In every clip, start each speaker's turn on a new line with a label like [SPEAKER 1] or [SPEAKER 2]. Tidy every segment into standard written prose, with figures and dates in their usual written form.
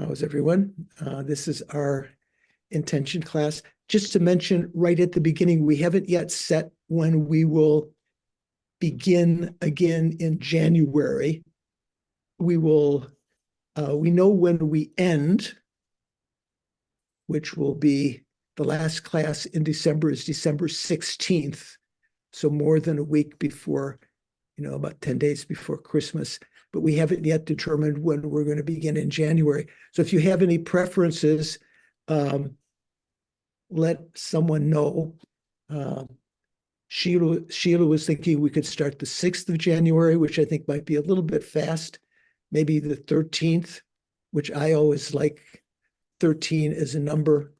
[SPEAKER 1] How's everyone? This is our intention class. Just to mention right at the beginning, we haven't yet set when we will begin again in January. We know when we end, which will be the last class in December is December 16th. So more than a week before, about 10 days before Christmas. But we haven't yet determined when we're going to begin in January. So if you have any preferences, let someone know. Sheila was thinking we could start the 6th of January, which I think might be a little bit fast. Maybe the 13th, which I always like 13 as a number,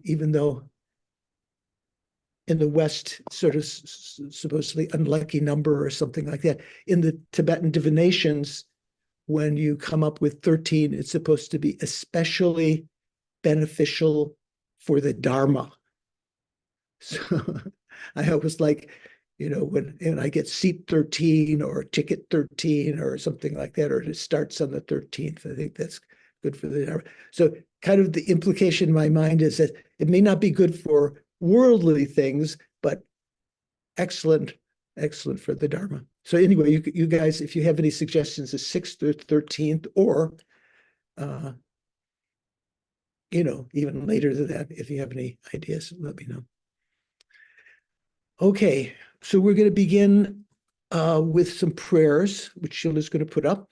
[SPEAKER 1] even though in the West, sort of supposedly unlucky number or something like that. In the Tibetan divinations, when you come up with 13, it's supposed to be especially beneficial for the Dharma. So I always like, when I get seat 13 or ticket 13 or something like that, or it starts on the 13th, I think that's good for the Dharma. So kind of the implication in my mind is that it may not be good for worldly things, but excellent for the Dharma. So anyway, you guys, if you have any suggestions, the 6th or 13th, or even later than that, if you have any ideas, let me know. Okay, so we're going to begin with some prayers, which Sheila's going to put up.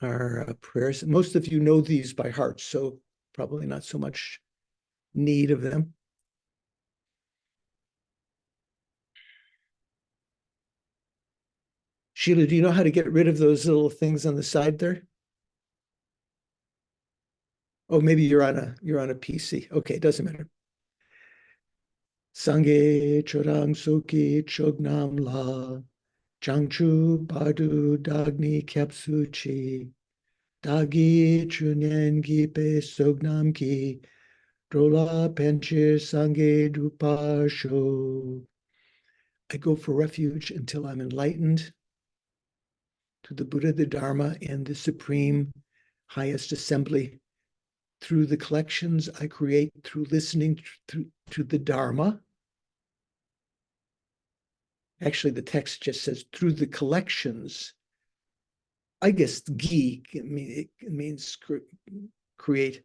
[SPEAKER 1] Our prayers. Most of you know these by heart, so probably not so much need of them. Sheila, do you know how to get rid of those little things on the side there? Oh, maybe you're on a PC. Okay, it doesn't matter. Sangye chorang soki chognam la changchu badu dagni kyapsu chi dagi chunyen gi pe sognam ki drola penchir sangye dupa sho. I go for refuge until I'm enlightened to the Buddha, the Dharma, and the Supreme Highest Assembly. Through the collections I create, through listening to the Dharma. Actually, the text just says, through the collections. I guess gi, it means create.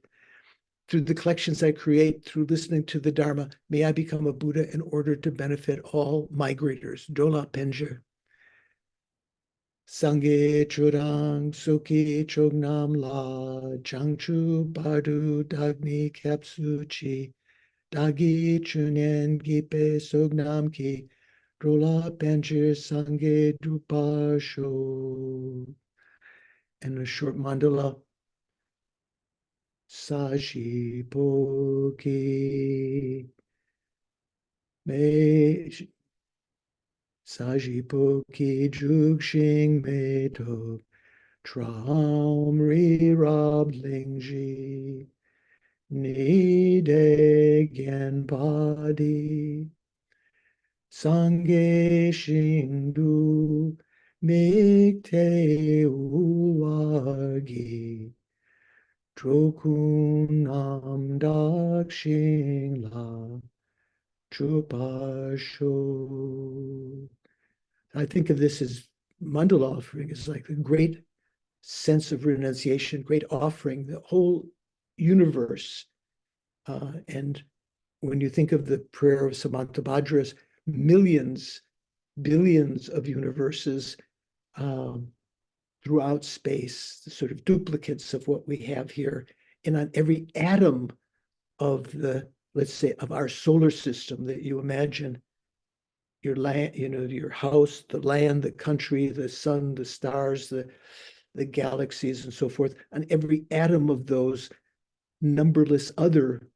[SPEAKER 1] Through the collections I create, through listening to the Dharma, may I become a Buddha in order to benefit all migrators. Dola Penja. Sangye churang soki chognam la changchu badu dagni kapsu chi dagi chunen gipe sognam ki drola penchir sangye dupa sho. And a short mandala. Saji poki me Sajipo-ki jugxing me-to traum ri-rab ling-ji ni-de-gen-pa-di Sangye-shing-du mik-te-u-wa-gi Trokun-nam-dak-shing-la Chupasho. I think of this as mandala offering is like a great sense of renunciation, great offering, the whole universe. And when you think of the prayer of Samantabhadra's, millions, billions of universes throughout space, the sort of duplicates of what we have here, and on every atom of the, let's say, of our solar system that you imagine, your land, your house, the land, the country, the sun, the stars, the galaxies, and so forth, on every atom of those numberless other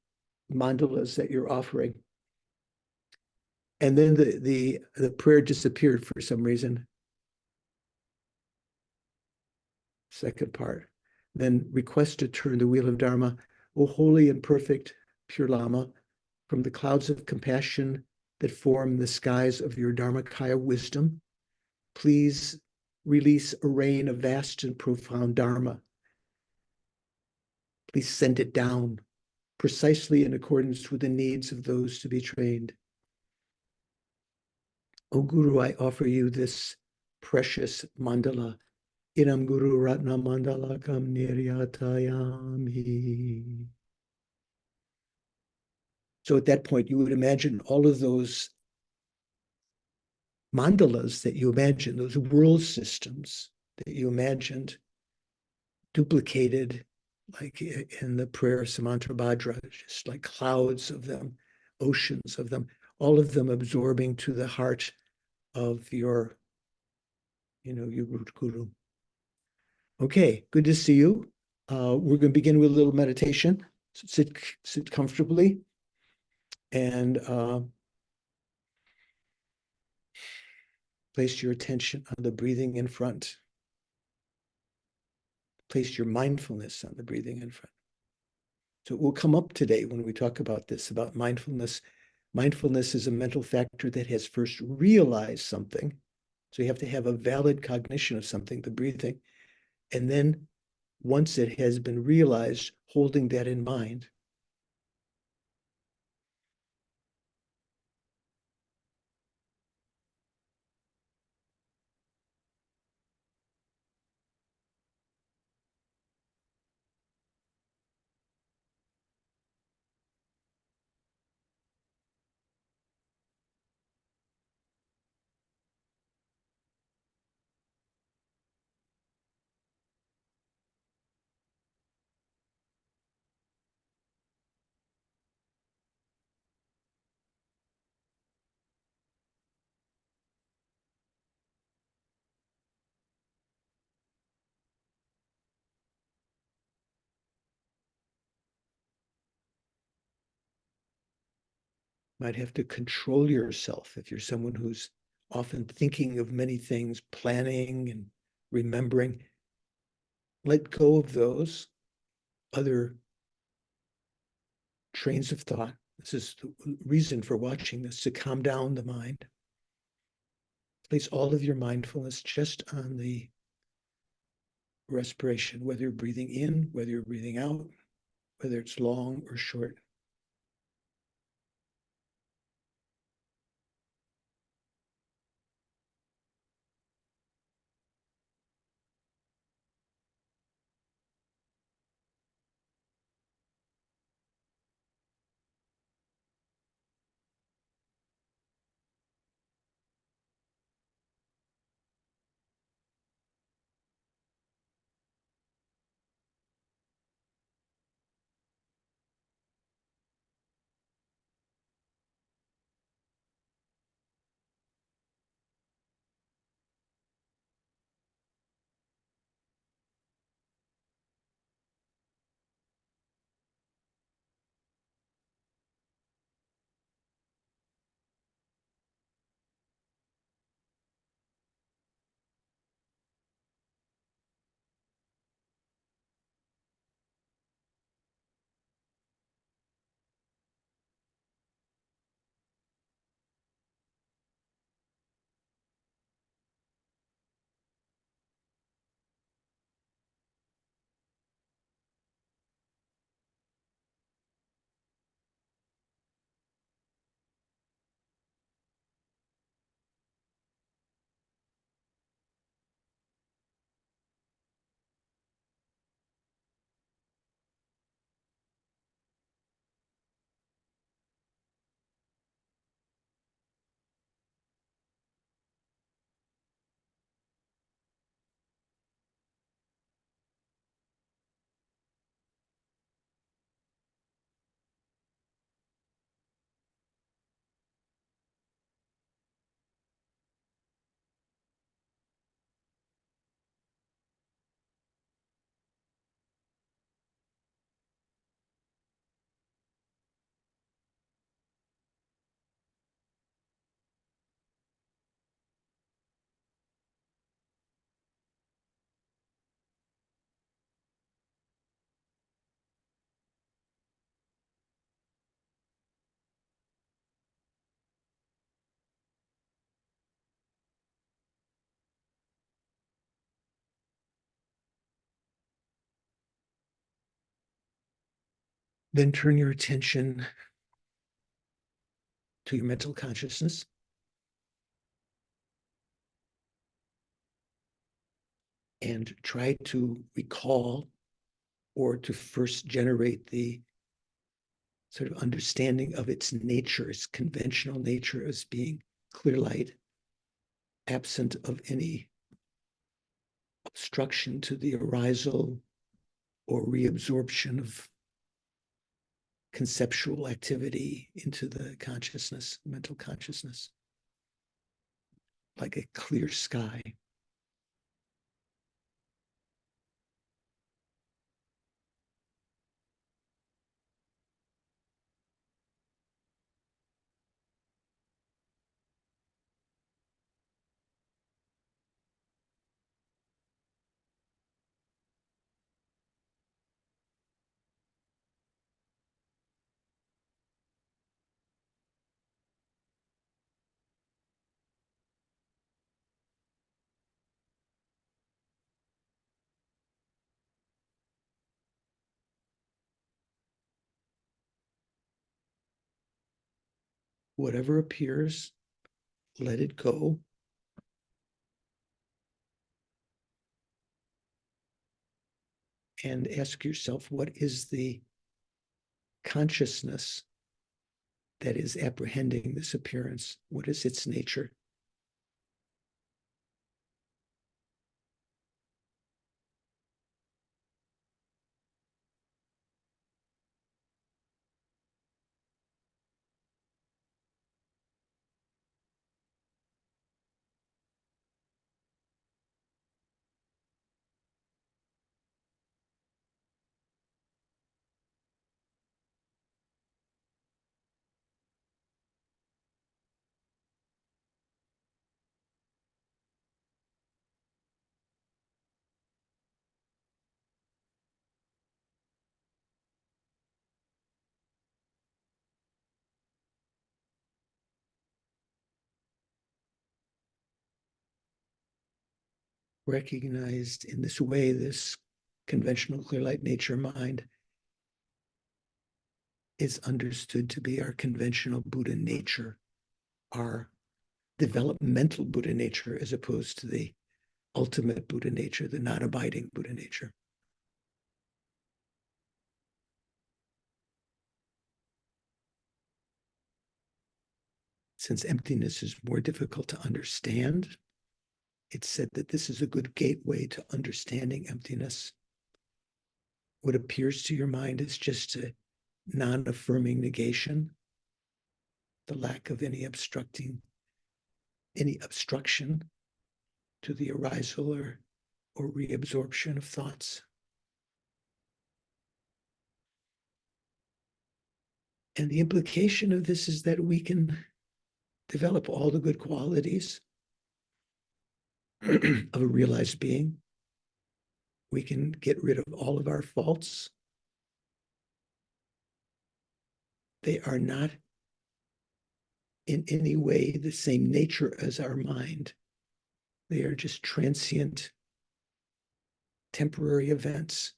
[SPEAKER 1] mandalas that you're offering. And then the prayer disappeared for some reason. Second part. Then request to turn the wheel of Dharma, O holy and perfect pure Lama, from the clouds of compassion that form the skies of your Dharmakaya wisdom, please release a rain of vast and profound Dharma Please send it down precisely in accordance with the needs of those to be trained. O Guru, I offer you this precious mandala. Inam Guru Ratna Mandala Kam Niryatayami. So at that point, you would imagine all of those mandalas that you imagine, those world systems that you imagined, duplicated like in the prayer Samantrabhadra, just like clouds of them, oceans of them, all of them absorbing to the heart of your root guru. Okay, good to see you. We're going to begin with a little meditation. So sit comfortably and place your attention on the breathing in front. Place your mindfulness on the breathing in front. So it will come up today when we talk about this, about mindfulness. Mindfulness is a mental factor that has first realized something. So you have to have a valid cognition of something, the breathing. And then once it has been realized, holding that in mind. Might have to control yourself if you're someone who's often thinking of many things, planning and remembering. Let go of those other trains of thought. This is the reason for watching this, to calm down the mind. Place all of your mindfulness just on the respiration, whether you're breathing in, whether you're breathing out, whether it's long or short. Then turn your attention to your mental consciousness. And try to recall or to first generate the sort of understanding of its nature, its conventional nature as being clear light, absent of any obstruction to the arisal or reabsorption of conceptual activity into the consciousness, mental consciousness, like a clear sky. Whatever appears, let it go. And ask yourself, what is the consciousness that is apprehending this appearance? What is its nature? Recognized in this way, this conventional clear light nature mind is understood to be our conventional Buddha nature, our developmental Buddha nature, as opposed to the ultimate Buddha nature, the not abiding Buddha nature. Since emptiness is more difficult to understand, it's said that this is a good gateway to understanding emptiness. What appears to your mind is just a non-affirming negation, the lack of any obstruction to the arisal or reabsorption of thoughts. And the implication of this is that we can develop all the good qualities of a realized being. We can get rid of all of our faults. They are not in any way the same nature as our mind. They are just transient, temporary events,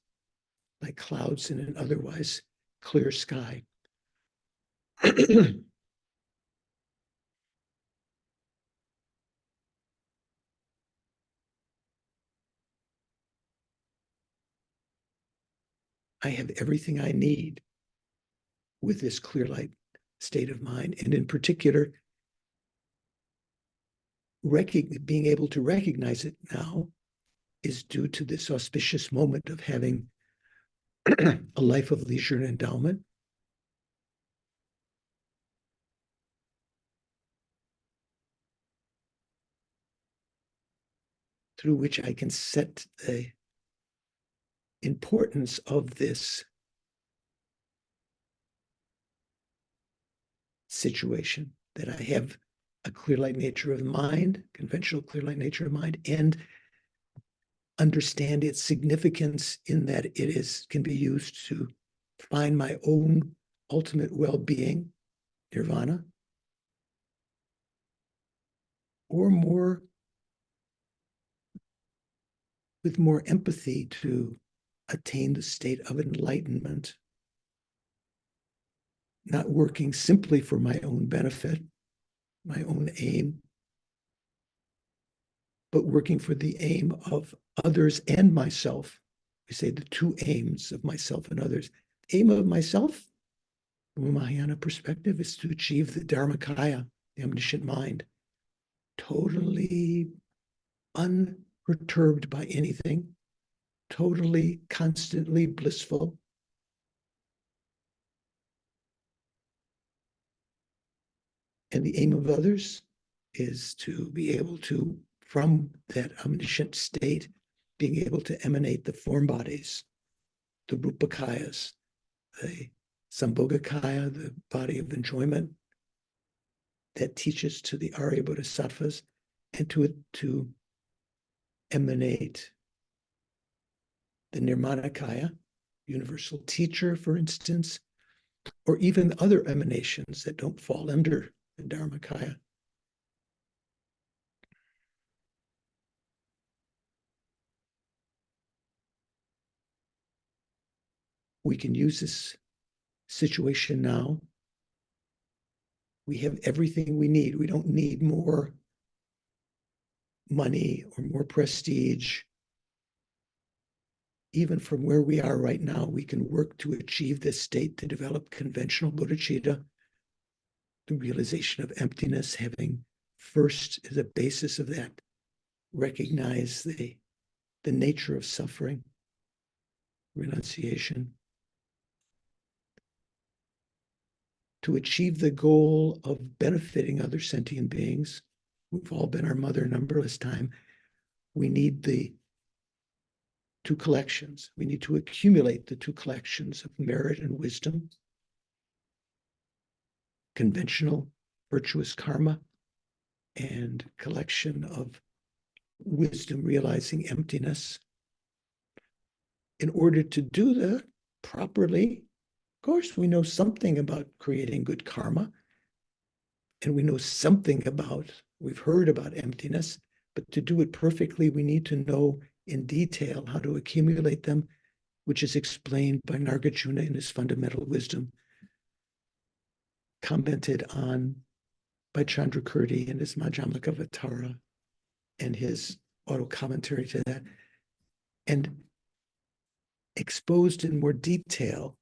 [SPEAKER 1] like clouds in an otherwise clear sky. I have everything I need with this clear light state of mind. And in particular, being able to recognize it now is due to this auspicious moment of having a life of leisure and endowment, through which I can set the importance of this situation, that I have a clear light nature of mind, conventional clear light nature of mind, and understand its significance in that it can be used to find my own ultimate well-being, nirvana, or with more empathy to attain the state of enlightenment, not working simply for my own benefit, my own aim, but working for the aim of others and myself. We say the two aims of myself and others. Aim of myself, from a Mahayana perspective, is to achieve the Dharmakaya, the omniscient mind, totally unperturbed by anything, totally, constantly blissful. And the aim of others is to be able to, from that omniscient state, being able to emanate the form bodies, the rupakayas, the sambhogakaya, the body of enjoyment that teaches to the Arya Bodhisattvas, and to emanate the Nirmanakaya, universal teacher, for instance, or even other emanations that don't fall under the Dharmakaya. We can use this situation now. We have everything we need. We don't need more money or more prestige. Even from where we are right now, we can work to achieve this state, to develop conventional bodhicitta, the realization of emptiness, having first as a basis of that, recognize the nature of suffering, renunciation, to achieve the goal of benefiting other sentient beings. We've all been our mother numberless times. We need the two collections. We need to accumulate the two collections of merit and wisdom, conventional virtuous karma, and collection of wisdom realizing emptiness. In order to do that properly, of course, we know something about creating good karma, and we know something about, we've heard about emptiness, but to do it perfectly, we need to know in detail how to accumulate them, which is explained by Nagarjuna in his fundamental wisdom, commented on by Chandrakirti in his Madhyamaka and his auto commentary to that, and exposed in more detail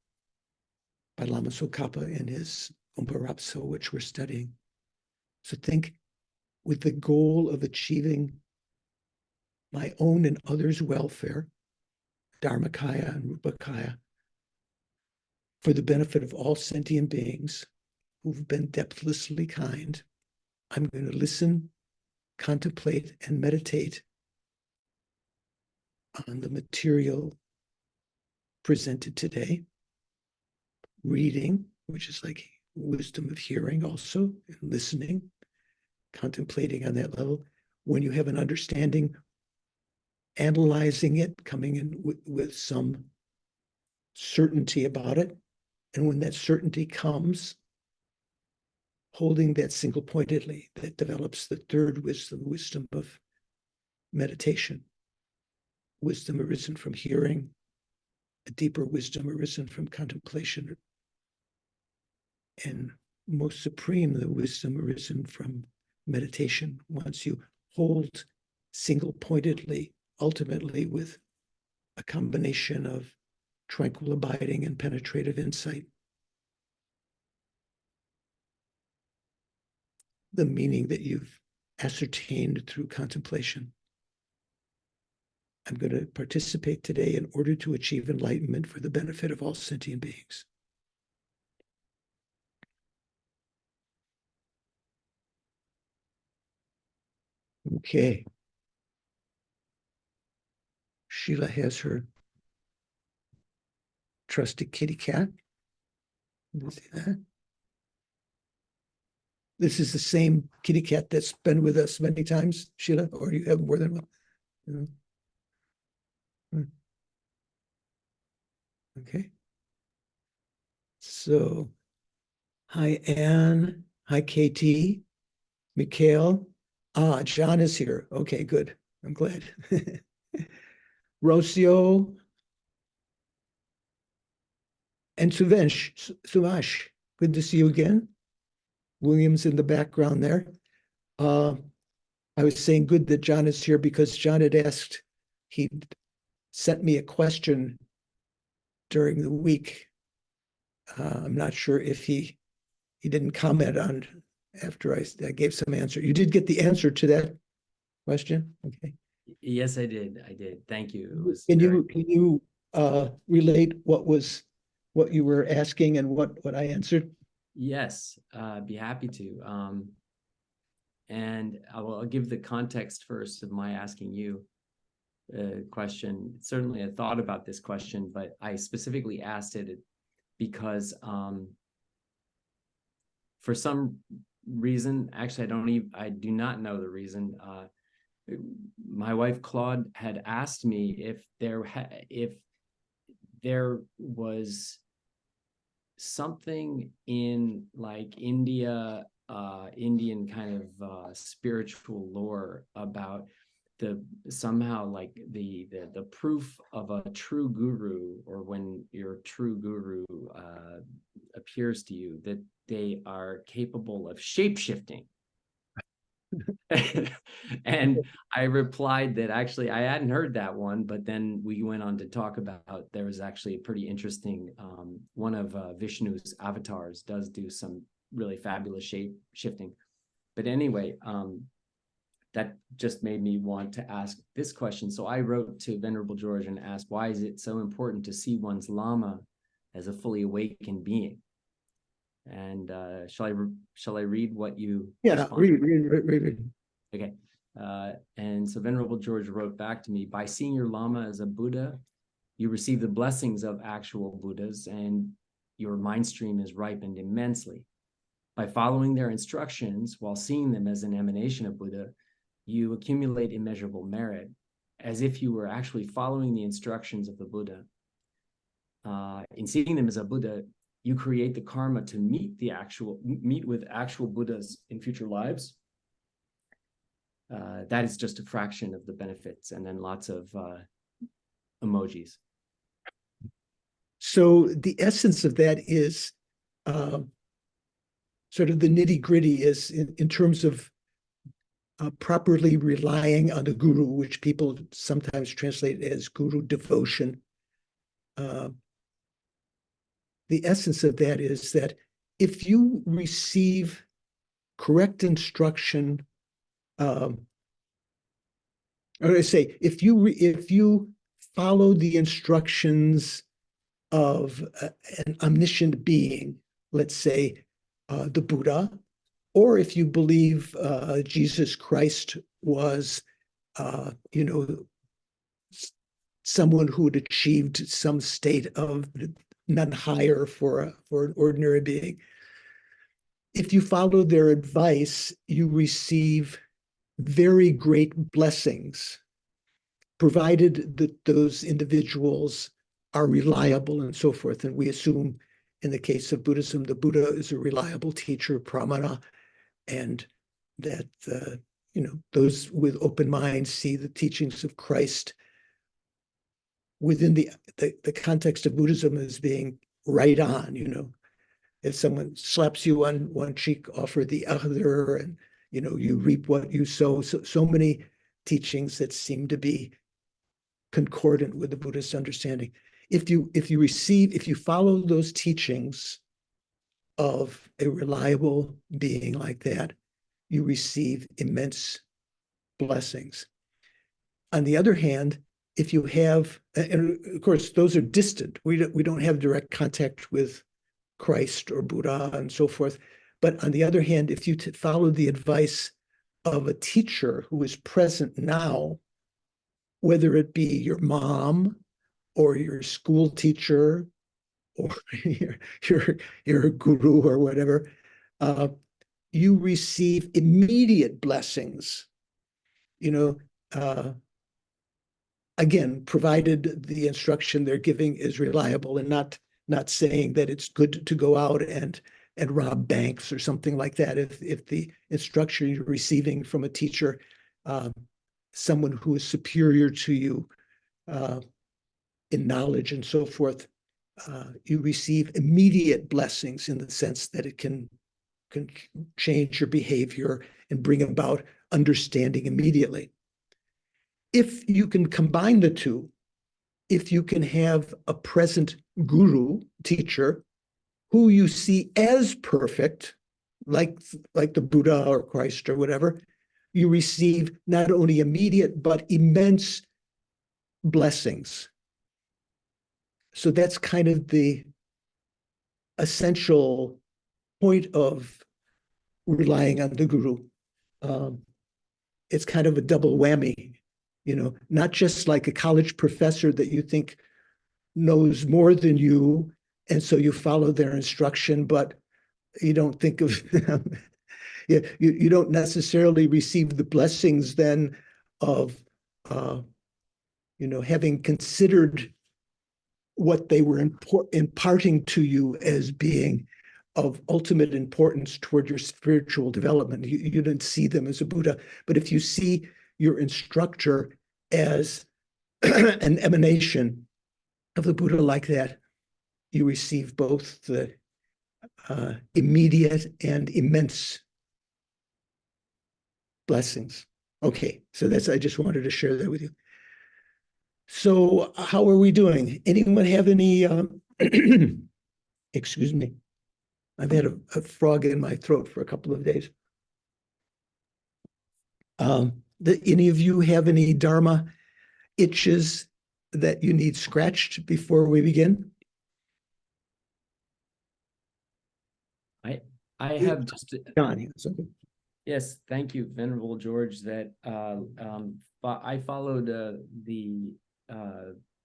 [SPEAKER 1] by Lama Khapa in his Umparapso, which we're studying. So think, with the goal of achieving my own and others' welfare, Dharmakaya and Rupakaya, for the benefit of all sentient beings who've been depthlessly kind, I'm going to listen, contemplate, and meditate on the material presented today, reading, which is like wisdom of hearing also, and listening, contemplating on that level. When you have an understanding, analyzing it, coming in with some certainty about it. And when that certainty comes, holding that single pointedly, that develops the third wisdom, wisdom of meditation, wisdom arisen from hearing, a deeper wisdom arisen from contemplation, and most supreme, the wisdom arisen from meditation. Once you hold single pointedly, ultimately with a combination of tranquil abiding and penetrative insight, the meaning that you've ascertained through contemplation. I'm going to participate today in order to achieve enlightenment for the benefit of all sentient beings. Okay. Sheila has her trusty kitty cat. You see that? This is the same kitty cat that's been with us many times, Sheila, or you have more than one? Okay. So, hi, Anne. Hi, KT. Mikhail. Ah, John is here. Okay, good. I'm glad. Rocio and Suvash. Good to see you again. William's in the background there. I was saying good that John is here because John had asked, he sent me a question during the week. I'm not sure if he didn't comment on after I gave some answer. You did get the answer to that question? Okay.
[SPEAKER 2] Yes, I did. Thank you. It was
[SPEAKER 1] Can you relate what you were asking and what I answered?
[SPEAKER 2] Yes, be happy to. And I'll give the context first of my asking you a question. Certainly, I thought about this question, but I specifically asked it because for some reason, actually, I do not know the reason. My wife Claude had asked me if there was something in like Indian kind of spiritual lore about somehow like the proof of a true guru, or when your true guru appears to you, that they are capable of shape-shifting. And I replied that actually I hadn't heard that one, but then we went on to talk about there was actually a pretty interesting one of Vishnu's avatars does do some really fabulous shape shifting. But anyway, that just made me want to ask this question. So I wrote to Venerable George and asked, why is it so important to see one's Lama as a fully awakened being? And shall I read what you responded?
[SPEAKER 1] Read.
[SPEAKER 2] Okay. And so Venerable George wrote back to me, by seeing your Lama as a Buddha, you receive the blessings of actual Buddhas, and your mind stream is ripened immensely. By following their instructions while seeing them as an emanation of Buddha, you accumulate immeasurable merit, as if you were actually following the instructions of the Buddha. In seeing them as a Buddha, you create the karma to meet with actual Buddhas in future lives. That is just a fraction of the benefits, and then lots of emojis.
[SPEAKER 1] So the essence of that is sort of the nitty-gritty is in terms of properly relying on the guru, which people sometimes translate as guru devotion. The essence of that is that if you receive correct instruction, or I say, if you follow the instructions of an omniscient being, let's say the Buddha, or if you believe Jesus Christ was, someone who had achieved some state of none higher for an ordinary being. If you follow their advice, you receive very great blessings, provided that those individuals are reliable and so forth. And we assume in the case of Buddhism, the Buddha is a reliable teacher, pramana, and that those with open minds see the teachings of Christ within the context of Buddhism as being right on. If someone slaps you on one cheek, offer the other, and you reap what you sow. So many teachings that seem to be concordant with the Buddhist understanding. If you follow those teachings of a reliable being like that, you receive immense blessings. On the other hand, if you have, and of course, those are distant. We don't have direct contact with Christ or Buddha and so forth. But on the other hand, if you follow the advice of a teacher who is present now, whether it be your mom or your school teacher or your guru or whatever, you receive immediate blessings. Again, provided the instruction they're giving is reliable, and not saying that it's good to go out and rob banks or something like that. If the instruction you're receiving from a teacher, someone who is superior to you in knowledge and so forth, you receive immediate blessings in the sense that it can change your behavior and bring about understanding immediately. If you can combine the two, if you can have a present guru, teacher, who you see as perfect, like the Buddha or Christ or whatever, you receive not only immediate but immense blessings. So that's kind of the essential point of relying on the guru. It's kind of a double whammy, not just like a college professor that you think knows more than you, and so you follow their instruction, but you don't think of them. You don't necessarily receive the blessings then of having considered what they were imparting to you as being of ultimate importance toward your spiritual development. You didn't see them as a Buddha, but if you see your instructor as an emanation of the Buddha like that, you receive both the immediate and immense blessings. Okay, so I just wanted to share that with you. So how are we doing? Anyone have any, excuse me, I've had a frog in my throat for a couple of days. Any of you have any Dharma itches that you need scratched before we begin?
[SPEAKER 2] I have just
[SPEAKER 1] John, yes, okay.
[SPEAKER 2] Yes, thank you, Venerable George. That I followed the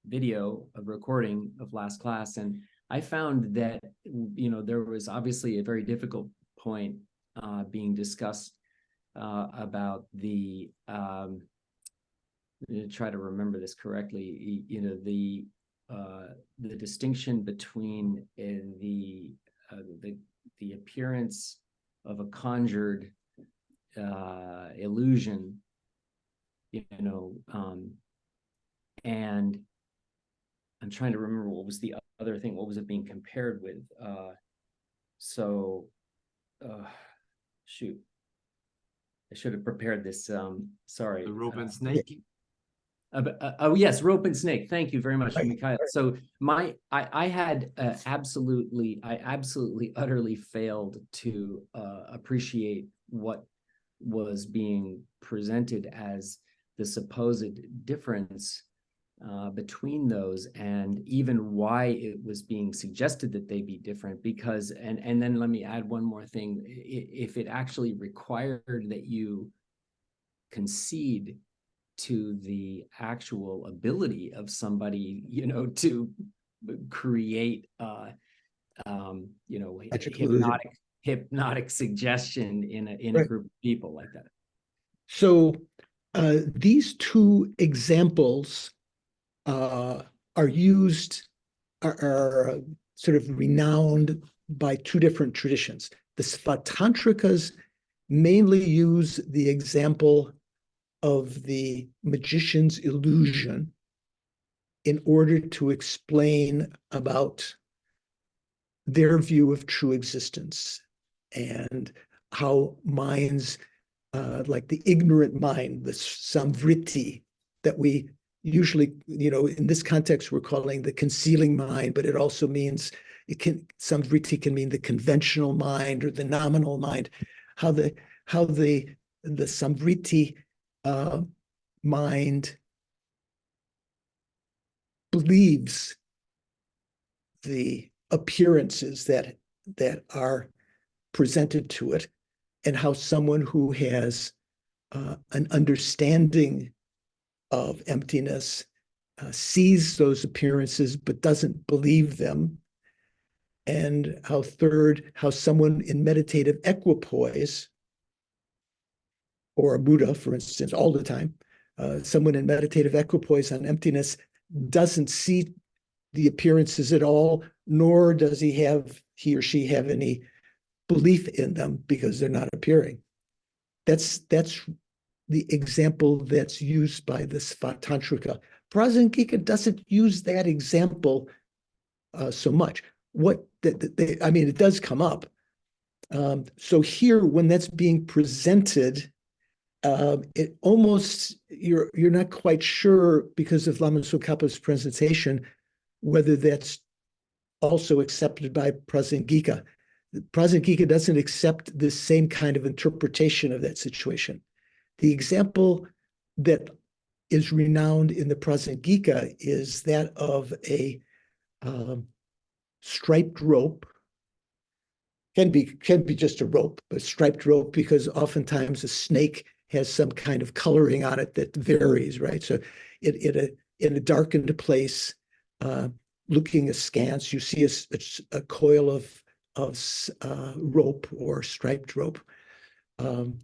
[SPEAKER 2] video of recording of last class, and I found that there was obviously a very difficult point being discussed about the try to remember this correctly. The distinction between the appearance of a conjured illusion, and I'm trying to remember what was the other thing. What was it being compared with? Shoot, I should have prepared this. Sorry.
[SPEAKER 3] The rope and snake.
[SPEAKER 2] Oh yes, rope and snake. Thank you very much, Mikhail. So I absolutely utterly failed to appreciate what was being presented as the supposed difference between those, and even why it was being suggested that they be different. Because and then let me add one more thing. If it actually required that you concede to the actual ability of somebody, to create hypnotic suggestion in a group of people like that.
[SPEAKER 1] So these two examples are sort of renowned by two different traditions. The Svatantrikas mainly use the example of the magician's illusion in order to explain about their view of true existence and how minds, like the ignorant mind, the samvritti, that we usually, in this context, we're calling the concealing mind, but it also means samvritti can mean the conventional mind or the nominal mind, how the samvritti mind believes the appearances that are presented to it, and how someone who has an understanding of emptiness sees those appearances but doesn't believe them, and how someone in meditative equipoise, or a Buddha, for instance, all the time, someone in meditative equipoise on emptiness doesn't see the appearances at all, nor does he or she have any belief in them because they're not appearing. That's the example that's used by the Svatantrika. Prajnanika doesn't use that example so much. I mean, it does come up. So here, when that's being presented, it almost you're not quite sure because of Lama Tsongkhapa's presentation whether that's also accepted by Prasangika. Prasangika doesn't accept the same kind of interpretation of that situation. The example that is renowned in the Prasangika is that of a striped rope. Can be just a rope, but striped rope, because oftentimes a snake has some kind of coloring on it that varies, right? So in a darkened place, looking askance, you see a coil of rope or striped rope, and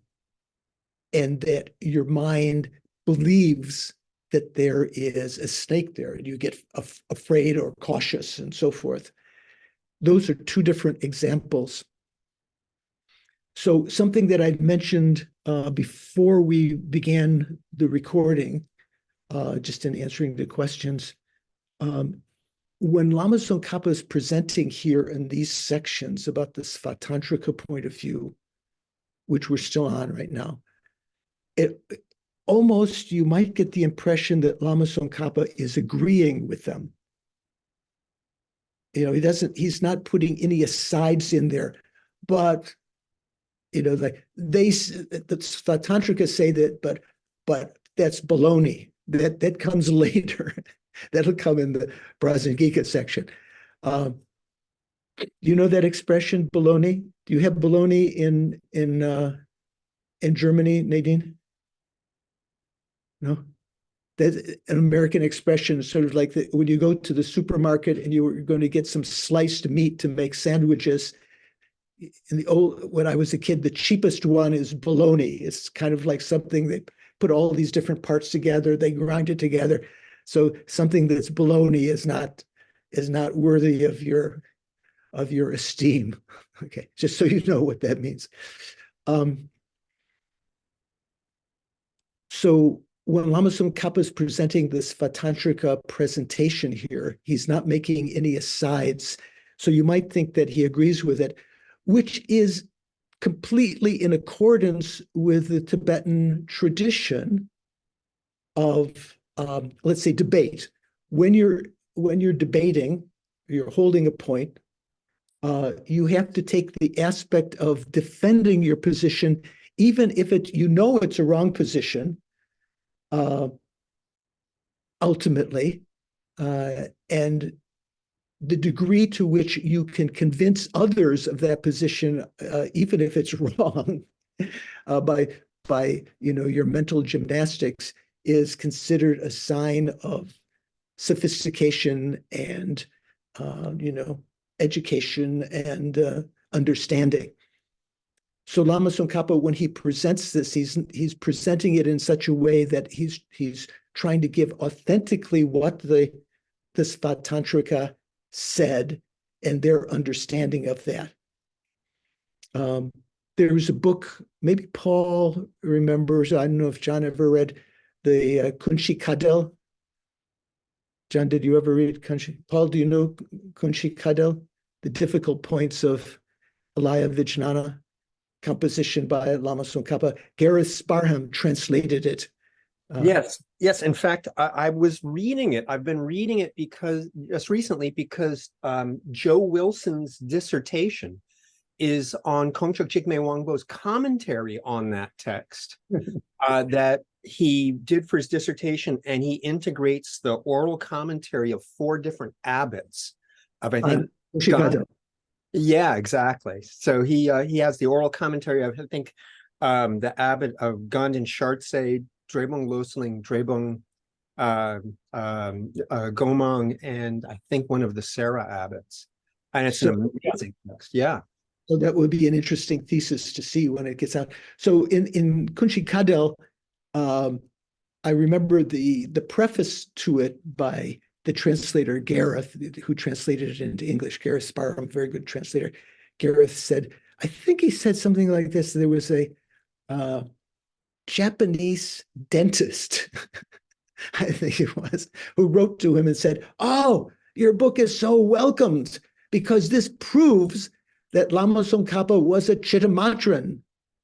[SPEAKER 1] that your mind believes that there is a snake there, and you get afraid or cautious and so forth. Those are two different examples. So something that I mentioned before we began the recording, just in answering the questions, when Lama Tsongkhapa is presenting here in these sections about the Svatantrika point of view, which we're still on right now, it almost, you might get the impression that Lama Tsongkhapa is agreeing with them. He's not putting any asides in there, but like the Svatantrika say that, but that's baloney. That comes later. That'll come in the Prasangika section. Do you know that expression, baloney? Do you have baloney in Germany, Nadine? No? That's an American expression, sort of like when you go to the supermarket and you're going to get some sliced meat to make sandwiches. When I was a kid, the cheapest one is bologna. It's kind of like something they put all these different parts together, they grind it together. So something that's bologna is not worthy of your esteem. Okay, just so you know what that means. So when Lama Tsongkhapa is presenting this Svatantrika presentation here, he's not making any asides. So you might think that he agrees with it, which is completely in accordance with the Tibetan tradition of, let's say, debate. When you're debating, you're holding a point, you have to take the aspect of defending your position, even if it's a wrong position, ultimately, and the degree to which you can convince others of that position, even if it's wrong, by your mental gymnastics, is considered a sign of sophistication and education and understanding. So Lama Tsongkhapa, when he presents this, he's presenting it in such a way that he's trying to give authentically what the Svatantrika said and their understanding of that. There's a book, maybe Paul remembers, I don't know if John ever read the Kunshi Kadel. John, did you ever read Kunshi? Paul, do you know Kunshi Kadel? The difficult points of Alaya Vijnana, composition by Lama Tsongkhapa. Gareth Sparham translated it.
[SPEAKER 3] Yes. In fact, I was reading it. I've been reading it just recently because Joe Wilson's dissertation is on Kongtrul Jigme Wangbo's commentary on that text that he did for his dissertation, and he integrates the oral commentary of 4 different abbots of, I think, yeah, exactly. So he has the oral commentary of, I think, the abbot of Ganden Shartse, Drebung Losling, Drebung Gomang, and I think one of the Sarah abbots. And it's an amazing text. Yeah.
[SPEAKER 1] So that would be an interesting thesis to see when it gets out. So in Kunshi Kadel, I remember the preface to it by the translator Gareth, who translated it into English. Gareth Sparham, very good translator. Gareth said, I think he said something like this: there was a Japanese dentist, I think it was, who wrote to him and said, "Oh, your book is so welcomed because this proves that Lama Tsongkhapa was a Chittamatran,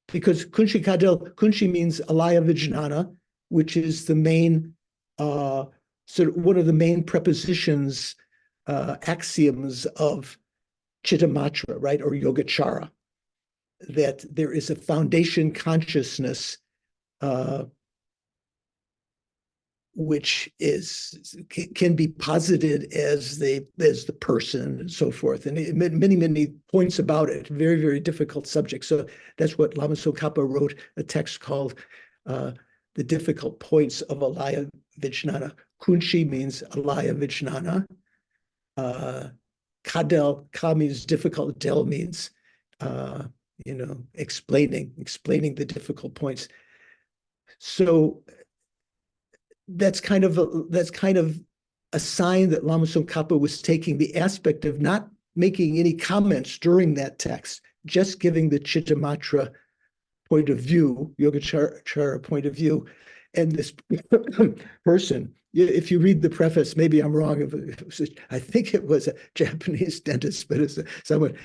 [SPEAKER 1] because Kunshi Kadel, Kunshi means alaya vijnana, which is the main, sort of one of the main prepositions, axioms of Chittamatra, right, or Yogacara, that there is a foundation consciousness which can be posited as the person and so forth, and many points about it. Very, very difficult subject. So that's what Lama Tsongkhapa wrote a text called "The Difficult Points of Alaya Vijnana." Kunshi means alaya vijnana. Kadel, ka means difficult. Del means explaining the difficult points. So that's kind of a sign that Lama Tsongkhapa was taking the aspect of not making any comments during that text, just giving the Chittamatra point of view, Yogacara point of view. And this person, if you read the preface, maybe I'm wrong, I think it was a Japanese dentist, but it's someone,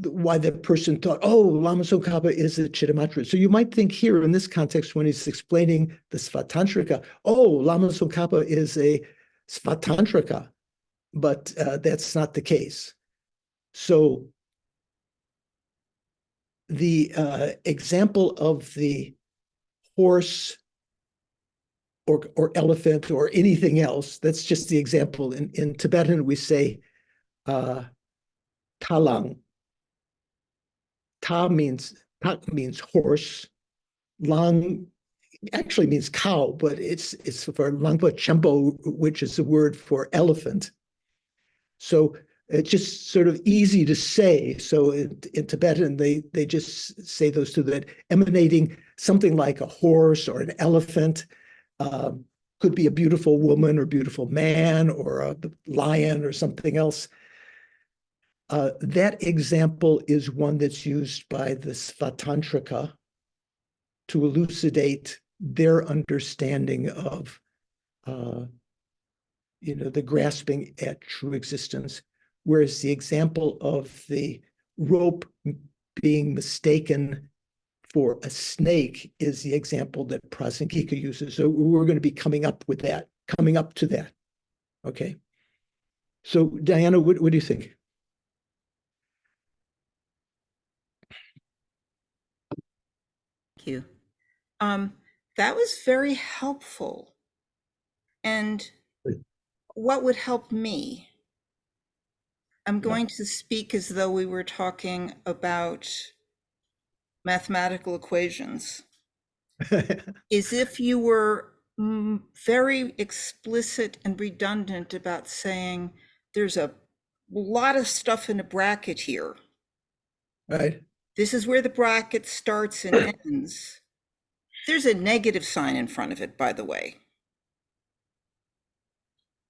[SPEAKER 1] why the person thought, oh, Lama Tsongkhapa is a Chittamatra. So you might think here in this context, when he's explaining the Svatantrika, oh, Lama Tsongkhapa is a Svatantrika, but that's not the case. So the example of the horse or elephant or anything else, that's just the example. In Tibetan, we say talang. Ta means horse. Lang actually means cow, but it's for Langpa Chempo, which is the word for elephant. So it's just sort of easy to say. So in Tibetan, they just say those two, that emanating something like a horse or an elephant, could be a beautiful woman or beautiful man or a lion or something else. That example is one that's used by the Svatantrika to elucidate their understanding of, the grasping at true existence. Whereas the example of the rope being mistaken for a snake is the example that Prasangika uses. So we're going to be coming up to that. Okay. So Diana, what do you think?
[SPEAKER 4] Thank you. That was very helpful. And what would help me? I'm going to speak as though we were talking about mathematical equations. Is if you were very explicit and redundant about saying there's a lot of stuff in a bracket here.
[SPEAKER 1] Right.
[SPEAKER 4] This is where the bracket starts and ends. There's a negative sign in front of it, by the way.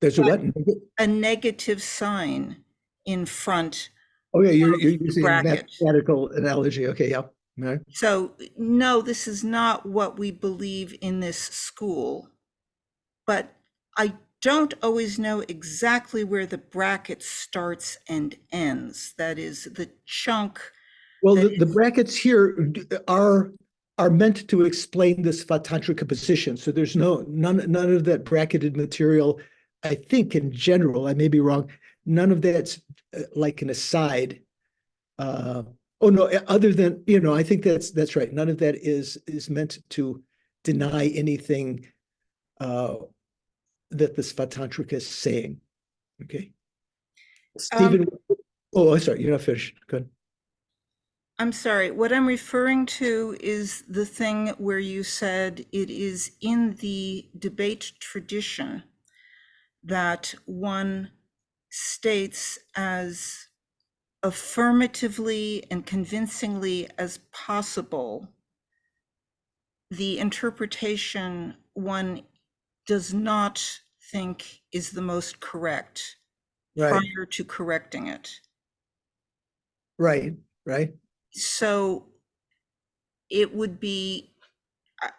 [SPEAKER 1] There's a what?
[SPEAKER 4] A negative sign in front.
[SPEAKER 1] Oh yeah, you're using a
[SPEAKER 4] bracket.
[SPEAKER 1] mathematical analogy. Okay, yeah. Right.
[SPEAKER 4] So no, this is not what we believe in this school, but I don't always know exactly where the bracket starts and ends. That is the chunk.
[SPEAKER 1] Well, the brackets here are meant to explain this Svatantrika position. So there's none of that bracketed material. I think in general, I may be wrong, none of that's like an aside. Oh no, other than, I think that's right. None of that is meant to deny anything that the Svatantrika is saying. Okay. Stephen, I'm sorry, you're not finished. Go ahead.
[SPEAKER 4] I'm sorry, what I'm referring to is the thing where you said it is in the debate tradition that one states as affirmatively and convincingly as possible the interpretation one does not think is the most correct prior to correcting it.
[SPEAKER 1] Right.
[SPEAKER 4] So it would be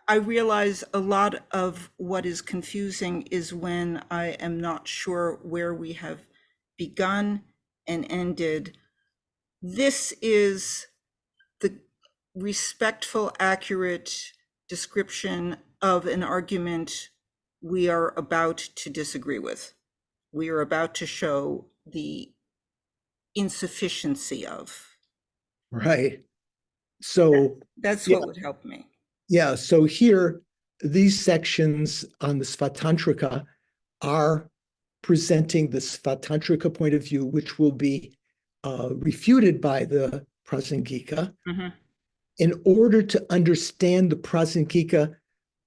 [SPEAKER 4] I realize a lot of what is confusing is when I am not sure where we have begun and ended. This is the respectful, accurate description of an argument we are about to disagree with. We are about to show the insufficiency of.
[SPEAKER 1] Right. So,
[SPEAKER 4] That's
[SPEAKER 1] yeah,
[SPEAKER 4] what would help me.
[SPEAKER 1] yeah. So here, these sections on the Svatantrika are presenting the Svatantrika point of view, which will be refuted by the Prasangika.
[SPEAKER 4] Mhm.
[SPEAKER 1] In order to understand the Prasangika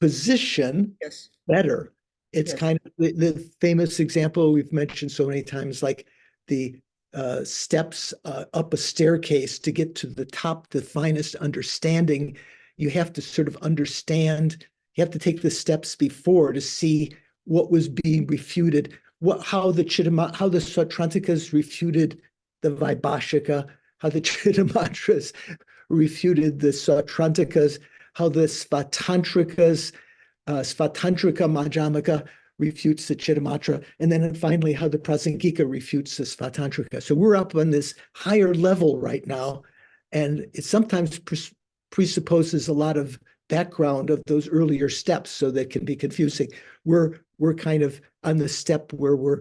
[SPEAKER 1] position
[SPEAKER 4] Yes.
[SPEAKER 1] better, it's
[SPEAKER 4] Yes.
[SPEAKER 1] kind of the famous example we've mentioned so many times, like the steps up a staircase to get to the top, the finest understanding. You have to sort of understand, you have to take the steps before to see what was being refuted, how the Sautrantikas refuted the Vaibhashika, how the Chittamantras refuted the Sautrantikas, how the Svatantrikas, Svatantrika Madhyamaka refutes the Chittamatra, and then finally how the Prasangika refutes the Svatantrika. So we're up on this higher level right now, and it sometimes presupposes a lot of background of those earlier steps, so that can be confusing. We're kind of on the step where we're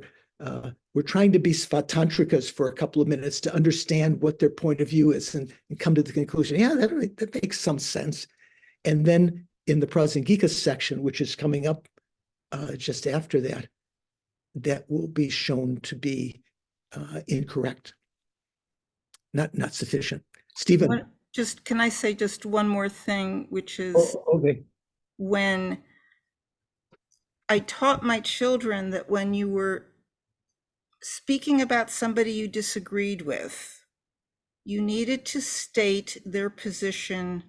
[SPEAKER 1] trying to be Svatantrikas for a couple of minutes to understand what their point of view is and come to the conclusion, yeah, that makes some sense. And then in the Prasangika section, which is coming up just after that, that will be shown to be incorrect, not sufficient. Stephen.
[SPEAKER 4] Just can I say just one more thing, which is
[SPEAKER 1] Okay.
[SPEAKER 4] when I taught my children that when you were speaking about somebody you disagreed with, you needed to state their position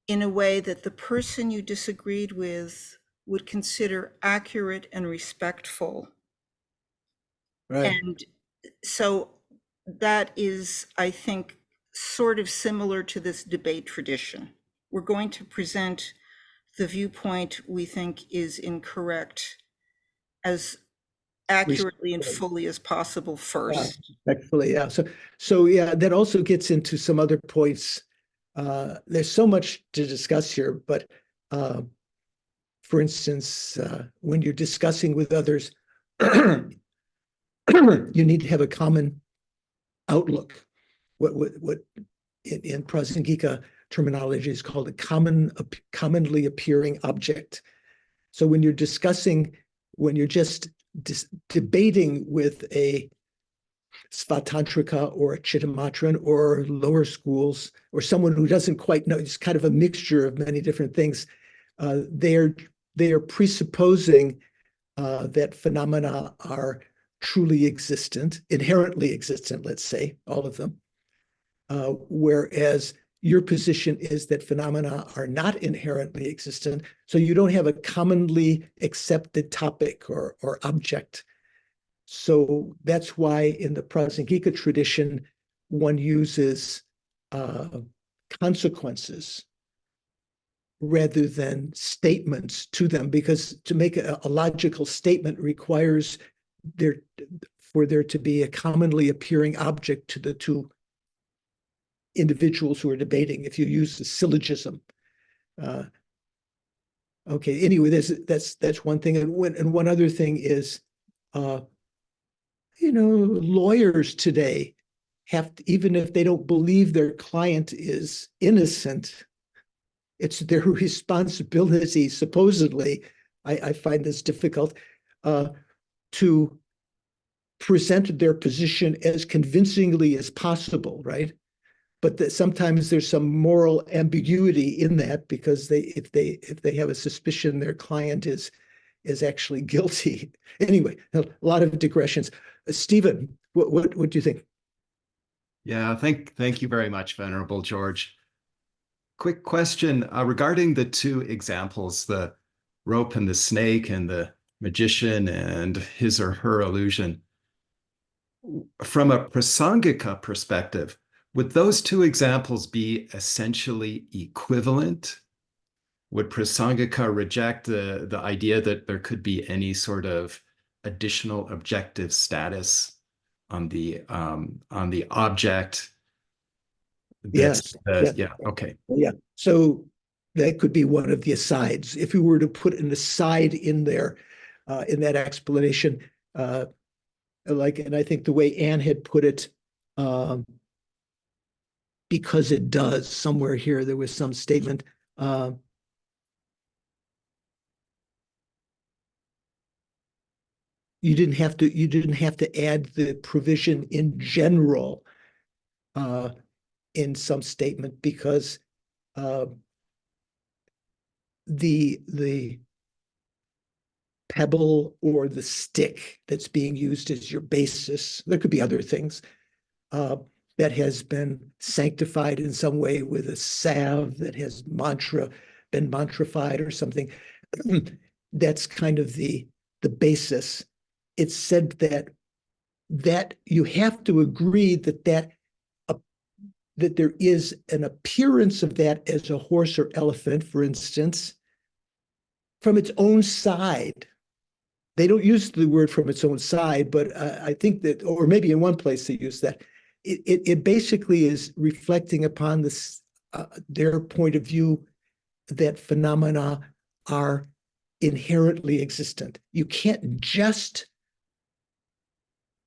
[SPEAKER 4] in a way that the person you disagreed with would consider accurate and respectful.
[SPEAKER 1] Right.
[SPEAKER 4] And so that is, I think, sort of similar to this debate tradition. We're going to present the viewpoint we think is incorrect as accurately and fully as possible first.
[SPEAKER 1] Respectfully, yeah. So yeah, that also gets into some other points. There's so much to discuss here, but for instance, when you're discussing with others, you need to have a common outlook. What in Prasangika terminology is called a commonly appearing object. So when you're discussing, when you're just debating with a Svatantrika or a Chittamatran or lower schools or someone who doesn't quite know, it's kind of a mixture of many different things. They are presupposing that phenomena are truly existent, inherently existent, let's say, all of them. Whereas your position is that phenomena are not inherently existent, so you don't have a commonly accepted topic or object. So that's why in the Prasangika tradition, one uses consequences rather than statements to them, because to make a logical statement requires for there to be a commonly appearing object to the two individuals who are debating. If you use the syllogism, okay. Anyway, that's one thing, and one other thing is, lawyers today have to, even if they don't believe their client is innocent, it's their responsibility, supposedly, I find this difficult, to present their position as convincingly as possible, right? But that sometimes there's some moral ambiguity in that, because if they have a suspicion their client is actually guilty. Anyway, a lot of digressions. Stephen, what do you think?
[SPEAKER 5] Yeah, thank you very much, Venerable George. Quick question regarding the two examples, the rope and the snake and the magician and his or her illusion. From a Prasangika perspective, would those two examples be essentially equivalent? would Prasangika reject the idea that there could be any sort of additional objective status on the object?
[SPEAKER 1] Yes. Yeah.
[SPEAKER 5] Yeah. Okay.
[SPEAKER 1] Yeah. So that could be one of the asides. If we were to put an aside in there, in that explanation, and I think the way Anne had put it, because it does, somewhere here there was some statement. You didn't have to add the provision in general in some statement, because the pebble or the stick that's being used as your basis, there could be other things, that has been sanctified in some way with a salve that has been mantrified or something. That's kind of the basis. It's said that you have to agree that there is an appearance of that as a horse or elephant, for instance, from its own side. They don't use the word from its own side, but I think that, or maybe in one place they use that. It basically is reflecting upon this, their point of view that phenomena are inherently existent. You can't just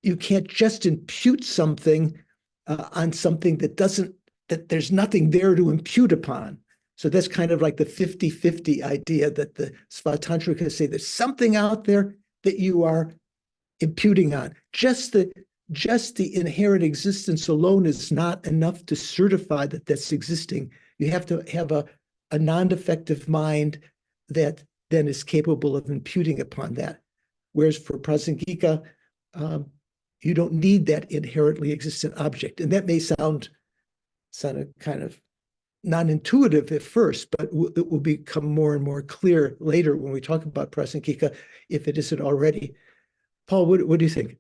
[SPEAKER 1] impute something on something that there's nothing there to impute upon. So that's kind of like the 50-50 idea that the Svatantrikas say there's something out there that you are imputing on. Just the inherent existence alone is not enough to certify that that's existing. You have to have a non-defective mind that then is capable of imputing upon that. Whereas for Prasangika, you don't need that inherently existent object. And that may sound kind of non-intuitive at first, but it will become more and more clear later when we talk about Prasangika, if it isn't already. Paul, what do you think?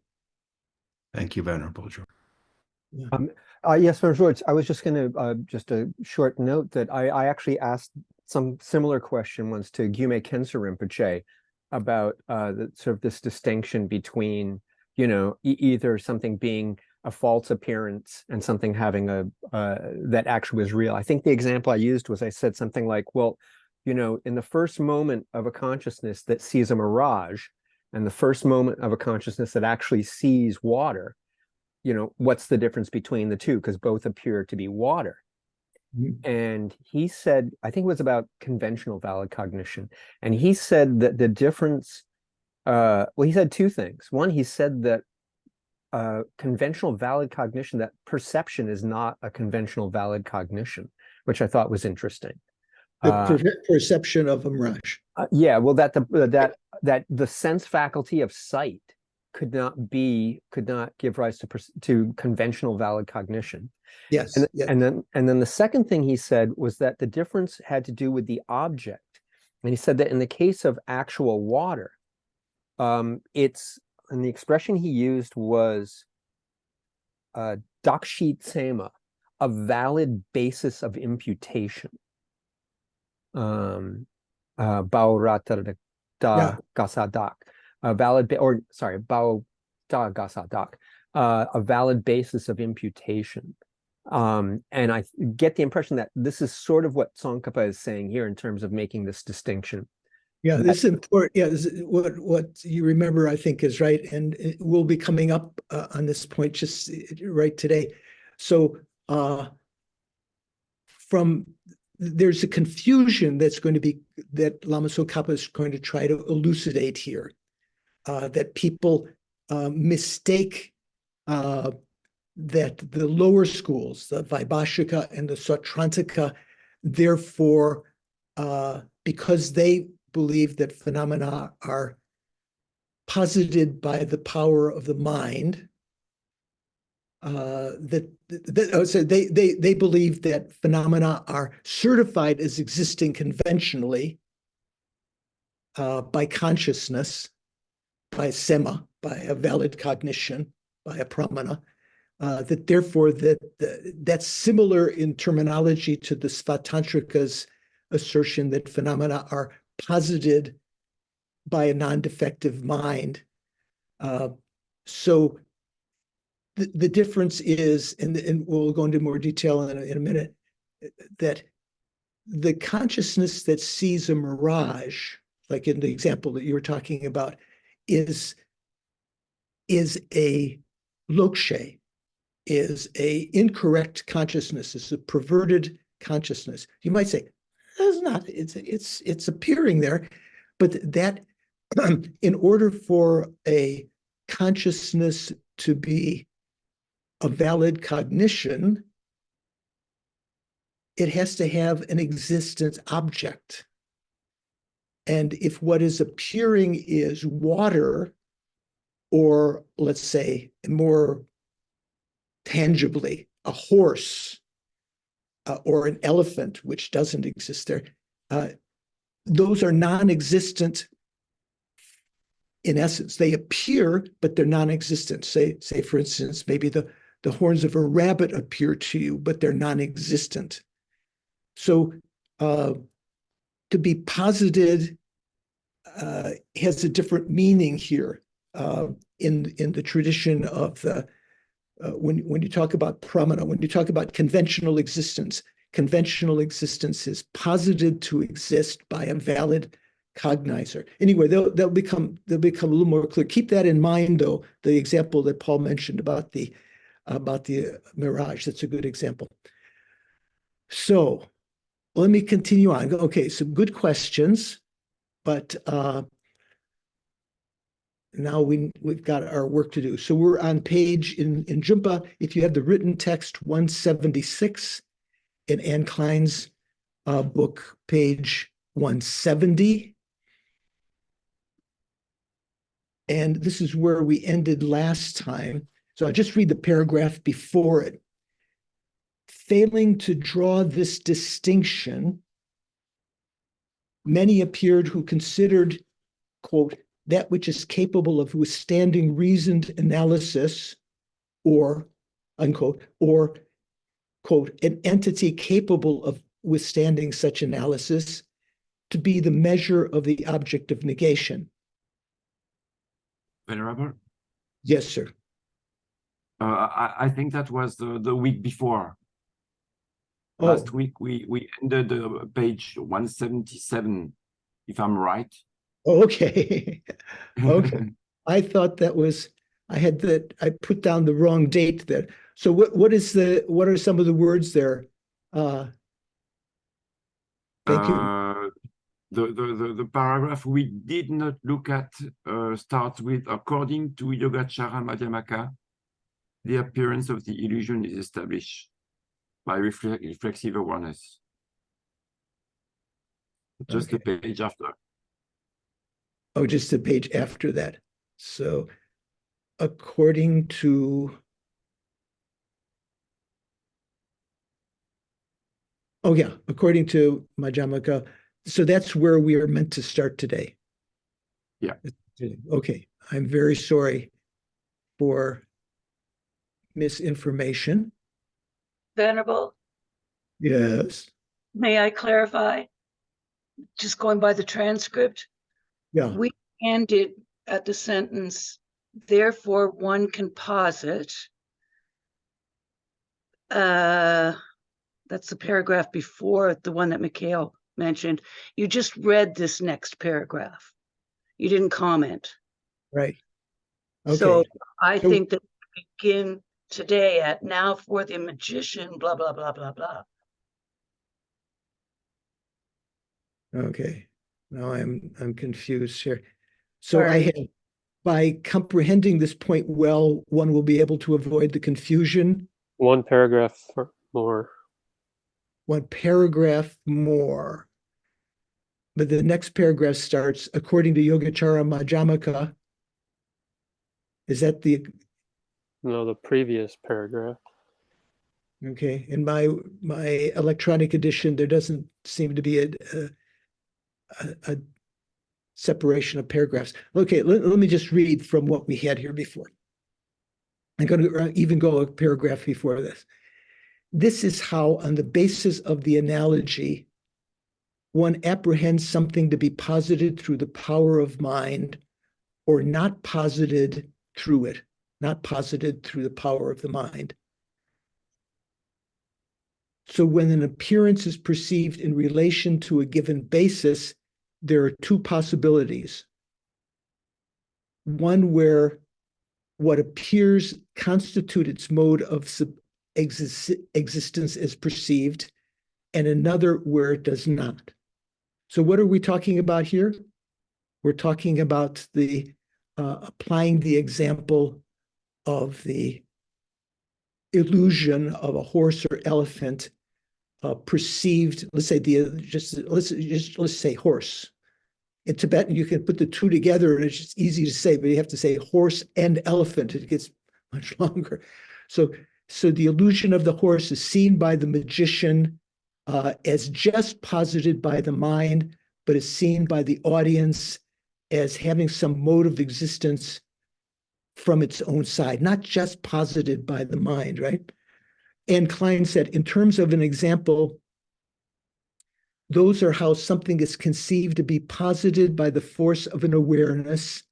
[SPEAKER 5] Thank you, Venerable George.
[SPEAKER 3] Yes, Venerable George, I was just going to, just a short note that I actually asked some similar question once to Gyume Khensa Rinpoche about sort of this distinction between, either something being a false appearance and something having that actually was real. I think the example I used was, I said something like, well, in the first moment of a consciousness that sees a mirage and the first moment of a consciousness that actually sees water, what's the difference between the two? Because both appear to be water. Mm-hmm. And he said, I think it was about conventional valid cognition. And he said that the difference, he said two things. One, he said that conventional valid cognition, that perception is not a conventional valid cognition, which I thought was interesting.
[SPEAKER 1] The perception of a mirage.
[SPEAKER 3] Yeah, well, that the sense faculty of sight could not give rise to conventional valid cognition.
[SPEAKER 1] Yes.
[SPEAKER 3] And then the second thing he said was that the difference had to do with the object. And he said that in the case of actual water, and the expression he used was dakshi tsema, a valid basis of imputation. Bao rata da gasadak, a valid, bao da gasadak, a valid basis of imputation. And I get the impression that this is sort of what Tsongkhapa is saying here in terms of making this distinction.
[SPEAKER 1] Yeah, this is important. Yeah, this is what you remember, I think, is right, and we'll be coming up on this point just right today. So, there's a confusion that Lama Tsongkhapa is going to try to elucidate here, that people mistake that the lower schools, the Vaibhashika and the Sautrantika, therefore, because they believe that phenomena are posited by the power of the mind, so they believe that phenomena are certified as existing conventionally by consciousness, by sema, by a valid cognition, by a pramana, that therefore that's similar in terminology to the Svatantrika's assertion that phenomena are posited by a non-defective mind. So the difference is, and we'll go into more detail in a minute, that the consciousness that sees a mirage, like in the example that you were talking about, is a lokshe, is a incorrect consciousness, is a perverted consciousness. You might say, it's not, it's appearing there, but that in order for a consciousness to be a valid cognition, it has to have an existent object. And if what is appearing is water, or let's say more tangibly, a horse or an elephant, which doesn't exist there, those are non-existent in essence. They appear, but they're non-existent. Say, for instance, maybe the horns of a rabbit appear to you, but they're non-existent. So to be posited has a different meaning here in the tradition of the when you talk about pramana, when you talk about conventional existence is posited to exist by a valid cognizer. Anyway, they'll become a little more clear. Keep that in mind, though. The example that Paul mentioned about the mirage, that's a good example. So let me continue on. Okay, some good questions, but now we've got our work to do. So we're on page in Jumpa. If you have the written text 176 in Anne Klein's book, page 170. And this is where we ended last time. So I'll just read the paragraph before it. Failing to draw this distinction, many appeared who considered, quote, that which is capable of withstanding reasoned analysis, or, unquote, or, quote, an entity capable of withstanding such analysis, to be the measure of the object of negation.
[SPEAKER 6] Venerable?
[SPEAKER 1] Yes, sir.
[SPEAKER 6] I think that was the week before.
[SPEAKER 1] Oh.
[SPEAKER 6] Last week we ended page 177, if I'm right.
[SPEAKER 1] Okay. Okay. I thought that was, I put down the wrong date there. So what are some of the words there? Thank you.
[SPEAKER 6] The paragraph we did not look at starts with, according to Yogacara Madhyamaka, the appearance of the illusion is established by reflexive awareness. Just the page after.
[SPEAKER 1] Oh, just the page after that. So according to, oh yeah, according to Madhyamaka. So that's where we are meant to start today.
[SPEAKER 6] Yeah.
[SPEAKER 1] Okay. I'm very sorry for misinformation.
[SPEAKER 7] Venerable,
[SPEAKER 1] Yes.
[SPEAKER 7] may I clarify? Just going by the transcript,
[SPEAKER 1] Yeah.
[SPEAKER 7] we ended at the sentence, therefore one can posit. That's the paragraph before the one that Mikhail mentioned. You just read this next paragraph. You didn't comment.
[SPEAKER 1] Right. Okay.
[SPEAKER 7] So I think that we begin today at now for the magician, blah, blah, blah, blah, blah.
[SPEAKER 1] Okay. Now I'm confused here. So
[SPEAKER 7] Sorry.
[SPEAKER 1] I have, by comprehending this point well, one will be able to avoid the confusion.
[SPEAKER 8] One paragraph more.
[SPEAKER 1] One paragraph more. But the next paragraph starts, according to Yogacara Madhyamaka. Is that the...
[SPEAKER 8] No, the previous paragraph.
[SPEAKER 1] Okay. In my electronic edition, there doesn't seem to be a separation of paragraphs. Okay, let me just read from what we had here before. I'm going to even go a paragraph before this. This is how, on the basis of the analogy, one apprehends something to be posited through the power of mind, or not posited through it, not posited through the power of the mind. So when an appearance is perceived in relation to a given basis, there are two possibilities. One where what appears constitute its mode of existence as perceived, and another where it does not. So what are we talking about here? We're talking about the applying the example of the illusion of a horse or elephant perceived. Let's say let's say horse. In Tibetan, you can put the two together, and it's just easy to say, but you have to say horse and elephant. It gets much longer. So the illusion of the horse is seen by the magician as just posited by the mind, but is seen by the audience as having some mode of existence from its own side, not just posited by the mind, right? And Klein said, in terms of an example, those are how something is conceived to be posited by the force of an awareness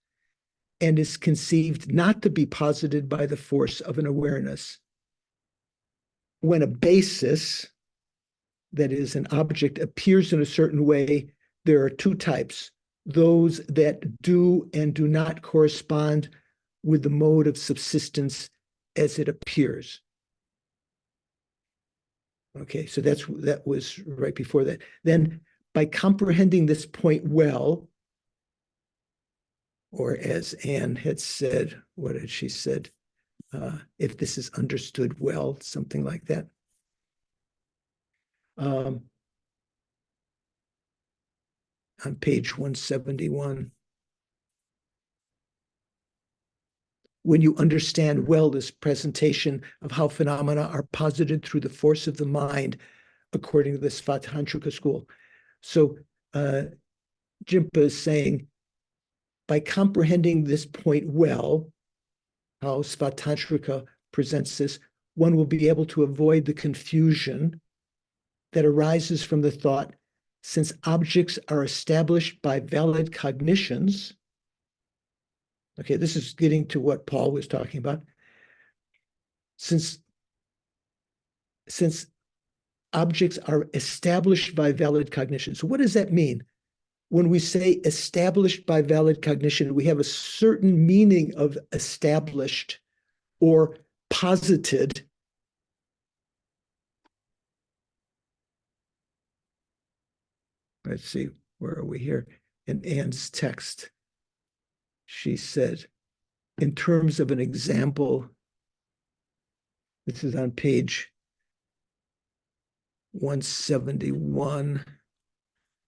[SPEAKER 1] and is conceived not to be posited by the force of an awareness. When a basis, that is an object, appears in a certain way, there are two types: those that do and do not correspond with the mode of subsistence as it appears. Okay, so that was right before that. Then, by comprehending this point well, or as Anne had said, what had she said? If this is understood well, something like that. On page 171. When you understand well this presentation of how phenomena are posited through the force of the mind, according to the Svatantrika school. So Jimpa is saying, by comprehending this point well, how Svatantrika presents this, one will be able to avoid the confusion that arises from the thought, since objects are established by valid cognitions. Okay, this is getting to what Paul was talking about. Since objects are established by valid cognition. So what does that mean? When we say established by valid cognition, we have a certain meaning of established or posited. Let's see, where are we here? In Anne's text, she said, in terms of an example, this is on page 171.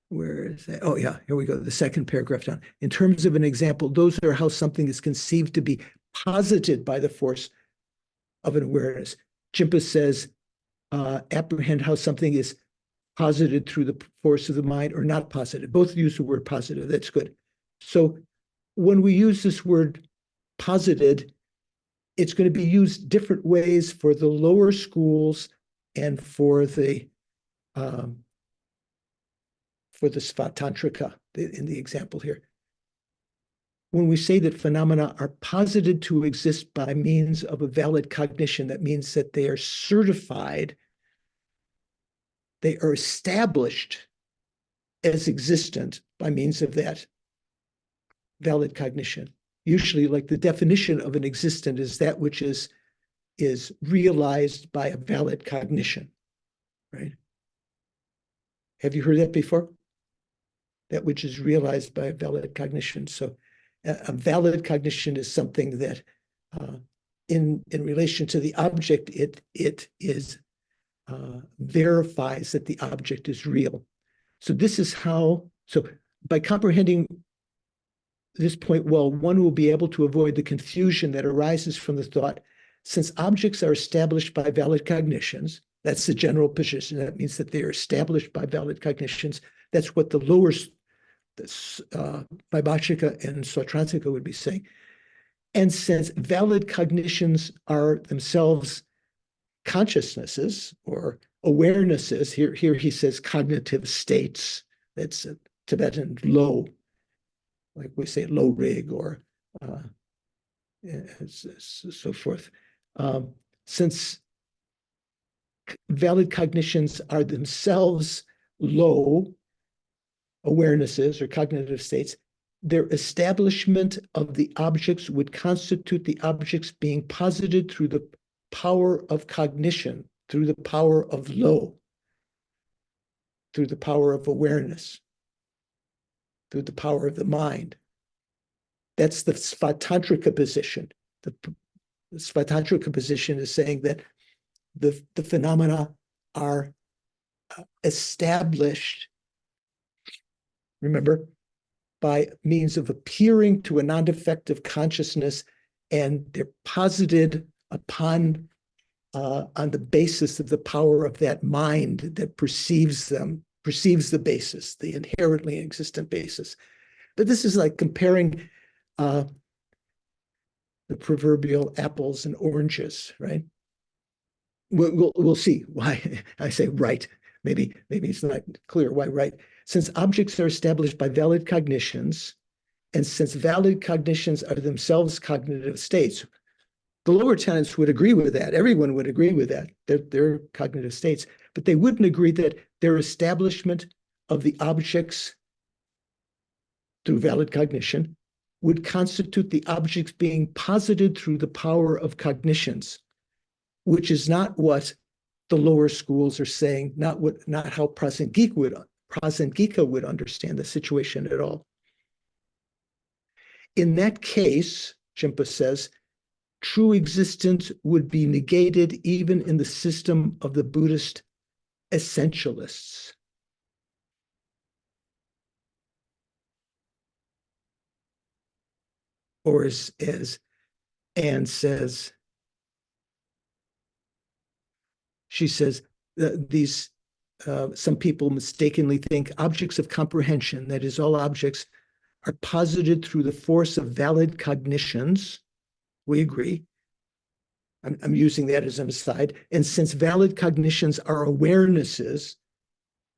[SPEAKER 1] Where is that? Oh, yeah, here we go. The second paragraph down. In terms of an example, those are how something is conceived to be posited by the force of an awareness. Jimpa says, apprehend how something is posited through the force of the mind or not posited. Both use the word positive. That's good. So when we use this word posited, it's going to be used different ways for the lower schools and for the Svatantrika in the example here. When we say that phenomena are posited to exist by means of a valid cognition, that means that they are certified, they are established as existent by means of that valid cognition. Usually, like the definition of an existent is that which is realized by a valid cognition, right? Have you heard that before? That which is realized by a valid cognition. So a valid cognition is something that in relation to the object, it is verifies that the object is real. So this is how, so by comprehending this point well, one will be able to avoid the confusion that arises from the thought, since objects are established by valid cognitions, that's the general position. That means that they are established by valid cognitions. That's what the lower Vaibhashika and Sautrantika would be saying. And since valid cognitions are themselves consciousnesses or awarenesses, here he says cognitive states It's a Tibetan lo, like we say lo rig or so forth. Since valid cognitions are themselves low awarenesses or cognitive states, their establishment of the objects would constitute the objects being posited through the power of cognition, through the power of lo, through the power of awareness, through the power of the mind. That's the Svatantrika position. The Svatantrika position is saying that the phenomena are established, remember, by means of appearing to a non-defective consciousness, and they're posited upon on the basis of the power of that mind that perceives them, perceives the basis, the inherently existent basis. But this is like comparing the proverbial apples and oranges, right? We'll see why I say right. Maybe it's not clear why right. Since objects are established by valid cognitions, and since valid cognitions are themselves cognitive states, the lower tenets would agree with that. Everyone would agree with that. They're cognitive states, but they wouldn't agree that their establishment of the objects through valid cognition would constitute the objects being posited through the power of cognitions, which is not what the lower schools are saying, not how Prasangika would understand the situation at all. In that case, Jimpa says, true existence would be negated even in the system of the Buddhist essentialists. Or as Anne says, she says, some people mistakenly think objects of comprehension, that is, all objects, are posited through the force of valid cognitions. We agree. I'm using that as an aside. And since valid cognitions are awarenesses,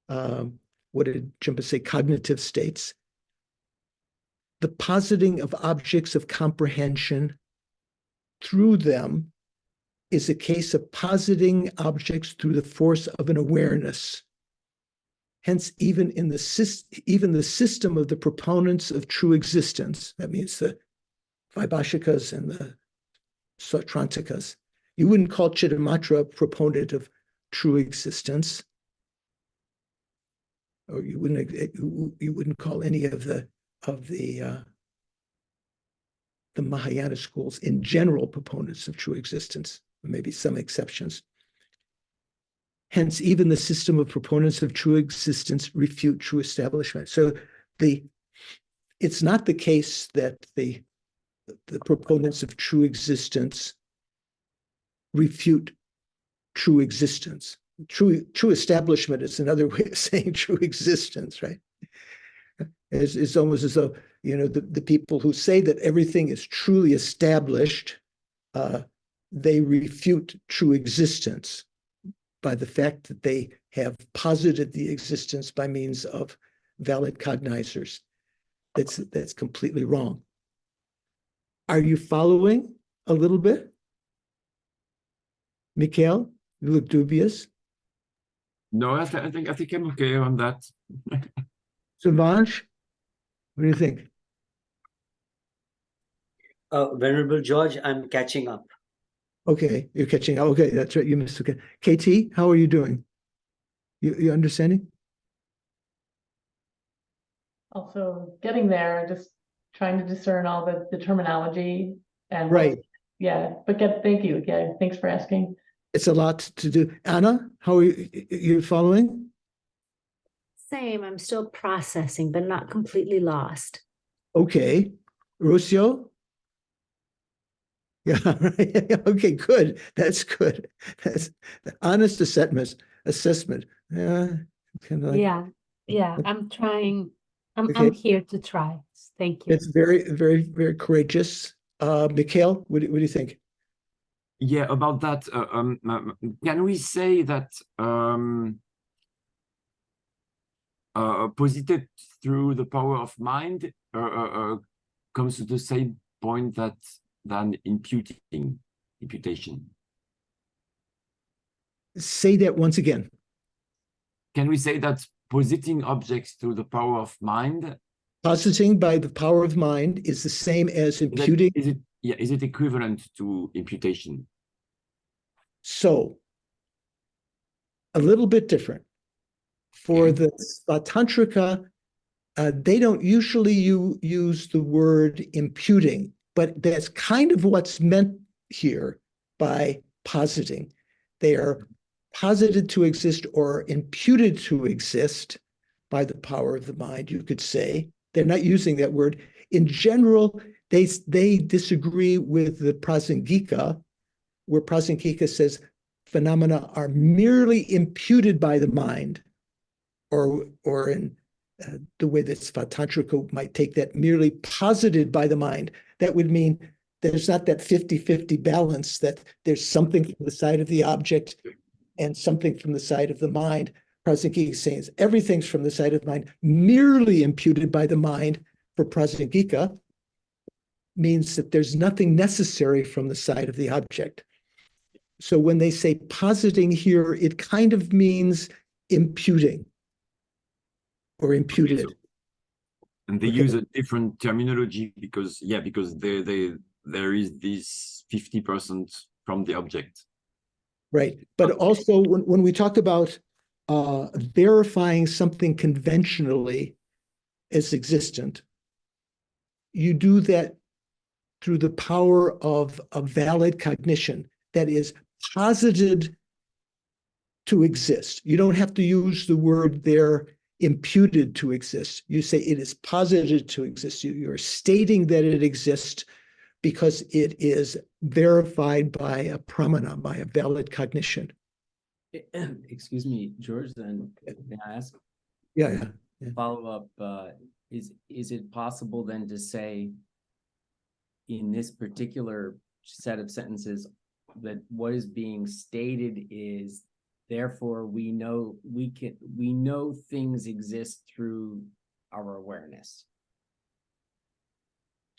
[SPEAKER 1] what did Jimpa say? Cognitive states. The positing of objects of comprehension through them is a case of positing objects through the force of an awareness. Hence, even the system of the proponents of true existence, that means the Vaibhashikas and the Sautrantikas, you wouldn't call Chittamatra a proponent of true existence, or you wouldn't call any of the Mahayana schools in general proponents of true existence. Maybe some exceptions. Hence, even the system of proponents of true existence refute true establishment. So it's not the case that the proponents of true existence refute true existence. True establishment is another way of saying true existence, right? It's almost as though, the people who say that everything is truly established, they refute true existence by the fact that they have posited the existence by means of valid cognizers. That's completely wrong. Are you following a little bit? Mikhail, you look dubious.
[SPEAKER 6] No, I think I'm okay on that.
[SPEAKER 1] Savansh, what do you think?
[SPEAKER 9] Venerable George, I'm catching up.
[SPEAKER 1] Okay, you're catching up. Okay, that's right. You missed. Okay, KT, how are you doing? You understanding?
[SPEAKER 10] Also getting there, just trying to discern all the terminology and
[SPEAKER 1] Right.
[SPEAKER 10] Yeah, but thank you. Yeah, thanks for asking.
[SPEAKER 1] It's a lot to do. Anna, how are you following?
[SPEAKER 11] Same. I'm still processing, but not completely lost.
[SPEAKER 1] Okay. Rocio? Yeah, right. Okay, good. That's good. That's the honest assessment. Yeah, kind of like,
[SPEAKER 11] Yeah. I'm trying. I'm
[SPEAKER 1] Okay.
[SPEAKER 11] here to try. Thank you.
[SPEAKER 1] It's very, very, very courageous. Mikhail, what do you think?
[SPEAKER 6] Yeah, about that, can we say that posited through the power of mind comes to the same point than imputation.
[SPEAKER 1] Say that once again.
[SPEAKER 6] Can we say that positing objects through the power of mind?
[SPEAKER 1] Positing by the power of mind is the same as imputing.
[SPEAKER 6] Is it equivalent to imputation?
[SPEAKER 1] So, a little bit different. For the Tantrika, they don't usually use the word imputing, but that's kind of what's meant here by positing. They are posited to exist or imputed to exist by the power of the mind, you could say. They're not using that word. In general, they disagree with the Prasangika, where Prasangika says phenomena are merely imputed by the mind, or in the way that Svatantrika might take that, merely posited by the mind. That would mean there's not that 50-50 balance, that there's something from the side of the object and something from the side of the mind. Prasangika is saying everything's from the side of the mind, merely imputed by the mind. For Prasangika means that there's nothing necessary from the side of the object. So when they say positing here, it kind of means imputing or imputed.
[SPEAKER 6] Okay, and they use a different terminology because there is this 50% from the object.
[SPEAKER 1] Right. But also when we talk about verifying something conventionally as existent, you do that through the power of a valid cognition that is posited to exist. You don't have to use the word there, imputed to exist. You say it is posited to exist. You're stating that it exists because it is verified by a pramana, by a valid cognition.
[SPEAKER 2] Excuse me, George, then may I ask?
[SPEAKER 1] Yeah.
[SPEAKER 2] Follow up, is it possible then to say in this particular set of sentences that what is being stated is, therefore we know things exist through our awareness?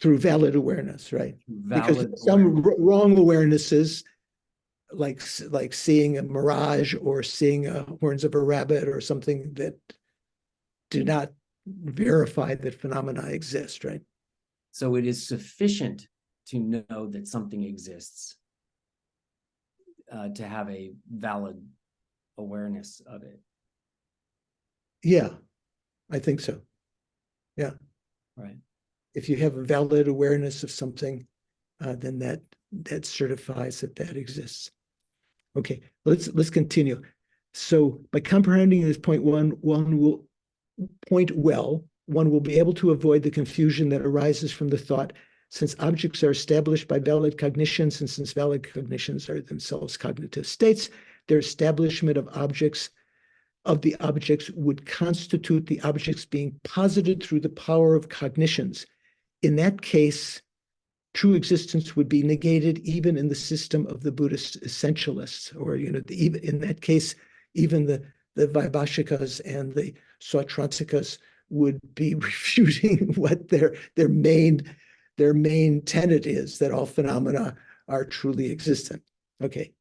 [SPEAKER 1] Through valid awareness, right?
[SPEAKER 2] Valid
[SPEAKER 1] because some
[SPEAKER 2] awareness.
[SPEAKER 1] wrong awarenesses, like seeing a mirage or seeing horns of a rabbit or something, that do not verify that phenomena exist, right?
[SPEAKER 2] So it is sufficient to know that something exists to have a valid awareness of it.
[SPEAKER 1] Yeah, I think so. Yeah.
[SPEAKER 2] Right.
[SPEAKER 1] If you have a valid awareness of something, then that certifies that exists. Okay, let's continue. So by comprehending this point one will be able to avoid the confusion that arises from the thought, since objects are established by valid cognitions, and since valid cognitions are themselves cognitive states, their establishment of the objects would constitute the objects being posited through the power of cognitions. In that case, true existence would be negated even in the system of the Buddhist essentialists, or even in that case, even the Vaibhashikas and the Sautrantikas would be refuting what their main tenet is, that all phenomena are truly existent. Okay.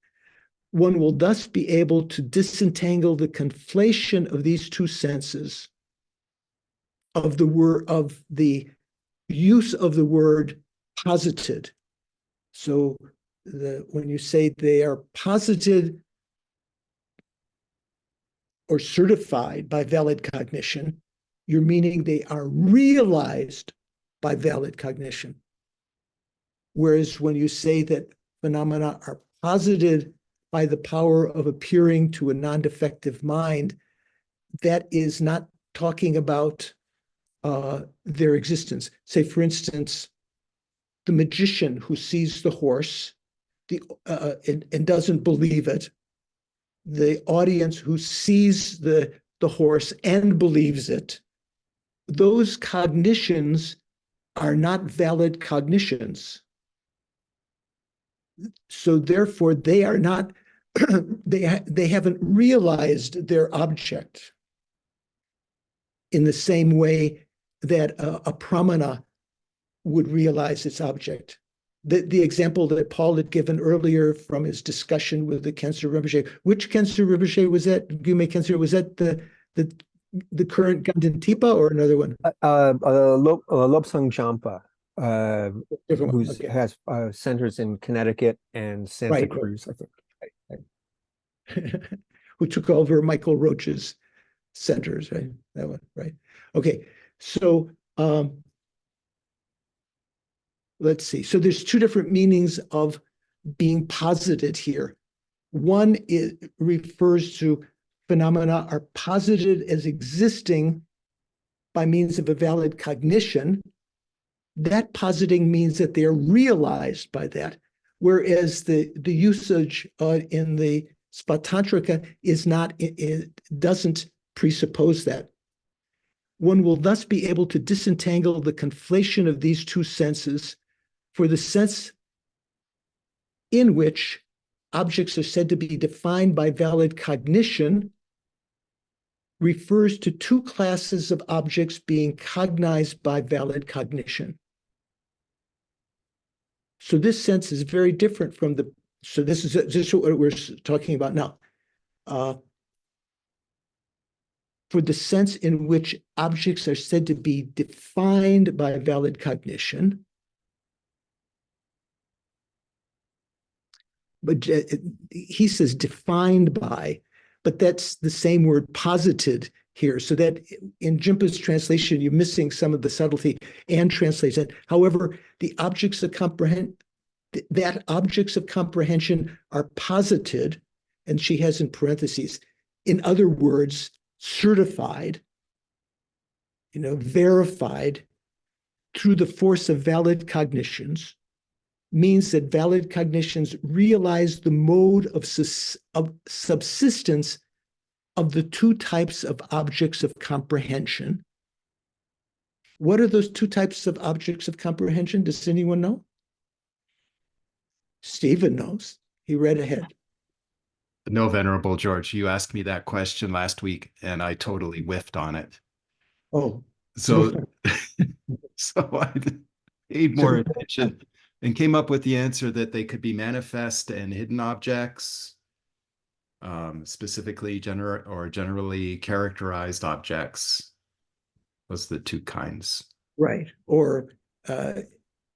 [SPEAKER 1] One will thus be able to disentangle the conflation of these two senses of the use of the word posited. So when you say they are posited or certified by valid cognition, you're meaning they are realized by valid cognition. Whereas when you say that phenomena are posited by the power of appearing to a non-defective mind, that is not talking about their existence. Say, for instance, the magician who sees the horse and doesn't believe it, the audience who sees the horse and believes it, those cognitions are not valid cognitions. So therefore, they are not, they haven't realized their object. in the same way that a pramana would realize its object. The example that Paul had given earlier from his discussion with the Khensa Rinpoche, which Khensa Rinpoche was that? Gyume Khensa, was that the current Ganden Tipa or another one?
[SPEAKER 3] Lobsang Jampa,
[SPEAKER 1] Different one.
[SPEAKER 3] who
[SPEAKER 1] Okay.
[SPEAKER 3] has centers in Connecticut and Santa
[SPEAKER 1] Right.
[SPEAKER 3] Cruz, I think.
[SPEAKER 1] Who took over Michael Roach's centers, right? That one, right? Okay, so let's see. So there's two different meanings of being posited here. One refers to phenomena are posited as existing by means of a valid cognition. That positing means that they are realized by that, whereas the usage in the Spatantrika is not, it doesn't presuppose that. One will thus be able to disentangle the conflation of these two senses, for the sense in which objects are said to be defined by valid cognition refers to two classes of objects being cognized by valid cognition. So this sense is very different from the, so this is what we're talking about now. For the sense in which objects are said to be defined by valid cognition, but he says defined by, but that's the same word posited here. So that in Jimpa's translation, you're missing some of the subtlety and translates it. However, the objects of that objects of comprehension are posited, and she has in parentheses, in other words, certified, verified through the force of valid cognitions, means that valid cognitions realize the mode of subsistence of the two types of objects of comprehension. What are those two types of objects of comprehension? Does anyone know? Stephen knows. He read ahead.
[SPEAKER 5] No, Venerable George, you asked me that question last week and I totally whiffed on it.
[SPEAKER 1] Oh.
[SPEAKER 5] So, so I paid more attention and came up with the answer that they could be manifest and hidden objects, specifically generally characterized objects. Those are the two kinds.
[SPEAKER 1] Right. Or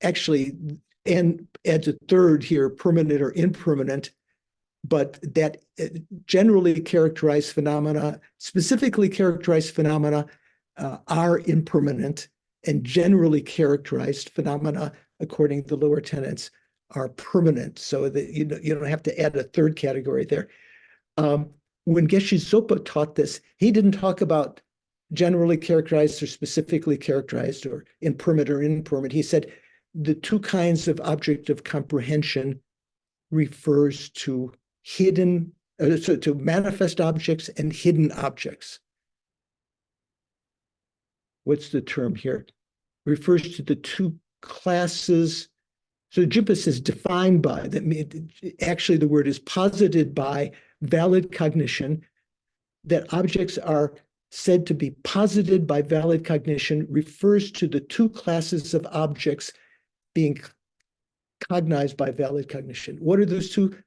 [SPEAKER 1] actually, and adds a third here, permanent or impermanent, but that generally characterized phenomena, specifically characterized phenomena are impermanent, and generally characterized phenomena, according to the lower tenets, are permanent. So that you don't have to add a third category there. When Geshe Zopa taught this, he didn't talk about generally characterized or specifically characterized or impermanent or impermanent. He said the two kinds of object of comprehension refers to hidden, to manifest objects and hidden objects. What's the term here? Refers to the two classes. So Jimpa says defined by, that actually the word is posited by valid cognition, that objects are said to be posited by valid cognition refers to the two classes of objects being cognized by valid cognition. What are those two?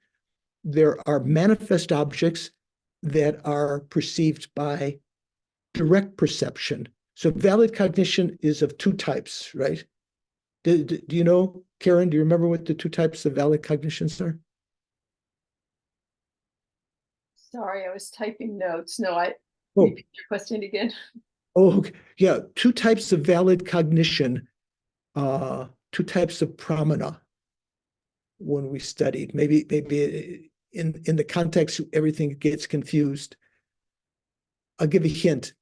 [SPEAKER 1] There are manifest objects that are perceived by direct perception. So valid cognition is of two types, right? Do you know, Karen, do you remember what the two types of valid cognitions are?
[SPEAKER 12] Sorry, I was typing notes. No,
[SPEAKER 1] Oh.
[SPEAKER 12] Repeat your question again.
[SPEAKER 1] Oh, okay. Yeah, two types of valid cognition, two types of pramana when we studied. Maybe in the context, everything gets confused. I'll give a hint.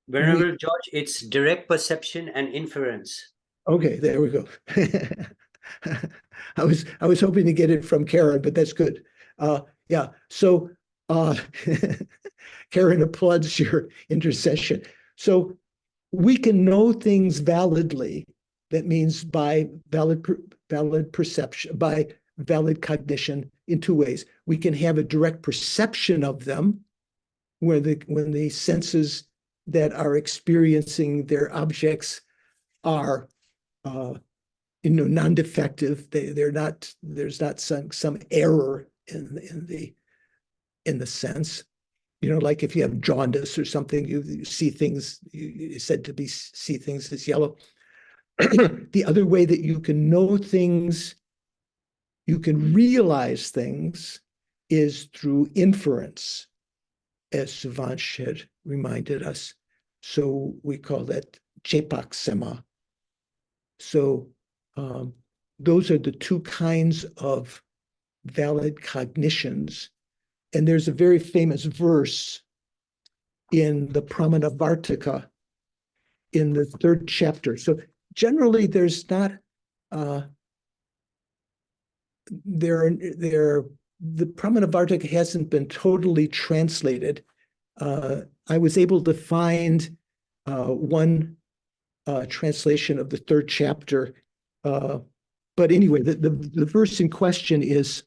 [SPEAKER 9] Venerable George, it's direct perception and inference.
[SPEAKER 1] Okay, there we go. I was hoping to get it from Karen, but that's good. Yeah, so Karen applauds your intercession. So we can know things validly. That means by valid perception, by valid cognition in two ways. We can have a direct perception of them, when the senses that are experiencing their objects are non-defective. They're not, there's not some error in the sense. Like if you have jaundice or something, you see things, you said to see things as yellow. The other way that you can know things, you can realize things, is through inference, as Suvansh had reminded us. So we call that chepaksema. So those are the two kinds of valid cognitions. And there's a very famous verse in the Pramanavartika in the 3rd chapter. So generally there's not, the Pramanavartika hasn't been totally translated. I was able to find one translation of the 3rd chapter. But anyway, the verse in question is,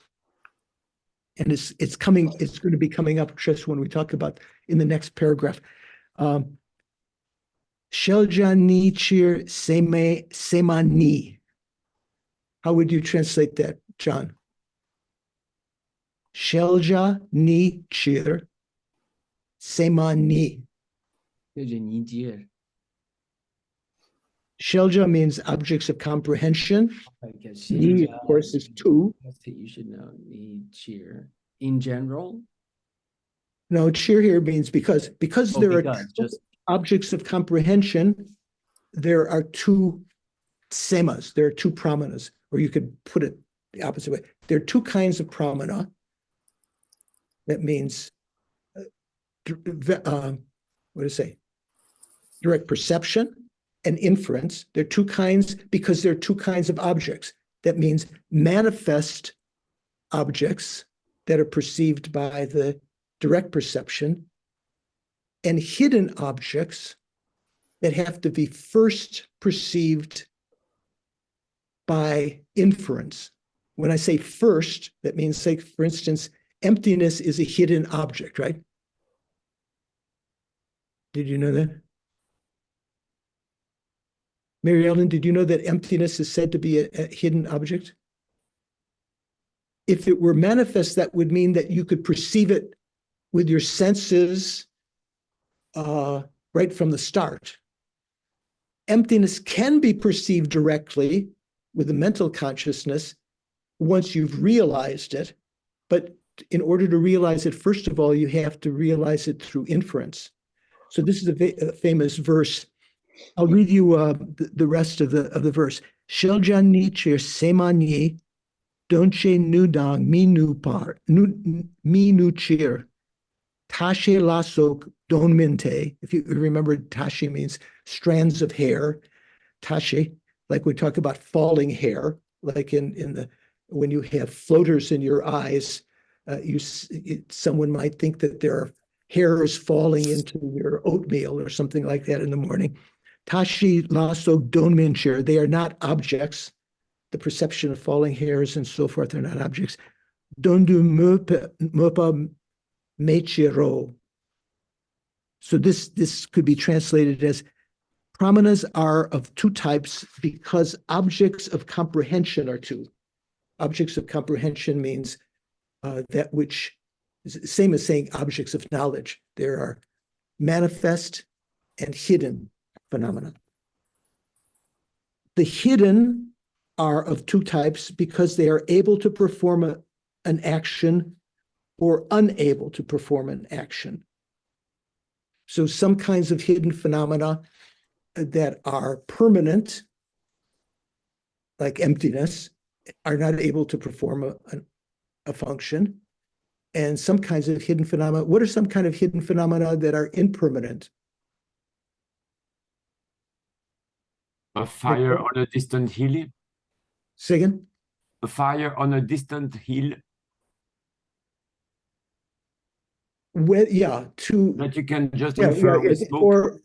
[SPEAKER 1] and it's going to be coming up just when we talk about in the next paragraph. Shelja ni chir semani. How would you translate that, John? Shelja ni chir semani. Shelja means objects of comprehension. Ni, of course, is two.
[SPEAKER 2] You should know. Cheer. In general?
[SPEAKER 1] No, cheer here means because there are
[SPEAKER 2] just
[SPEAKER 1] objects of comprehension, there are two semas, there are two pramanas, or you could put it the opposite way. There are two kinds of pramana. That means, what to say? Direct perception and inference. There are two kinds because there are two kinds of objects. That means manifest objects that are perceived by the direct perception, and hidden objects that have to be first perceived by inference. When I say first, that means, say, for instance, emptiness is a hidden object, right? Did you know that? Mary Ellen, did you know that emptiness is said to be a hidden object? If it were manifest, that would mean that you could perceive it with your senses right from the start. Emptiness can be perceived directly with the mental consciousness once you've realized it, but in order to realize it, first of all, you have to realize it through inference. So this is a famous verse. I'll read you the rest of the verse. Sheljan nichir semani donche nudang mi nu chir tashe lasok don minte. If you remember, tashe means strands of hair. Tashe, like we talk about falling hair, like in when you have floaters in your eyes, someone might think that their hair is falling into your oatmeal or something like that in the morning. Tashi lasok don minchir. They are not objects. The perception of falling hairs and so forth are not objects. Dondu mopa mechiro. So this could be translated as pramanas are of two types because objects of comprehension are two. Objects of comprehension means that which is the same as saying objects of knowledge. There are manifest and hidden phenomena. The hidden are of two types because they are able to perform an action or unable to perform an action. So some kinds of hidden phenomena that are permanent, like emptiness, are not able to perform a function. And some kinds of hidden phenomena, what are some kind of hidden phenomena that are impermanent?
[SPEAKER 6] A fire on a distant hill.
[SPEAKER 1] Say again?
[SPEAKER 6] A fire on a distant hill.
[SPEAKER 1] Well, yeah,
[SPEAKER 6] that you can just infer with smoke.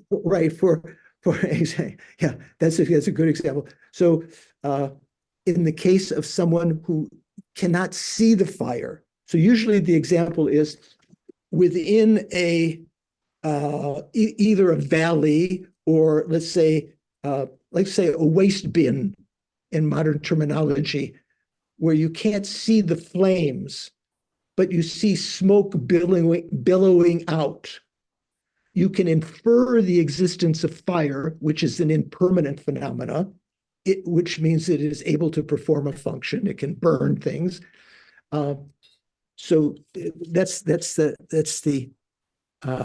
[SPEAKER 1] Yeah, that's a good example. So in the case of someone who cannot see the fire, so usually the example is within a either a valley or let's say a waste bin in modern terminology, where you can't see the flames, but you see smoke billowing out. You can infer the existence of fire, which is an impermanent phenomena, which means it is able to perform a function. It can burn things. So that's the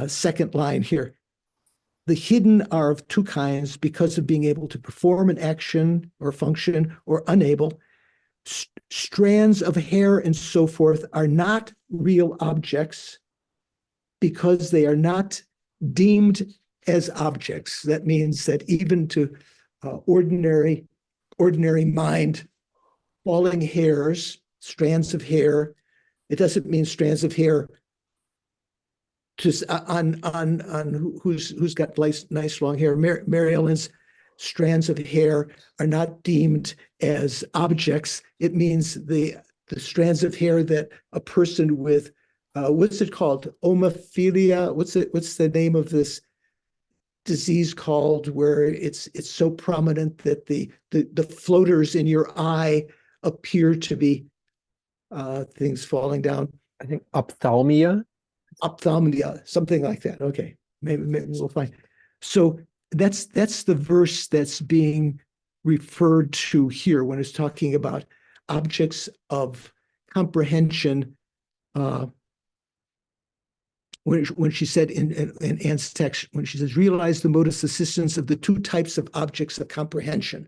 [SPEAKER 1] second line here. The hidden are of two kinds because of being able to perform an action or function or unable. Strands of hair and so forth are not real objects because they are not deemed as objects. That means that even to ordinary mind, falling hairs, strands of hair, it doesn't mean strands of hair just on who's got nice long hair. Mary Ellen's strands of hair are not deemed as objects. It means the strands of hair that a person with what's it called? Homophilia. What's the name of this disease called, where it's so prominent that the floaters in your eye appear to be things falling down?
[SPEAKER 3] I think ophthalmia.
[SPEAKER 1] Ophthalmia, something like that. Okay, maybe we'll find. So that's the verse that's being referred to here when it's talking about objects of comprehension. When she said in Anne's text, when she says, realize the modus assistance of the two types of objects of comprehension.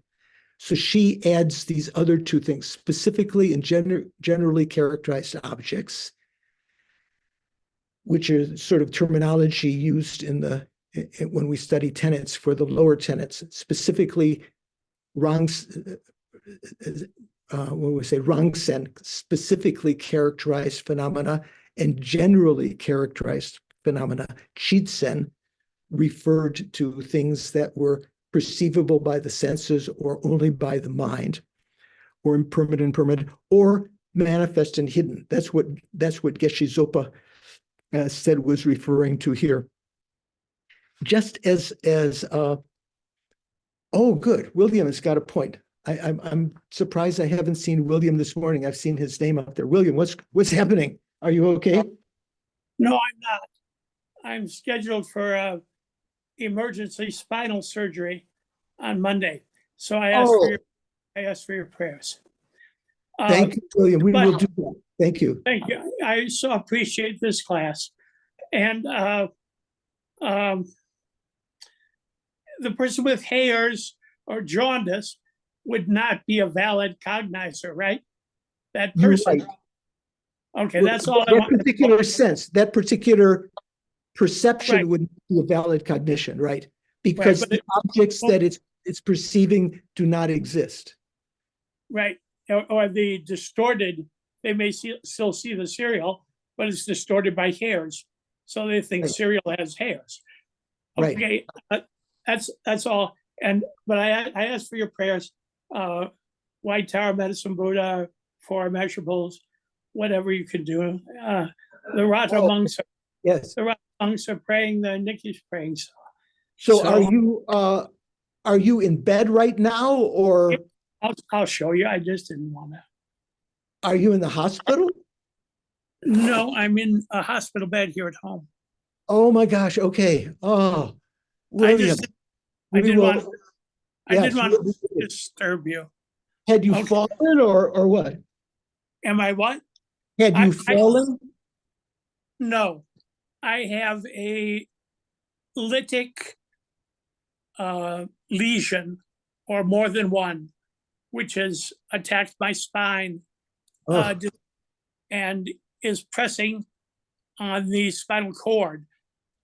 [SPEAKER 1] So she adds these other two things, specifically and generally characterized objects, which are sort of terminology used when we study tenets for the lower tenets, specifically when we say rangsen, specifically characterized phenomena, and generally characterized phenomena, chitsen, referred to things that were perceivable by the senses or only by the mind, or impermanent, or manifest and hidden. That's what Geshe Zopa said was referring to here. Just as oh, good, William has got a point. I'm surprised I haven't seen William this morning. I've seen his name up there. William, what's happening? Are you okay?
[SPEAKER 13] No, I'm not. I'm scheduled for emergency spinal surgery on Monday. So I asked for your prayers.
[SPEAKER 1] Thank you, William. We will do that. Thank you.
[SPEAKER 13] Thank you. I so appreciate this class. And the person with hairs or jaundice would not be a valid cognizer, right? That person.
[SPEAKER 1] Right.
[SPEAKER 13] Okay, that's all I
[SPEAKER 1] that
[SPEAKER 13] want.
[SPEAKER 1] particular sense, that particular perception would be a valid cognition, right? Because the objects that it's perceiving do not exist.
[SPEAKER 13] Right. Or the distorted, they may still see the cereal, but it's distorted by hairs. So they think cereal has hairs. Okay, that's all. But I asked for your prayers. White Tower, Medicine Buddha, Four Immeasurables, whatever you can do. The Rata monks, the Rata monks are praying. The Nikki's praying.
[SPEAKER 1] So are you in bed right now, or?
[SPEAKER 13] I'll show you. I just didn't want to.
[SPEAKER 1] Are you in the hospital?
[SPEAKER 13] No, I'm in a hospital bed here at home.
[SPEAKER 1] Oh my gosh. Okay. Oh, William.
[SPEAKER 13] I didn't want to disturb you.
[SPEAKER 1] Had you fallen or what?
[SPEAKER 13] Am I what?
[SPEAKER 1] Had you fallen?
[SPEAKER 13] No, I have a lytic lesion, or more than one, which has attacked my spine and is pressing on the spinal cord.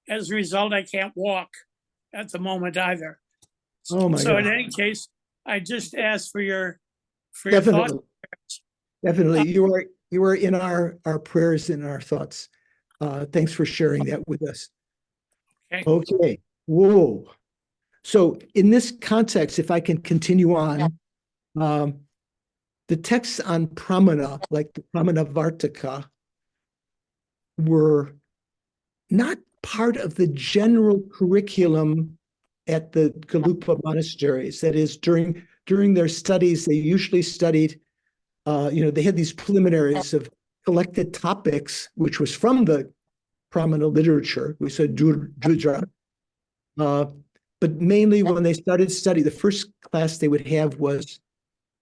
[SPEAKER 13] As a result, I can't walk at the moment either.
[SPEAKER 1] Oh my God.
[SPEAKER 13] In any case, I just asked for your
[SPEAKER 1] Definitely.
[SPEAKER 13] thoughts.
[SPEAKER 1] Definitely. You are in our prayers and our thoughts. Thanks for sharing that with us. Okay. Whoa. So in this context, if I can continue on, the texts on pramana, like the Pramana Vartaka, were not part of the general curriculum at the Galupa monasteries. That is, during their studies, they usually studied, they had these preliminaries of collected topics, which was from the Pramana literature. We said Judra. But mainly when they started study, the first class they would have was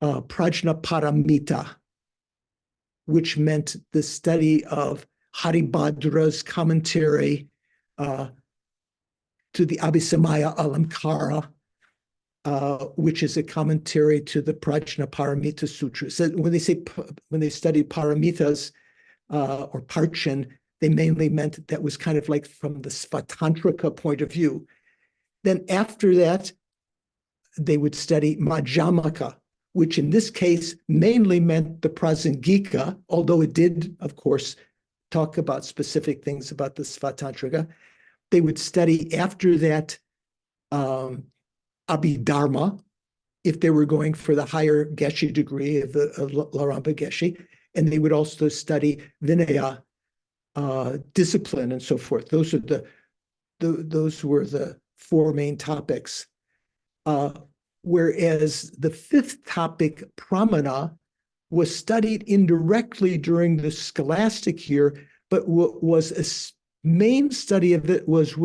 [SPEAKER 1] Prajna Paramita, which meant the study of Haribhadra's commentary to the Abhisamaya Alamkara, which is a commentary to the Prajna Paramita Sutra. So when they studied Paramitas or Parchin, they mainly meant that was kind of like from the Svatantrika point of view. Then after that, they would study Madhyamaka, which in this case mainly meant the Prasangika, although it did, of course, talk about specific things about the Svatantrika. They would study after that Abhidharma, if they were going for the higher Geshe degree of the Larampa Geshe, and they would also study Vinaya, discipline, and so forth. Those were the four main topics. Whereas the fifth topic, Pramana, was studied indirectly during the scholastic year, but what was a main study of it was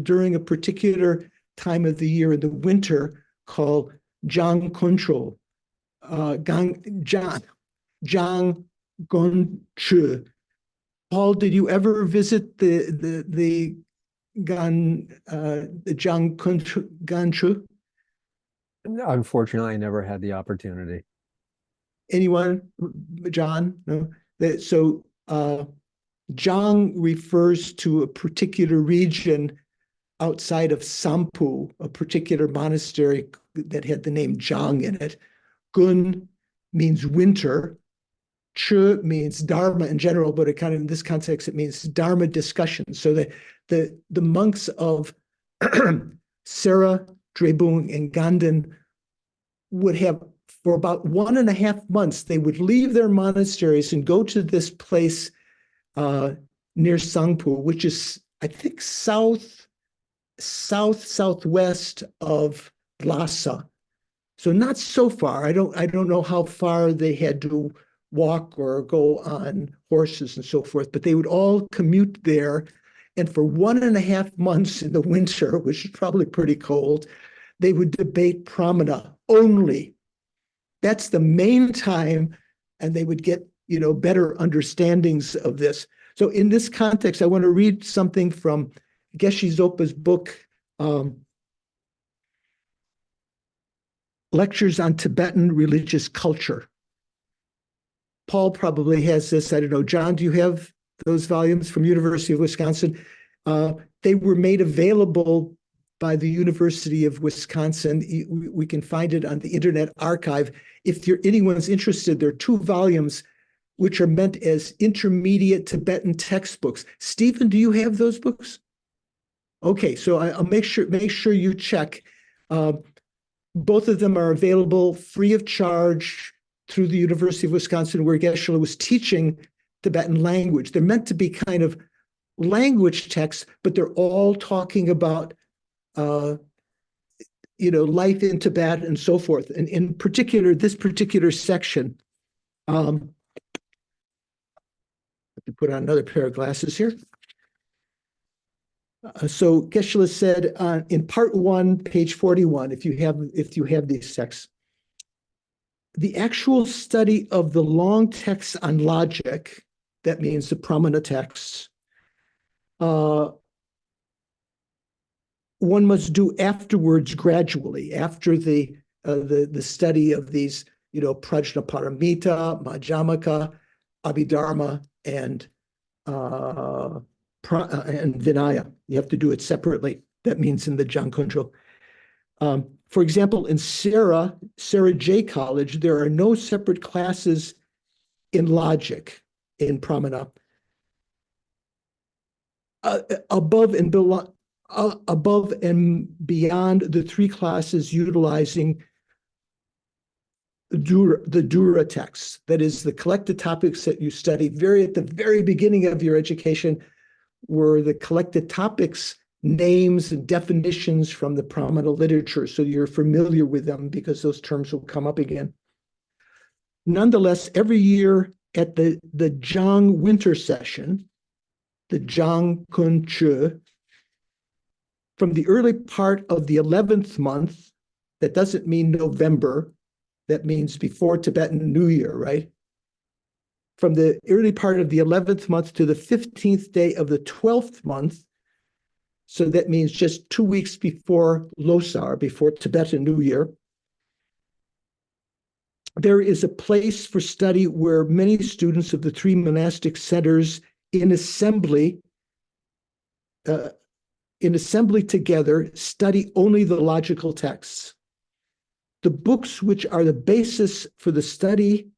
[SPEAKER 1] during a particular time of the year in the winter called Jang Control, Jang Gonchu. Paul, did you ever visit the Jang Ganchu?
[SPEAKER 14] Unfortunately, I never had the opportunity.
[SPEAKER 1] Anyone? John? No? So Jang refers to a particular region outside of Sampu, a particular monastery that had the name Jang in it. Gun means winter. Chu means Dharma in general, but it kind of in this context, it means Dharma discussion. So the monks of Sera, Drebung, and Ganden would have, for about 1.5 months, they would leave their monasteries and go to this place near Sangpu, which is, I think, southwest of Lhasa. So not so far. I don't know how far they had to walk or go on horses and so forth, but they would all commute there. And for 1.5 months in the winter, which is probably pretty cold, they would debate Pramana only. That's the main time, and they would get, better understandings of this. So in this context, I want to read something from Geshe Zopa's book, Lectures on Tibetan Religious Culture. Paul probably has this. I don't know. John, do you have those volumes from University of Wisconsin? They were made available by the University of Wisconsin. We can find it on the Internet Archive. If anyone's interested, there are 2 volumes which are meant as intermediate Tibetan textbooks. Stephen, do you have those books? Okay, so I'll make sure you check. Both of them are available free of charge through the University of Wisconsin, where Geshe was teaching Tibetan language. They're meant to be kind of language texts, but they're all talking about life in Tibet and so forth. And in particular, this particular section, I have to put on another pair of glasses here. So Geshe said in part 1, page 41, if you have these texts, the actual study of the long texts on logic, that means the Pramana texts, one must do afterwards gradually, after the study of these, Prajna Paramita, Madhyamaka, Abhidharma, and Vinaya. You have to do it separately. That means in the Jankunjo. For example, in Sarah J College, there are no separate classes in logic in Pramana. Above and beyond the 3 classes utilizing the Dura texts, that is, the collected topics that you study at the very beginning of your education, were the collected topics, names and definitions from the Pramana literature, so you're familiar with them because those terms will come up again. Nonetheless, every year at the Zhang winter session, the Zhang Kun Chu, from the early part of the 11th month, that doesn't mean November, that means before Tibetan New Year, right? From the early part of the 11th month to the 15th day of the 12th month, so that means just 2 weeks before Losar, before Tibetan New Year, there is a place for study where many students of the three monastic centers in assembly together study only the logical texts. The books which are the basis for the study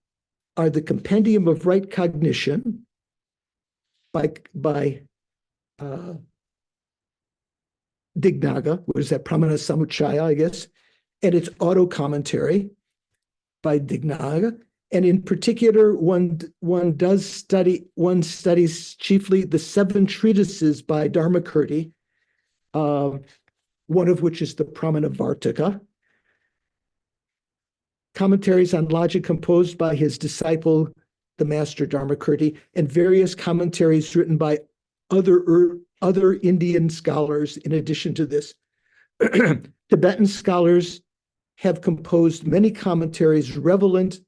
[SPEAKER 1] are the Compendium of Right Cognition by Dignaga, what is that, Pramana Samuchaya, I guess, and its auto-commentary by Dignaga. And in particular, one studies chiefly the 7 treatises by Dharmakirti, one of which is the Pramana Vartika, commentaries on logic composed by his disciple, the master Dharmakirti, and various commentaries written by other Indian scholars in addition to this. Tibetan scholars have composed many commentaries relevant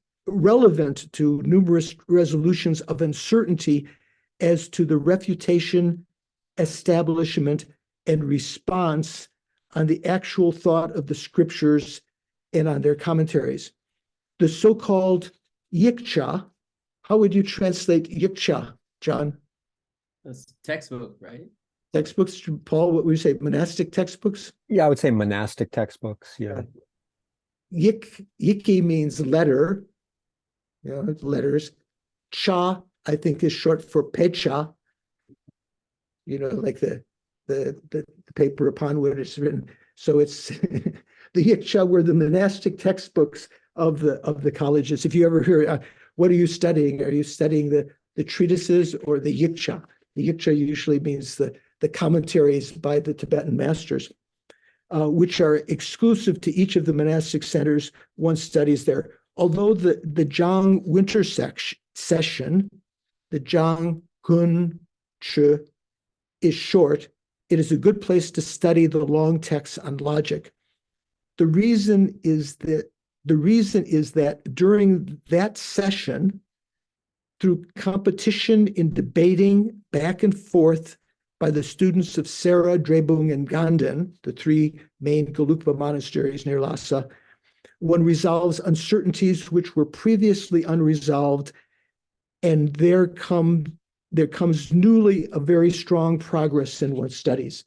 [SPEAKER 1] to numerous resolutions of uncertainty as to the refutation, establishment, and response on the actual thought of the scriptures and on their commentaries. The so-called yiksha, how would you translate yiksha, John?
[SPEAKER 2] That's textbook, right?
[SPEAKER 1] Textbooks, Paul, what would you say, monastic textbooks?
[SPEAKER 3] Yeah, I would say monastic textbooks. Yeah.
[SPEAKER 1] Yiki means letter, letters. Cha, I think, is short for pecha, like the paper upon which it's written. So it's the yiksha were the monastic textbooks of the colleges. If you ever hear, what are you studying? Are you studying the treatises or the yiksha? The yiksha usually means the commentaries by the Tibetan masters, which are exclusive to each of the monastic centers one studies there. Although the Zhang winter session, the Zhang Kun Chu, is short, it is a good place to study the long texts on logic. The reason is that during that session, through competition in debating back and forth by the students of Sera, Drebung, and Ganden, the 3 main Gelugpa monasteries near Lhasa, one resolves uncertainties which were previously unresolved, and there comes newly a very strong progress in one's studies.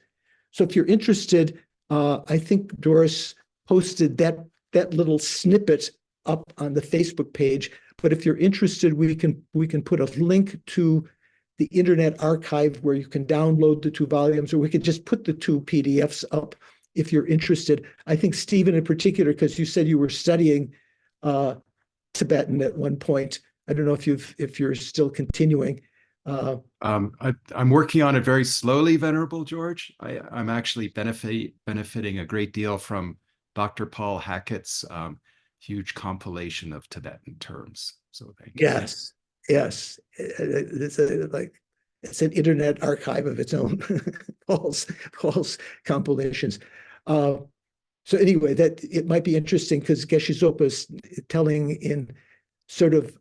[SPEAKER 1] So if you're interested, I think Doris posted that little snippet up on the Facebook page. But if you're interested, we can put a link to the Internet Archive where you can download the 2 volumes, or we could just put the 2 PDFs up if you're interested. I think Stephen in particular, because you said you were studying Tibetan at one point. I don't know if you're still continuing.
[SPEAKER 5] I'm working on it very slowly, Venerable George. I'm actually benefiting a great deal from Dr. Paul Hackett's huge compilation of Tibetan terms. So thank you.
[SPEAKER 1] Yes. It's an Internet archive of its own, Paul's compilations. So anyway, that it might be interesting because Geshe Zopa is telling in sort of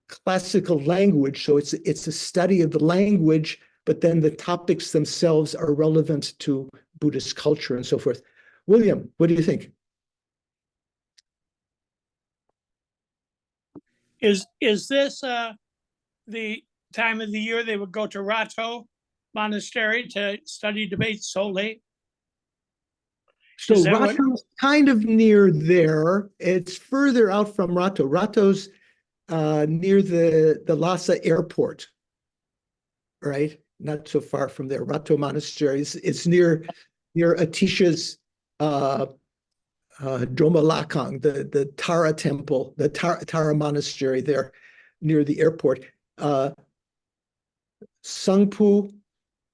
[SPEAKER 1] classical language. So it's a study of the language, but then the topics themselves are relevant to Buddhist culture and so forth. William, what do you think?
[SPEAKER 13] Is this the time of the year they would go to Rato Monastery to study debate solely?
[SPEAKER 1] So Rato's kind of near there. It's further out from Rato. Rato's near the Lhasa airport, right? Not so far from there. Rato Monastery. It's near Atisha's Dromalakang, the Tara temple, the Tara monastery there near the airport. Sangpu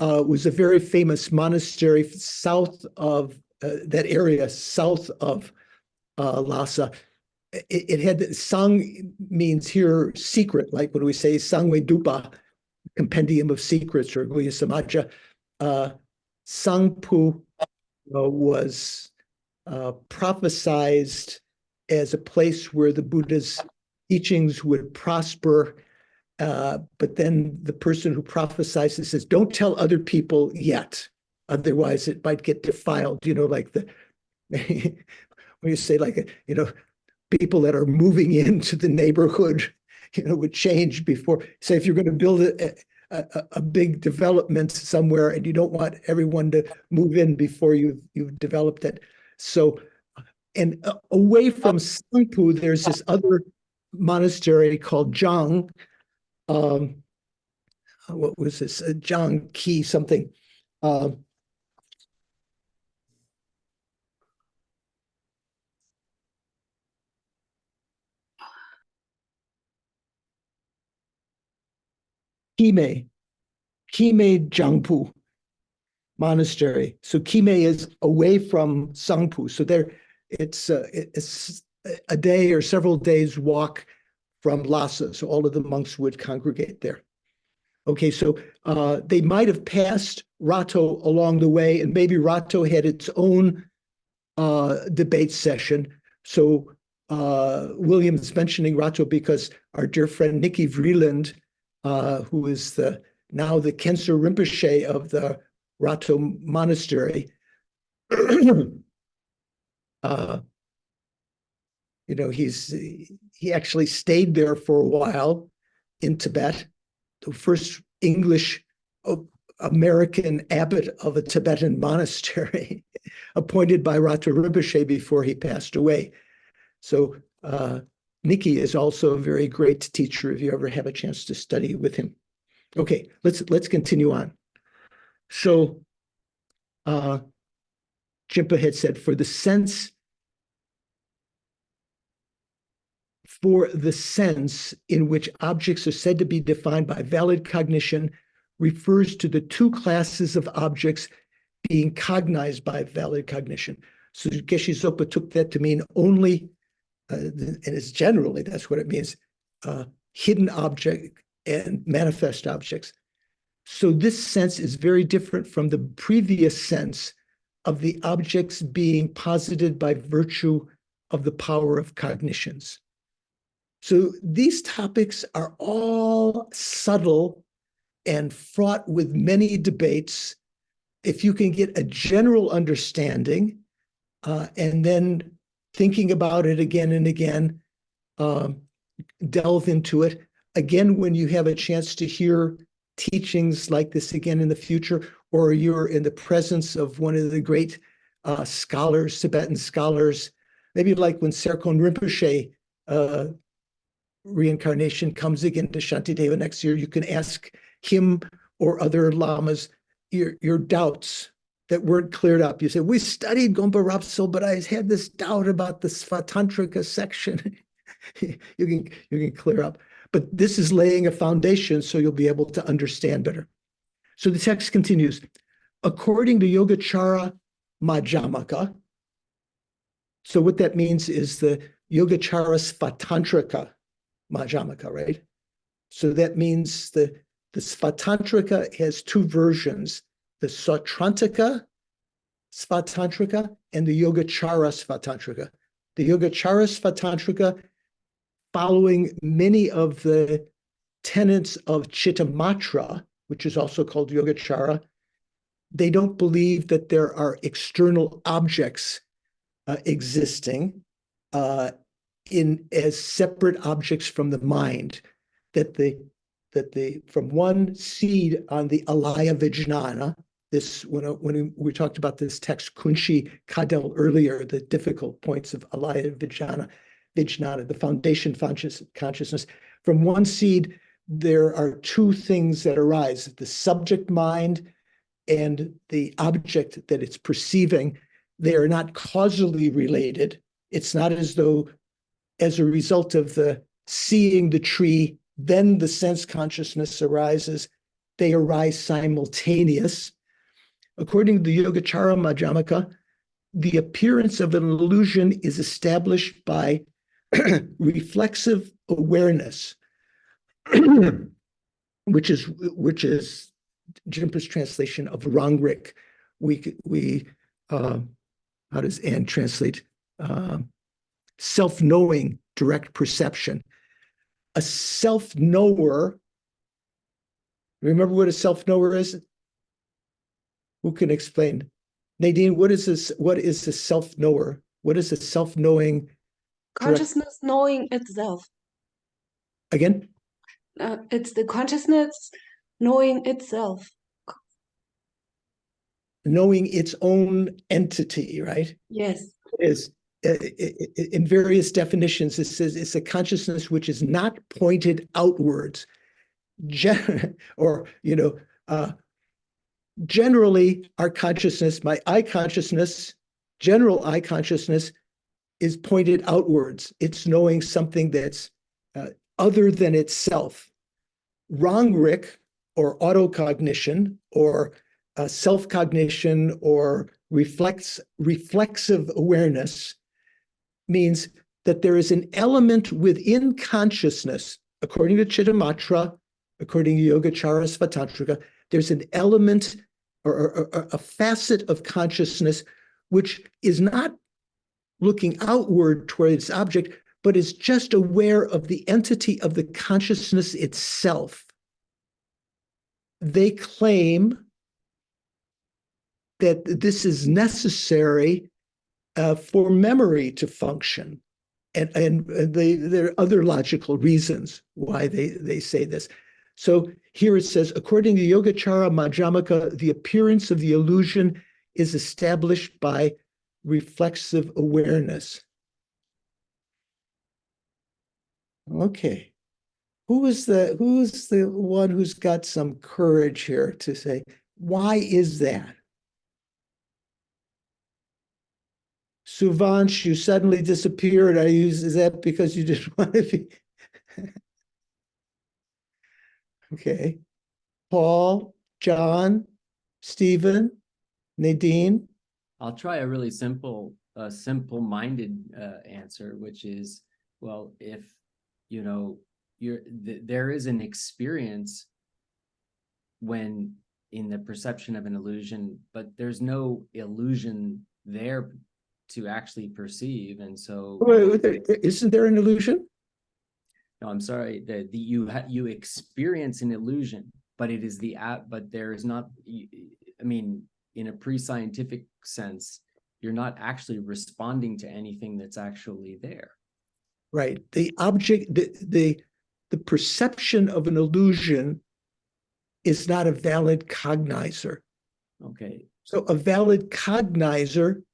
[SPEAKER 1] was a very famous monastery south of that area, south of Lhasa. It had Sang means here secret, like when we say Sangwe Dupa, compendium of secrets, or Guya Samaja. Sangpu was prophesized as a place where the Buddha's teachings would prosper. But then the person who prophesizes says, don't tell other people yet, otherwise it might get defiled, like the, when you say like, people that are moving into the neighborhood, would change before, say if you're going to build a big development somewhere and you don't want everyone to move in before you've developed it. So, and away from Sangpu, there's this other monastery called Zhang. What was this? Zhang Qi something. Kime Jiangpu Monastery. So Kime is away from Sangpu. So there, it's a day or several days walk from Lhasa. So all of the monks would congregate there. Okay, so they might have passed Rato along the way, and maybe Rato had its own debate session. So William's mentioning Rato because our dear friend Nikki Vreeland, who is now the Khenso Rinpoche of the Rato Monastery, he actually stayed there for a while in Tibet, the first English American abbot of a Tibetan monastery, appointed by Rato Rinpoche before he passed away. So Nikki is also a very great teacher if you ever have a chance to study with him. Okay, let's continue on. So Jimpa had said, for the sense in which objects are said to be defined by valid cognition refers to the two classes of objects being cognized by valid cognition. So Geshe Zopa took that to mean only, and it's generally, that's what it means, hidden object and manifest objects. So this sense is very different from the previous sense of the objects being posited by virtue of the power of cognitions. So these topics are all subtle and fraught with many debates. If you can get a general understanding and then thinking about it again and again, delve into it. Again, when you have a chance to hear teachings like this again in the future, or you're in the presence of one of the great scholars, Tibetan scholars, maybe like when Serkon Rinpoche reincarnation comes again to Shantideva next year, you can ask him or other lamas your doubts that weren't cleared up. You say, we studied Gompa Rapso, but I had this doubt about the Svatantrika section. you can clear up. But this is laying a foundation so you'll be able to understand better. So the text continues. According to Yogacara Madhyamaka, so what that means is the Yogacara Svatantrika Madhyamaka, right? So that means the Svatantrika has two versions, the Sautrantika Svatantrika and the Yogacara Svatantrika. The Yogacara Svatantrika, following many of the tenets of Chittamatra, which is also called Yogacara, they don't believe that there are external objects existing as separate objects from the mind, that from one seed on the Alaya Vijnana, this when we talked about this text Kunshi Kadel earlier, the difficult points of Alaya Vijnana, the foundation consciousness. From one seed, there are two things that arise: the subject mind and the object that it's perceiving. They are not causally related. It's not as though, as a result of the seeing the tree, then the sense consciousness arises. they arise simultaneous. According to the Yogacara Madhyamaka, the appearance of an illusion is established by reflexive awareness, which is Jinpa's translation of Rangrik. How does Anne translate? Self-knowing direct perception. A self-knower, remember what a self-knower is? Who can explain? Nadine, what is this? What is a self-knower? What is a self-knowing?
[SPEAKER 14] Consciousness knowing itself.
[SPEAKER 1] Again?
[SPEAKER 14] It's the consciousness knowing itself.
[SPEAKER 1] Knowing its own entity, right?
[SPEAKER 14] Yes.
[SPEAKER 1] Is in various definitions, it says it's a consciousness which is not pointed outwards, generally our consciousness, my I consciousness, general I consciousness, is pointed outwards. It's knowing something that's other than itself. Rangrik, or autocognition, or self-cognition, or reflexive awareness, means that there is an element within consciousness, according to Chittamatra, according to Yogacara Svatantrika, there's an element or a facet of consciousness which is not looking outward toward its object, but is just aware of the entity of the consciousness itself. They claim that this is necessary for memory to function. And there are other logical reasons why they say this. So here it says, according to Yogacara Madhyamaka, the appearance of the illusion is established by reflexive awareness. Okay. Who's the one who's got some courage here to say, why is that? Suvansh, you suddenly disappeared. Is that because you didn't want to be? Okay. Paul, John, Stephen, Nadine.
[SPEAKER 2] I'll try a really simple-minded answer, which is, well, if there is an experience when in the perception of an illusion, but there's no illusion there to actually perceive, and so
[SPEAKER 1] isn't there an illusion?
[SPEAKER 2] No, I'm sorry. That you experience an illusion, but it is but there is not. I mean, in a pre-scientific sense, you're not actually responding to anything that's actually there.
[SPEAKER 1] Right. The object, the perception of an illusion is not a valid cognizer.
[SPEAKER 2] Okay.
[SPEAKER 1] So a valid cognizer,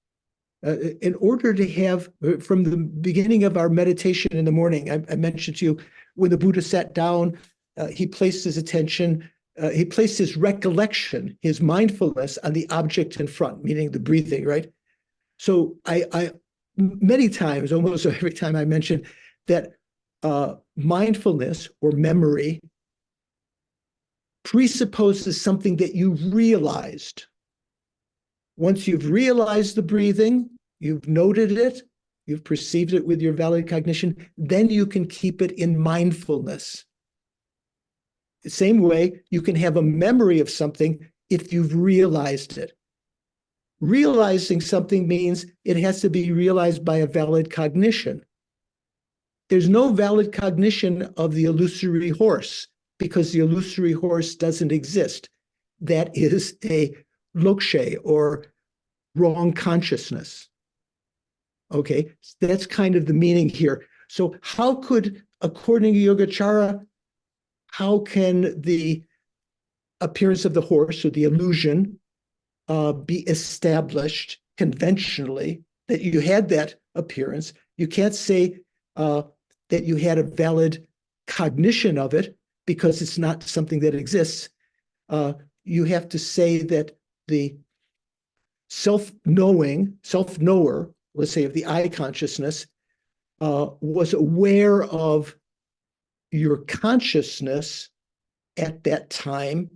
[SPEAKER 1] in order to have, from the beginning of our meditation in the morning, I mentioned to you, when the Buddha sat down, he placed his attention, he placed his recollection, his mindfulness on the object in front, meaning the breathing, right? So I many times, almost every time I mention that mindfulness or memory presupposes something that you've realized. Once you've realized the breathing, you've noted it, you've perceived it with your valid cognition, then you can keep it in mindfulness. The same way, you can have a memory of something if you've realized it. Realizing something means it has to be realized by a valid cognition. There's no valid cognition of the illusory horse because the illusory horse doesn't exist. That is a lokshe, or wrong consciousness. Okay, that's kind of the meaning here. So how could, according to Yogacara, how can the appearance of the horse, or the illusion, be established conventionally that you had that appearance? You can't say that you had a valid cognition of it because it's not something that exists. You have to say that the self-knower, let's say of the I consciousness, was aware of your consciousness at that time,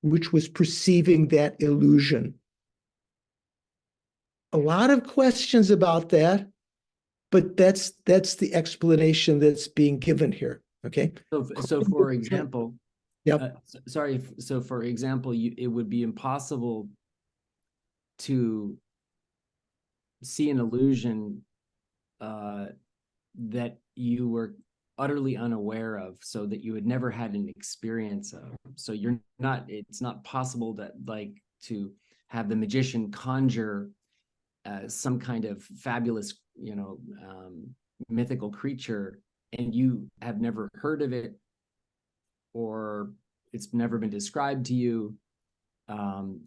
[SPEAKER 1] which was perceiving that illusion. A lot of questions about that, but that's the explanation that's being given here. Okay.
[SPEAKER 2] So for example,
[SPEAKER 1] yep.
[SPEAKER 2] Sorry. So for example, it would be impossible to see an illusion that you were utterly unaware of, so that you had never had an experience of. So it's not possible that, like, to have the magician conjure some kind of fabulous, mythical creature, and you have never heard of it, or it's never been described to you.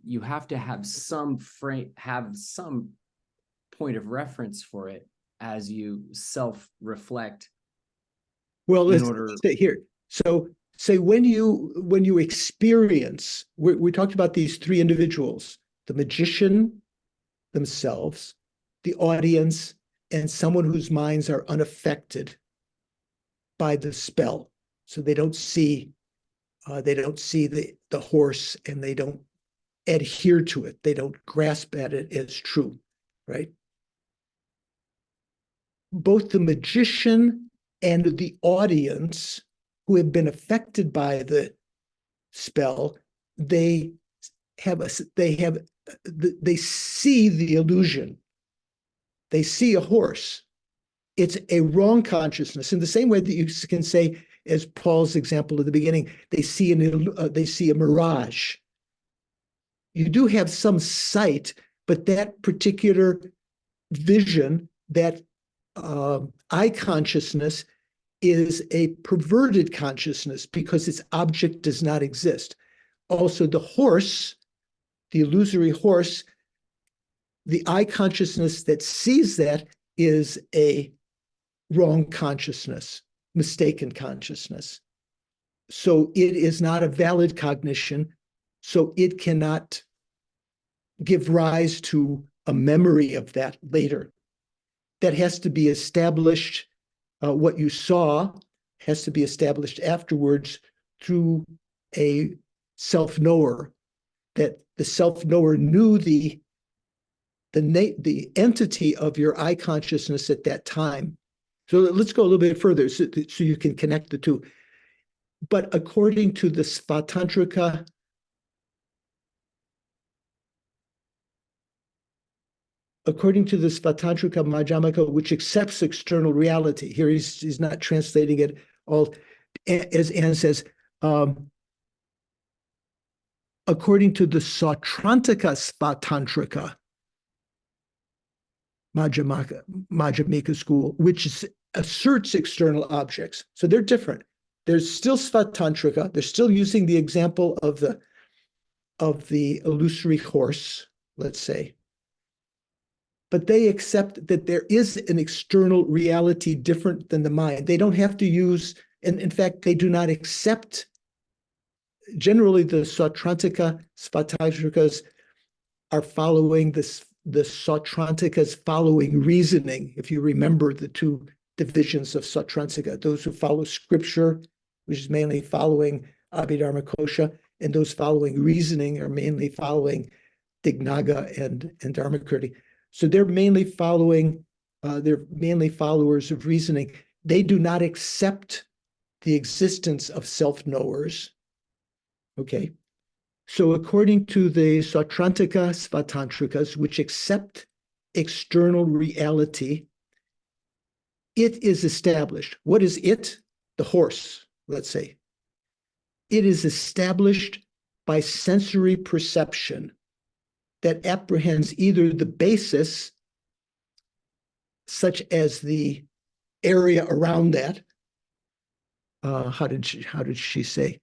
[SPEAKER 2] You have to have some point of reference for it as you self-reflect.
[SPEAKER 1] Well, let's stay here. So say when you experience, we talked about these three individuals: the magician themselves, the audience, and someone whose minds are unaffected by the spell. So they don't see the horse, and they don't adhere to it. They don't grasp at it as true, right? Both the magician and the audience who have been affected by the spell, they see the illusion. They see a horse. It's a wrong consciousness, in the same way that you can say, as Paul's example at the beginning, they see a mirage. You do have some sight, but that particular vision, that eye consciousness, is a perverted consciousness because its object does not exist. Also, the horse, the illusory horse, the eye consciousness that sees that is a wrong consciousness, mistaken consciousness. So it is not a valid cognition, so it cannot give rise to a memory of that later. That has to be established. What you saw has to be established afterwards through a self-knower, that the self-knower knew the entity of your eye consciousness at that time. So let's go a little bit further so you can connect the two. But according to the Svatantrika, Madhyamaka, which accepts external reality, here he's not translating it all, as Anne says, according to the Sautrantika Svatantrika Madhyamika school, which asserts external objects. So they're different. There's still Svatantrika. They're still using the example of the illusory horse, let's say. But they accept that there is an external reality different than the mind. They don't have to use, and in fact, they do not accept. Generally, the Sautrantika Svatantrikas are following this. The Sautrantikas following reasoning. If you remember the two divisions of Sautrantika, those who follow scripture, which is mainly following Abhidharma Kosha, and those following reasoning are mainly following Dignaga and Dharmakirti. So they're mainly followers of reasoning. They do not accept the existence of self-knowers. Okay. So according to the Sautrantika Svatantrikas, which accept external reality, it is established. What is it? The horse, let's say. It is established by sensory perception that apprehends either the basis, such as the area around that. How did she say?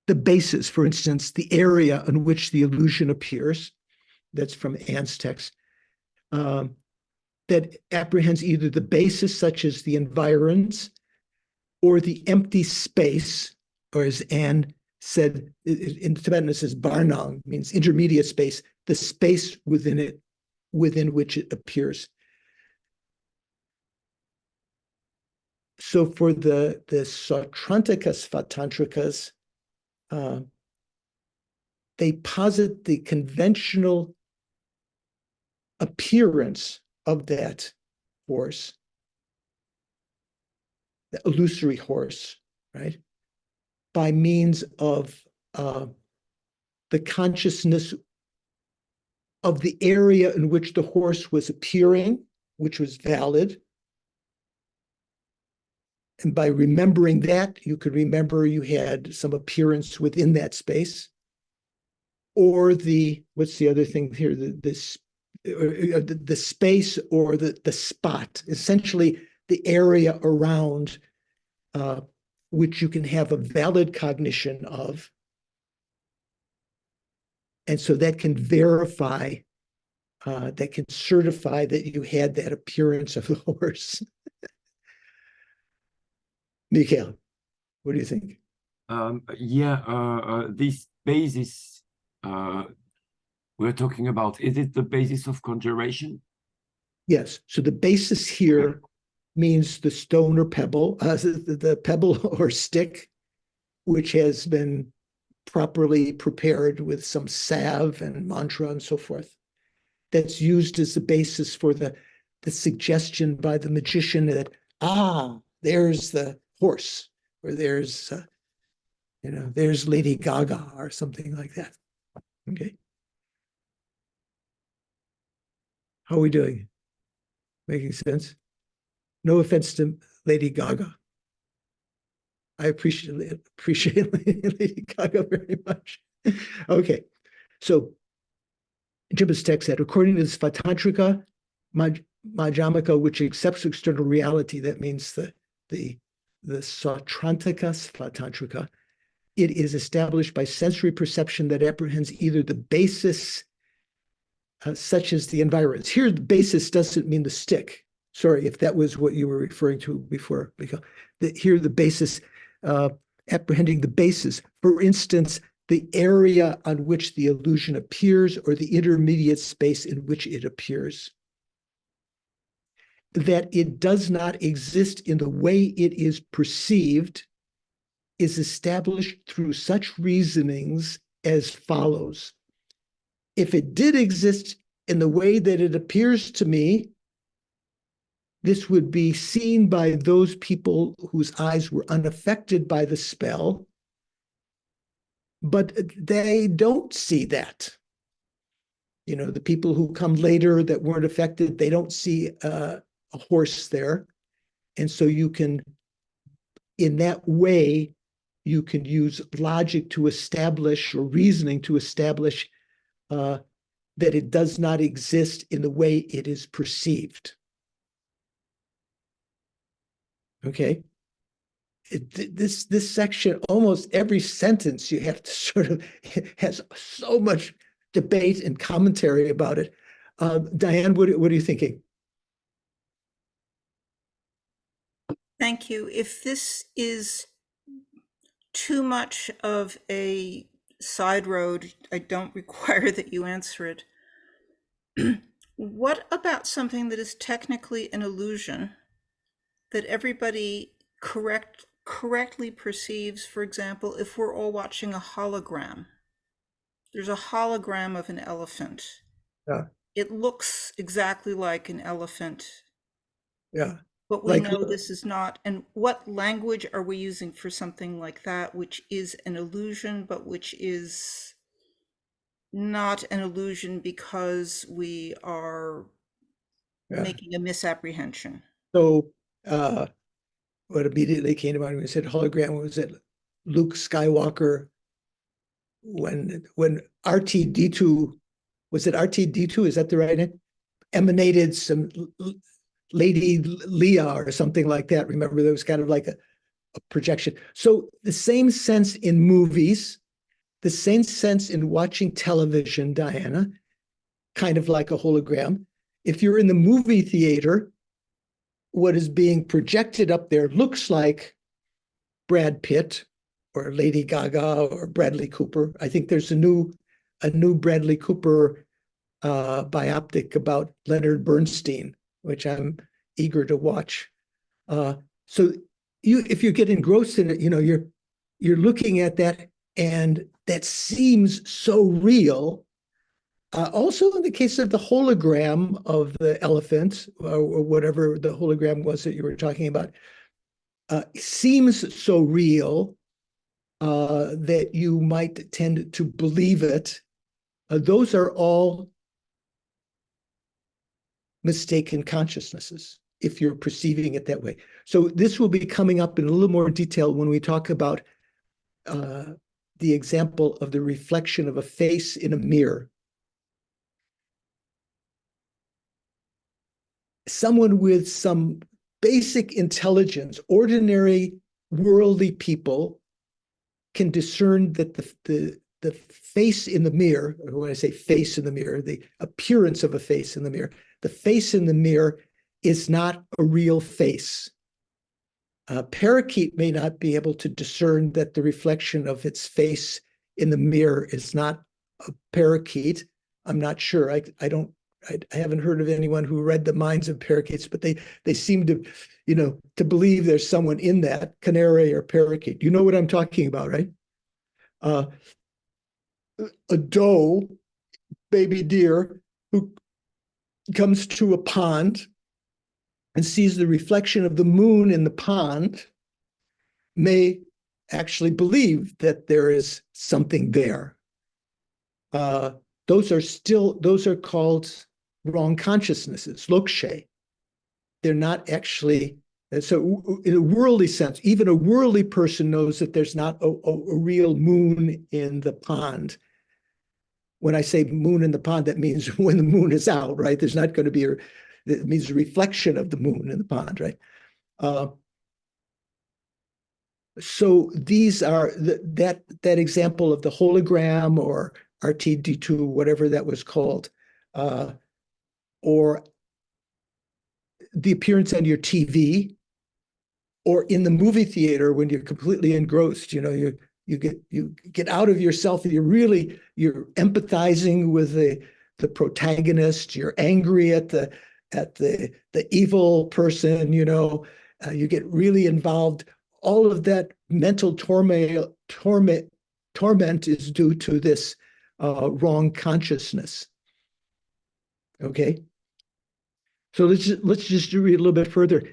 [SPEAKER 1] The basis, for instance, the area on which the illusion appears. That's from Anne's text. That apprehends either the basis, such as the environs, or the empty space, or as Anne said, in Tibetan it says barnang, means intermediate space, the space within it, within which it appears. So for the Sautrantika Svatantrikas, they posit the conventional appearance of that horse, the illusory horse, right, by means of the consciousness of the area in which the horse was appearing, which was valid. And by remembering that, you could remember you had some appearance within that space. Or what's the other thing here? The space or the spot, essentially the area around which you can have a valid cognition of. And so that can verify, that can certify that you had that appearance of the horse. Mikhail, what do you think?
[SPEAKER 6] This basis we're talking about, is it the basis of conjuration?
[SPEAKER 1] Yes. So the basis here means the stone or pebble, the pebble or stick, which has been properly prepared with some salve and mantra and so forth. That's used as the basis for the suggestion by the magician that, there's the horse, or there's, there's Lady Gaga or something like that. Okay. How are we doing? Making sense? No offense to Lady Gaga. I appreciate Lady Gaga very much. Okay, so Jimba's text said, according to the Svatantrika Madhyamaka, which accepts external reality, that means the Sautrantika Svatantrika, it is established by sensory perception that apprehends either the basis, such as the environs. Here, the basis doesn't mean the stick. Sorry if that was what you were referring to before. Here, the basis, apprehending the basis. For instance, the area on which the illusion appears or the intermediate space in which it appears. That it does not exist in the way it is perceived is established through such reasonings as follows. If it did exist in the way that it appears to me, this would be seen by those people whose eyes were unaffected by the spell, but they don't see that. The people who come later that weren't affected, they don't see a horse there. And so you can, in that way, you can use logic to establish, or reasoning to establish, that it does not exist in the way it is perceived. Okay. This section, almost every sentence you have to sort of, has so much debate and commentary about it. Diane, what are you thinking?
[SPEAKER 4] Thank you. If this is too much of a side road, I don't require that you answer it. What about something that is technically an illusion that everybody correctly perceives? For example, if we're all watching a hologram, there's a hologram of an elephant.
[SPEAKER 1] Yeah.
[SPEAKER 4] It looks exactly like an elephant.
[SPEAKER 1] Yeah.
[SPEAKER 4] But we know this is not. And what language are we using for something like that, which is an illusion, but which is not an illusion because we are making a misapprehension?
[SPEAKER 1] So what immediately came to mind when we said hologram was that Luke Skywalker, when R2-D2, was it R2-D2? Is that the right name? Emanated some Lady Leah or something like that. Remember, there was kind of like a projection. So the same sense in movies, the same sense in watching television, Diana, kind of like a hologram. If you're in the movie theater, what is being projected up there looks like Brad Pitt or Lady Gaga or Bradley Cooper. I think there's a new Bradley Cooper biopic about Leonard Bernstein, which I'm eager to watch. So if you get engrossed in it, you're looking at that And that seems so real. Also, in the case of the hologram of the elephant, or whatever the hologram was that you were talking about, seems so real that you might tend to believe it. Those are all mistaken consciousnesses, if you're perceiving it that way. So this will be coming up in a little more detail when we talk about the example of the reflection of a face in a mirror. Someone with some basic intelligence, ordinary worldly people, can discern that the face in the mirror, or when I say face in the mirror, the appearance of a face in the mirror, the face in the mirror is not a real face. A parakeet may not be able to discern that the reflection of its face in the mirror is not a parakeet. I'm not sure. I haven't heard of anyone who read the minds of parakeets, but they seem to, to believe there's someone in that, canary or parakeet. You know what I'm talking about, right? A doe, baby deer, who comes to a pond and sees the reflection of the moon in the pond may actually believe that there is something there. Those are called wrong consciousnesses, lokshe. They're not actually, so in a worldly sense, even a worldly person knows that there's not a real moon in the pond. When I say moon in the pond, that means when the moon is out, right? There's not going to be it means a reflection of the moon in the pond, right? So these are that example of the hologram or RTD2, whatever that was called, or the appearance on your TV, or in the movie theater when you're completely engrossed. You get out of yourself. You're empathizing with the protagonist. You're angry at the evil person. You get really involved. All of that mental torment is due to this wrong consciousness. Okay, so let's just read a little bit further.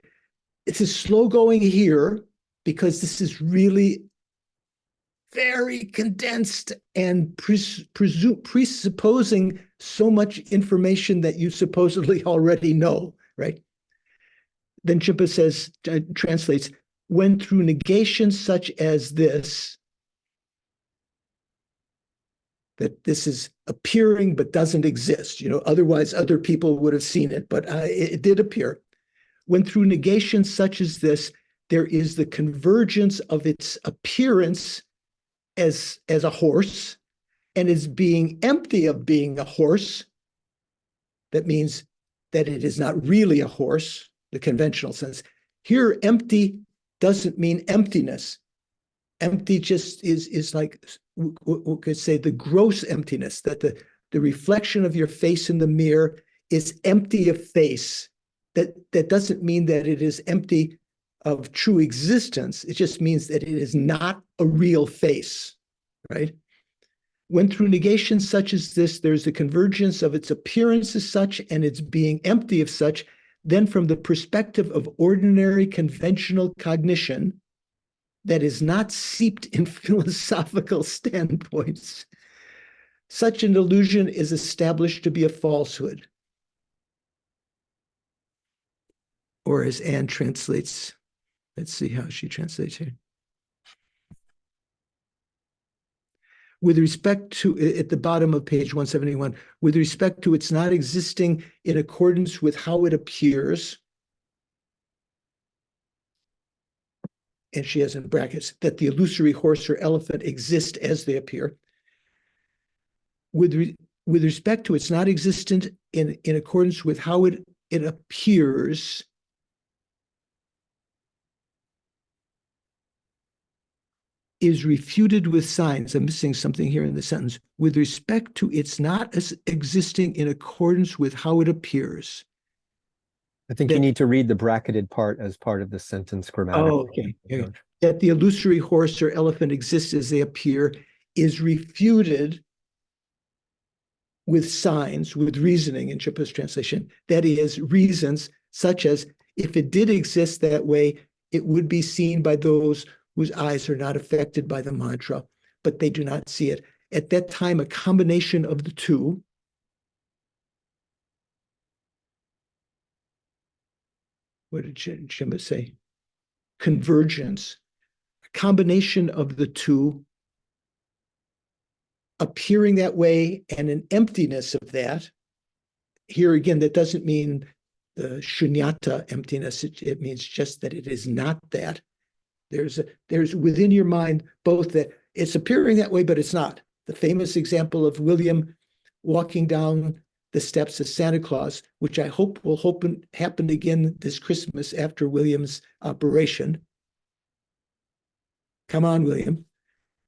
[SPEAKER 1] It's a slow going here because this is really very condensed and presupposing so much information that you supposedly already know, right? Then Chimpa says, translates, when through negation such as this, that this is appearing but doesn't exist, otherwise other people would have seen it, but it did appear. When through negation such as this, there is the convergence of its appearance as a horse and is being empty of being a horse, that means that it is not really a horse, the conventional sense. Here, empty doesn't mean emptiness. Empty just is like, we could say, the gross emptiness, that the reflection of your face in the mirror is empty of face. That doesn't mean that it is empty of true existence. It just means that it is not a real face, right? When through negation such as this, there's the convergence of its appearance as such and its being empty of such, then from the perspective of ordinary conventional cognition that is not seeped in philosophical standpoints, such an illusion is established to be a falsehood. Or as Anne translates, let's see how she translates here. With respect to, at the bottom of page 171, with respect to its not existing in accordance with how it appears, and she has in brackets, that the illusory horse or elephant exist as they appear. With respect to its not existent in accordance with how it appears, is refuted with signs. I'm missing something here in the sentence. With respect to its not as existing in accordance with how it appears.
[SPEAKER 3] I think you need to read the bracketed part as part of the sentence grammatically.
[SPEAKER 1] Oh, okay. That the illusory horse or elephant exists as they appear is refuted with signs, with reasoning in Chippa's translation. That is, reasons such as, if it did exist that way, it would be seen by those whose eyes are not affected by the mantra, but they do not see it. At that time, a combination of the two, what did Chimba say? Convergence. A combination of the two appearing that way and an emptiness of that. Here again, that doesn't mean the shunyata emptiness. It means just that it is not that. There's within your mind both that it's appearing that way, but it's not. The famous example of William walking down the steps of Santa Claus, which I hope will happen again this Christmas after William's operation. Come on, William.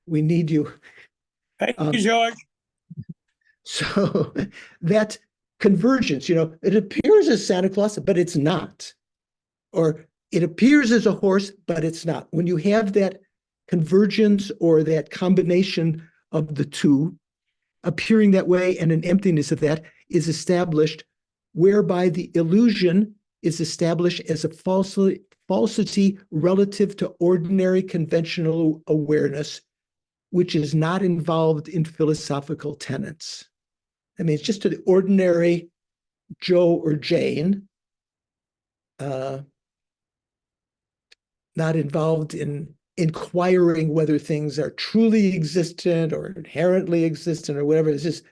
[SPEAKER 1] We need you.
[SPEAKER 13] Thank you, George.
[SPEAKER 1] So that convergence, it appears as Santa Claus, but it's not. Or it appears as a horse, but it's not. When you have that convergence or that combination of the two, appearing that way and an emptiness of that is established, whereby the illusion is established as a falsity relative to ordinary conventional awareness, which is not involved in philosophical tenets. I mean, it's just to the ordinary Joe or Jane, not involved in inquiring whether things are truly existent or inherently existent or whatever. It's just,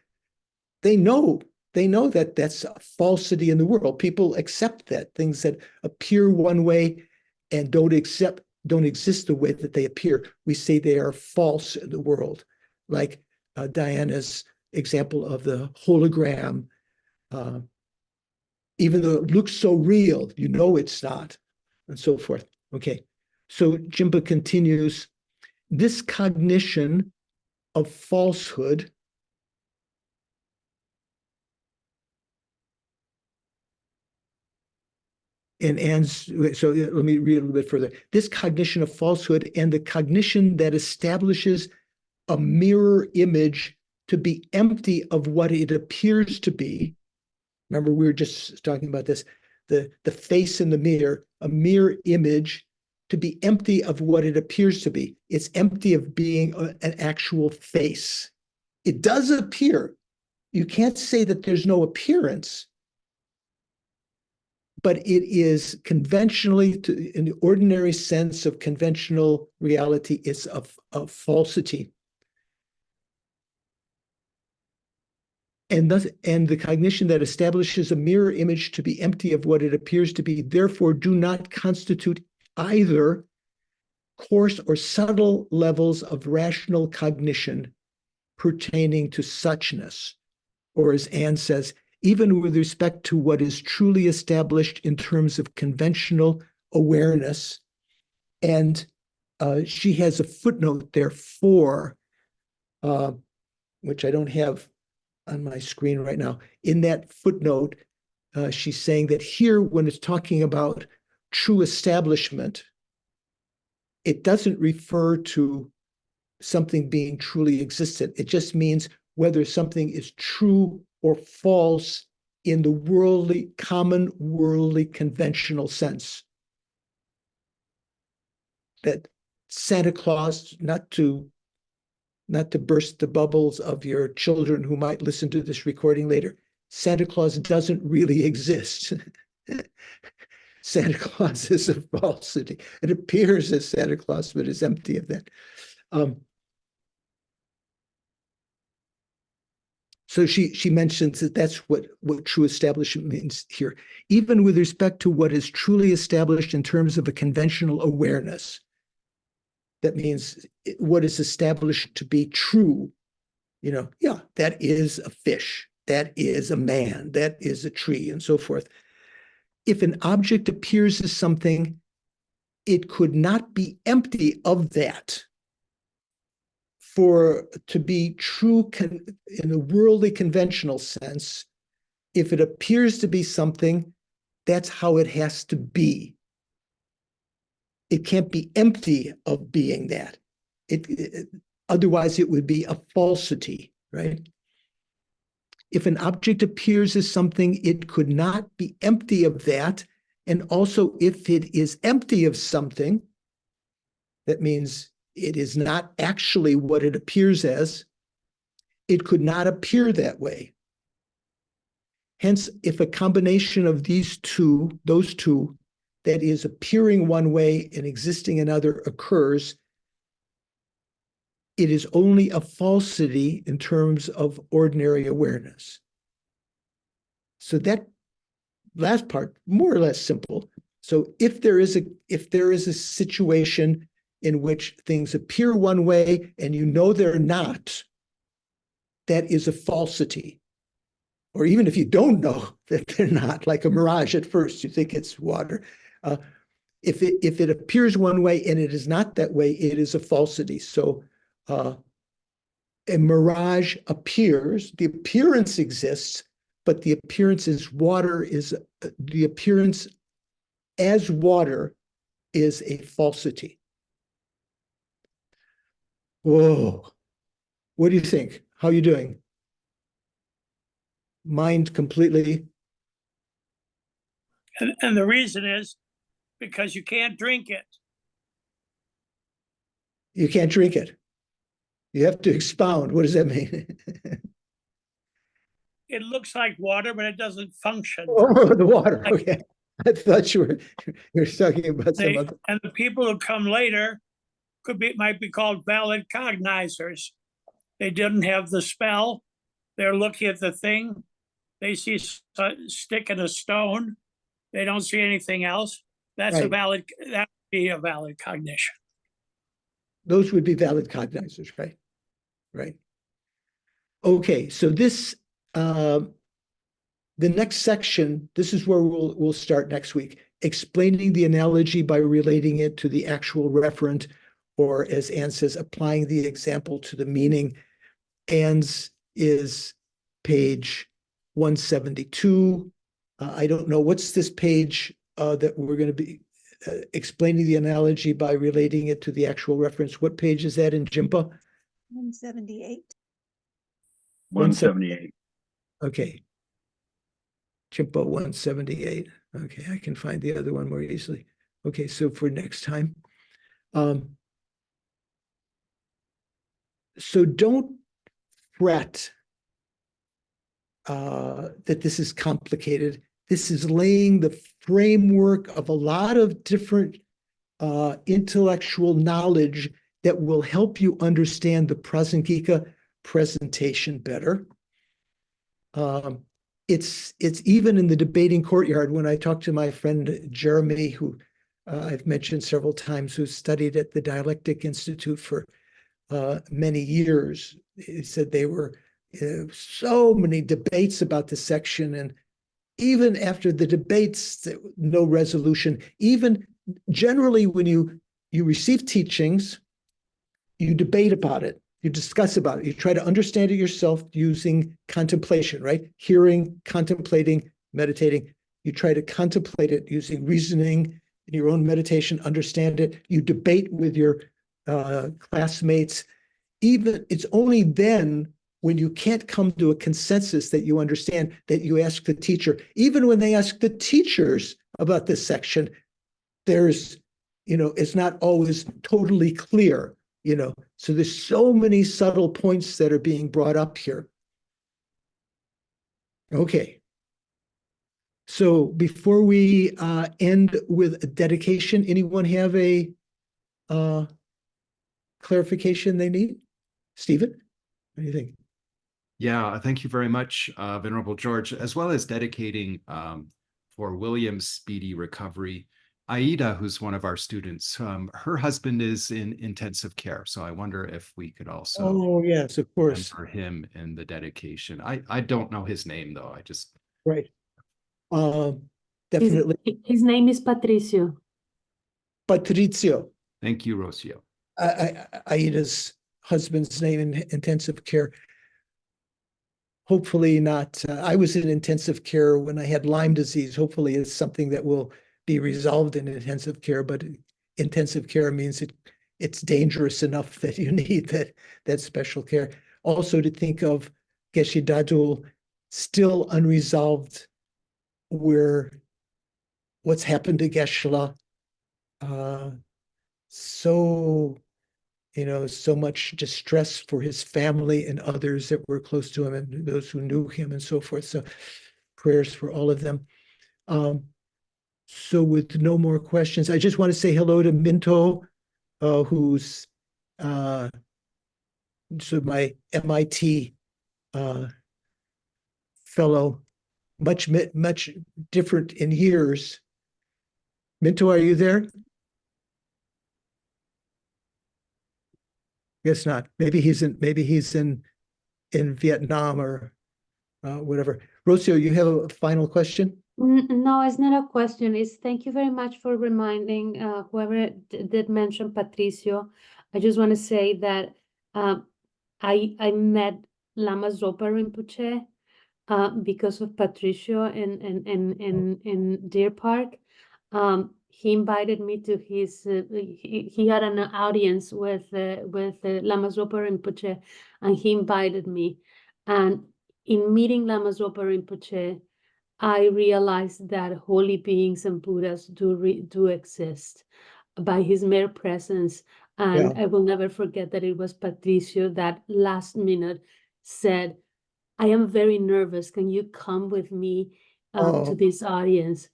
[SPEAKER 1] they know that that's a falsity in the world. People accept that things that appear one way and don't exist the way that they appear. We say they are false in the world, like Diana's example of the hologram. Even though it looks so real, it's not, and so forth. Okay, so Jimba continues, this cognition of falsehood and so let me read a little bit further. This cognition of falsehood and the cognition that establishes a mirror image to be empty of what it appears to be. Remember, we were just talking about this, the face in the mirror, a mirror image to be empty of what it appears to be. It's empty of being an actual face. It does appear. You can't say that there's no appearance, but it is conventionally, in the ordinary sense of conventional reality, it's a falsity. And the cognition that establishes a mirror image to be empty of what it appears to be, therefore do not constitute either coarse or subtle levels of rational cognition pertaining to suchness. Or as Anne says, even with respect to what is truly established in terms of conventional awareness. And she has a footnote there for, which I don't have on my screen right now. In that footnote, she's saying that here, when it's talking about true establishment, it doesn't refer to something being truly existent. It just means whether something is true or false in the common worldly conventional sense. That Santa Claus, not to burst the bubbles of your children who might listen to this recording later, Santa Claus doesn't really exist. Santa Claus is a falsity. It appears as Santa Claus, but is empty of that. So she mentions that that's what true establishment means here. Even with respect to what is truly established in terms of a conventional awareness, that means what is established to be true. That is a fish, that is a man, that is a tree, and so forth. If an object appears as something, it could not be empty of that. For to be true in the worldly conventional sense, if it appears to be something, that's how it has to be. It can't be empty of being that. Otherwise, it would be a falsity, right? If an object appears as something, it could not be empty of that. And also, if it is empty of something, that means it is not actually what it appears as, it could not appear that way. Hence, if a combination of those two, that is appearing one way and existing another, occurs, it is only a falsity in terms of ordinary awareness. So that last part, more or less simple. So if there is a situation in which things appear one way and you know they're not, that is a falsity. Or even if you don't know that they're not, like a mirage at first, you think it's water. If it appears one way and it is not that way, it is a falsity. So a mirage appears, the appearance exists, but the appearance as water is the appearance as water is a falsity. Whoa. What do you think? How are you doing? Mind completely.
[SPEAKER 13] And the reason is because you can't drink it.
[SPEAKER 1] You can't drink it. You have to expound. What does that mean?
[SPEAKER 13] It looks like water, but it doesn't function.
[SPEAKER 1] Oh, the water. Okay. I thought you were talking about some other.
[SPEAKER 13] And the people who come later might be called valid cognizers. They didn't have the spell. They're looking at the thing. They see a stick and a stone. They don't see anything else. That would be a valid cognition.
[SPEAKER 1] Those would be valid cognizers, right? Right. Okay, so this, the next section, this is where we'll start next week, explaining the analogy by relating it to the actual referent, or as Anne says, applying the example to the meaning. Anne's is page 172. I don't know, what's this page that we're going to be explaining the analogy by relating it to the actual reference? What page is that in Jimpa?
[SPEAKER 15] 178.
[SPEAKER 16] 178.
[SPEAKER 1] Okay. Jimpa 178. Okay, I can find the other one more easily. Okay, so for next time. So don't fret that this is complicated. This is laying the framework of a lot of different intellectual knowledge that will help you understand the Prasangika presentation better. It's even in the debating courtyard. When I talked to my friend Jeremy, who I've mentioned several times, who studied at the Dialectic Institute for many years, he said they were so many debates about the section, and even after the debates, no resolution. Even generally, when you receive teachings, you debate about it, you discuss about it, you try to understand it yourself using contemplation, right? Hearing, contemplating, meditating. You try to contemplate it using reasoning in your own meditation, understand it. You debate with your classmates. Even it's only then, when you can't come to a consensus that you understand, that you ask the teacher. Even when they ask the teachers about this section, there's, it's not always totally clear, So there's so many subtle points that are being brought up here. Okay. So before we end with a dedication, anyone have a clarification they need? Stephen, what do you think?
[SPEAKER 5] Yeah, thank you very much, Venerable George, as well as dedicating for William's speedy recovery. Aida, who's one of our students, her husband is in intensive care. So I wonder if we could also
[SPEAKER 1] oh, yes, of course,
[SPEAKER 5] for him in the dedication. I don't know his name, though. I just.
[SPEAKER 1] Right. Definitely.
[SPEAKER 11] His name is Patricio.
[SPEAKER 1] Patricio.
[SPEAKER 5] Thank you, Rocio.
[SPEAKER 1] Aida's husband's name in intensive care. Hopefully not. I was in intensive care when I had Lyme disease. Hopefully it's something that will be resolved in intensive care, but intensive care means it it's dangerous enough that you need that special care. Also to think of Geshe Dadul still unresolved, where what's happened to Geshe-la, so so much distress for his family and others that were close to him and those who knew him and so forth. So prayers for all of them. So with no more questions, I just want to say hello to Minto, who's so my MIT fellow, much different in years. Minto, are you there? Guess not. Maybe he's in Vietnam or whatever. Rocio, you have a final question?
[SPEAKER 11] No, it's not a question. It's thank you very much for reminding whoever did mention Patricio. I just want to say that I met Lama Zopa Rinpoche because of Patricio in Deer Park. He invited me to his. He had an audience with Lama Zopa Rinpoche, and he invited me. And in meeting Lama Zopa Rinpoche, I realized that holy beings and Buddhas do exist by his mere presence. And I will never forget that it was Patricio that last minute said, I am very nervous. Can you come with me to this audience?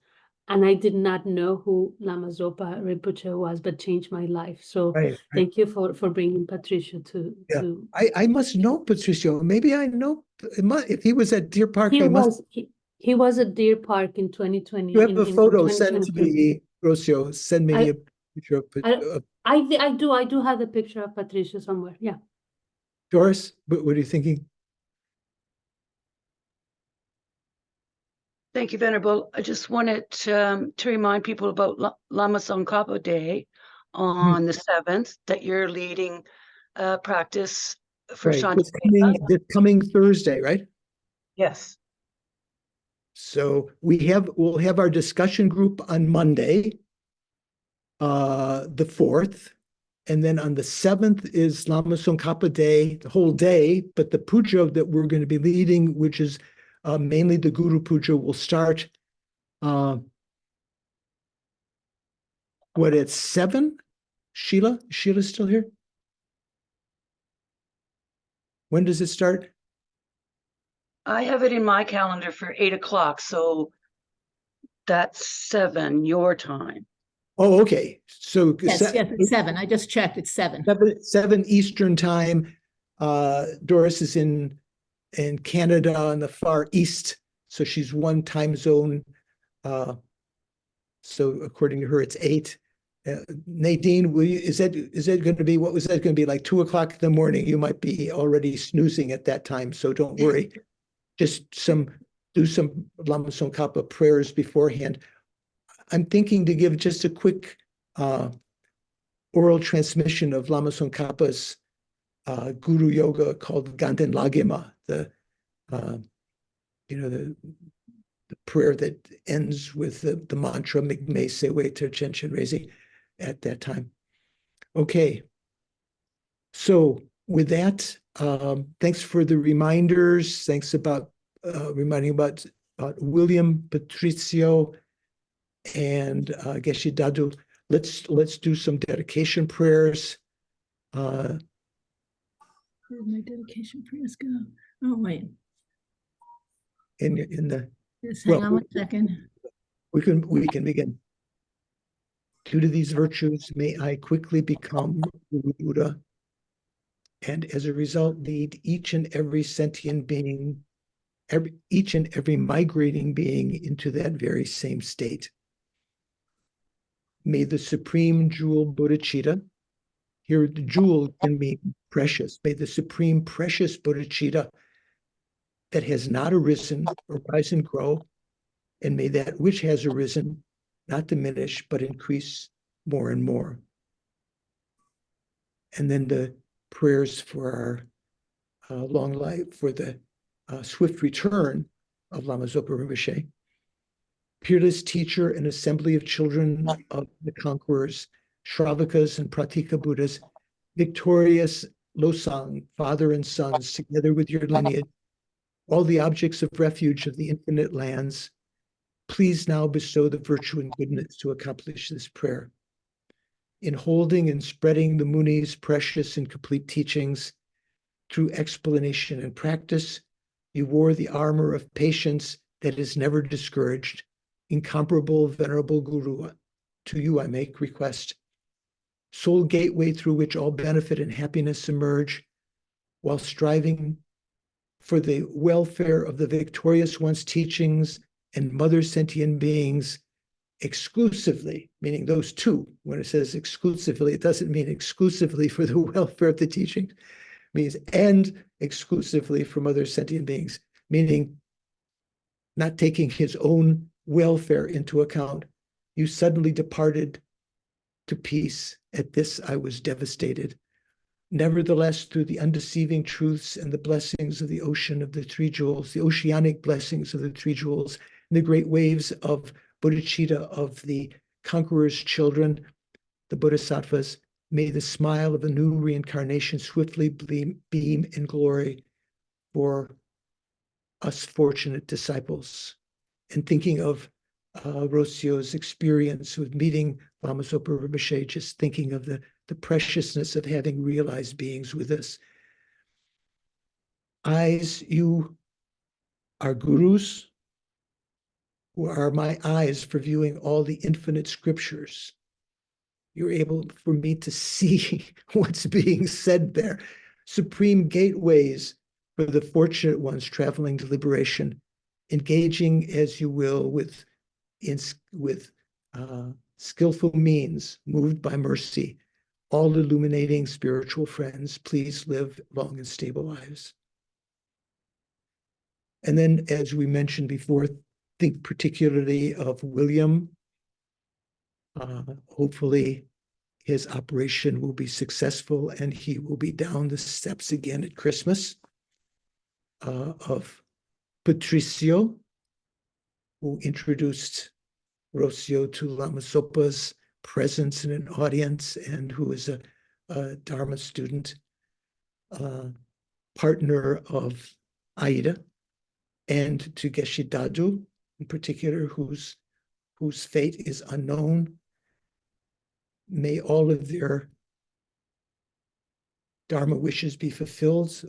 [SPEAKER 11] And I did not know who Lama Zopa Rinpoche was, but changed my life. So thank you for bringing Patricio to.
[SPEAKER 1] I must know Patricio. Maybe I know, if he was at Deer Park,
[SPEAKER 11] He was at Deer Park in 2020.
[SPEAKER 1] You have a photo, send to me, Rocio. Send me a picture of
[SPEAKER 11] I do have the picture of Patricia somewhere. Yeah.
[SPEAKER 1] Doris, what are you thinking?
[SPEAKER 7] Thank you, Venerable. I just wanted to remind people about Lama Tsongkhapa Day on the 7th, that you're leading practice for Chandrakirti.
[SPEAKER 1] This coming Thursday, right?
[SPEAKER 7] Yes.
[SPEAKER 1] So we'll have our discussion group on Monday, the 4th, and then on the 7th is Lama Tsongkhapa Day, the whole day, but the puja that we're going to be leading, which is mainly the Guru Puja, will start at 7? Sheila? Is Sheila still here? When does it start?
[SPEAKER 7] I have it in my calendar for 8 o'clock, so that's 7 your time.
[SPEAKER 1] Oh, okay. So
[SPEAKER 16] yes, it's 7. I just checked. It's 7.
[SPEAKER 1] 7 Eastern time. Doris is in Canada on the far east, so she's one time zone. So according to her, it's 8. Nadine, is that going to be, what was that going to be, like 2 o'clock in the morning? You might be already snoozing at that time, so don't worry. Just do some Lama Tsongkhapa prayers beforehand. I'm thinking to give just a quick oral transmission of Lama Tsongkhapa's Guru Yoga called Ganden Lagima, the prayer that ends with the mantra Migme Sewe Terchen Rezi at that time. Okay. So with that, thanks for the reminders. Thanks about reminding about William, Patricio, and Geshe Dadul. Let's do some dedication prayers.
[SPEAKER 16] Where did my dedication prayers go? Oh, wait. Just hang on 1 second.
[SPEAKER 1] We can begin. Due to these virtues, may I quickly become Guru Buddha, and as a result lead each and every sentient being, each and every migrating being into that very same state. May the supreme jewel bodhicitta, here the jewel can be precious, may the supreme precious bodhicitta that has not arisen arise and grow, and may that which has arisen not diminish, but increase more and more. And then the prayers for our long life, for the swift return of Lama Zopa Rinpoche. Peerless teacher and assembly of children of the conquerors, Shravakas and Pratika Buddhas, victorious Losang, father and sons, together with your lineage, all the objects of refuge of the infinite lands, please now bestow the virtue and goodness to accomplish this prayer. In holding and spreading the Muni's precious and complete teachings through explanation and practice, you wore the armor of patience that is never discouraged. Incomparable, venerable Guru, to you I make request. Sole gateway through which all benefit and happiness emerge, while striving for the welfare of the victorious one's teachings and mother sentient beings exclusively, meaning those two. When it says exclusively, it doesn't mean exclusively for the welfare of the teaching. It means and exclusively from other sentient beings, meaning not taking his own welfare into account. You suddenly departed to peace. At this I was devastated. Nevertheless, through the undeceiving truths and the blessings of the ocean of the three jewels, the oceanic blessings of the three jewels, and the great waves of bodhicitta of the conqueror's children, the bodhisattvas, may the smile of a new reincarnation swiftly beam in glory for us fortunate disciples. And thinking of Rocio's experience with meeting Lama Zopa Rinpoche, just thinking of the preciousness of having realized beings with us. Eyes, you are gurus, who are my eyes for viewing all the infinite scriptures. You're able for me to see what's being said there. Supreme gateways for the fortunate ones traveling to liberation, engaging as you will with skillful means, moved by mercy. All illuminating spiritual friends, please live long and stable lives. And then, as we mentioned before, think particularly of William. Hopefully his operation will be successful and he will be down the steps again at Christmas. Of Patricio, who introduced Rocio to Lama Zopa's presence in an audience and who is a Dharma student, partner of Aida, and to Geshe Dadu in particular, whose fate is unknown. May all of their Dharma wishes be fulfilled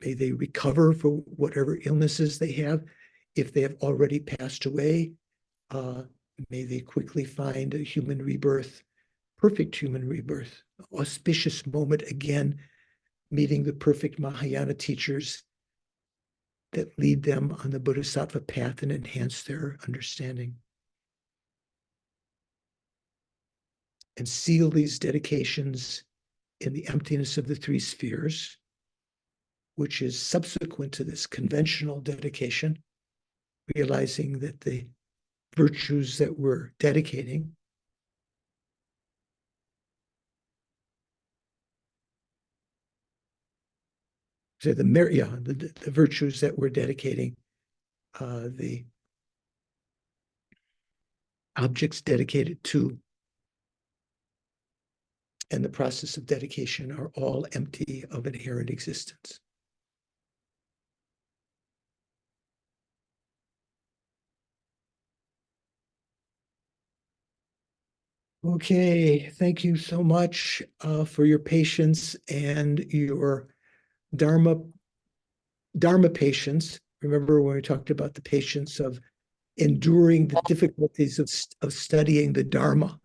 [SPEAKER 1] may they recover for whatever illnesses they have. If they have already passed away, may they quickly find a human rebirth, perfect human rebirth, auspicious moment again, meeting the perfect Mahayana teachers that lead them on the Bodhisattva path and enhance their understanding. And seal these dedications in the emptiness of the three spheres, which is subsequent to this conventional dedication, realizing that the virtues that we're dedicating the virtues that we're dedicating, the objects dedicated to, and the process of dedication are all empty of inherent existence. Okay, thank you so much for your patience and your Dharma patience. Remember when we talked about the patience of enduring the difficulties of studying the Dharma.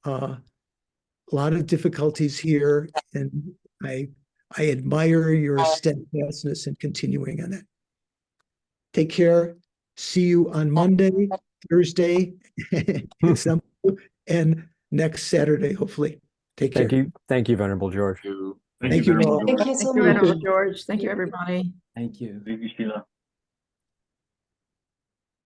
[SPEAKER 1] A lot of difficulties here, and I admire your steadfastness in continuing on that. Take care. See you on Monday, Thursday, and next Saturday, hopefully. Take care.
[SPEAKER 3] Thank you, Venerable George.
[SPEAKER 1] Thank you all.
[SPEAKER 14] Thank you so
[SPEAKER 12] Thank you,
[SPEAKER 14] much.
[SPEAKER 12] Venerable George. Thank you, everybody.
[SPEAKER 2] Thank you.
[SPEAKER 6] Thank you, Sheila.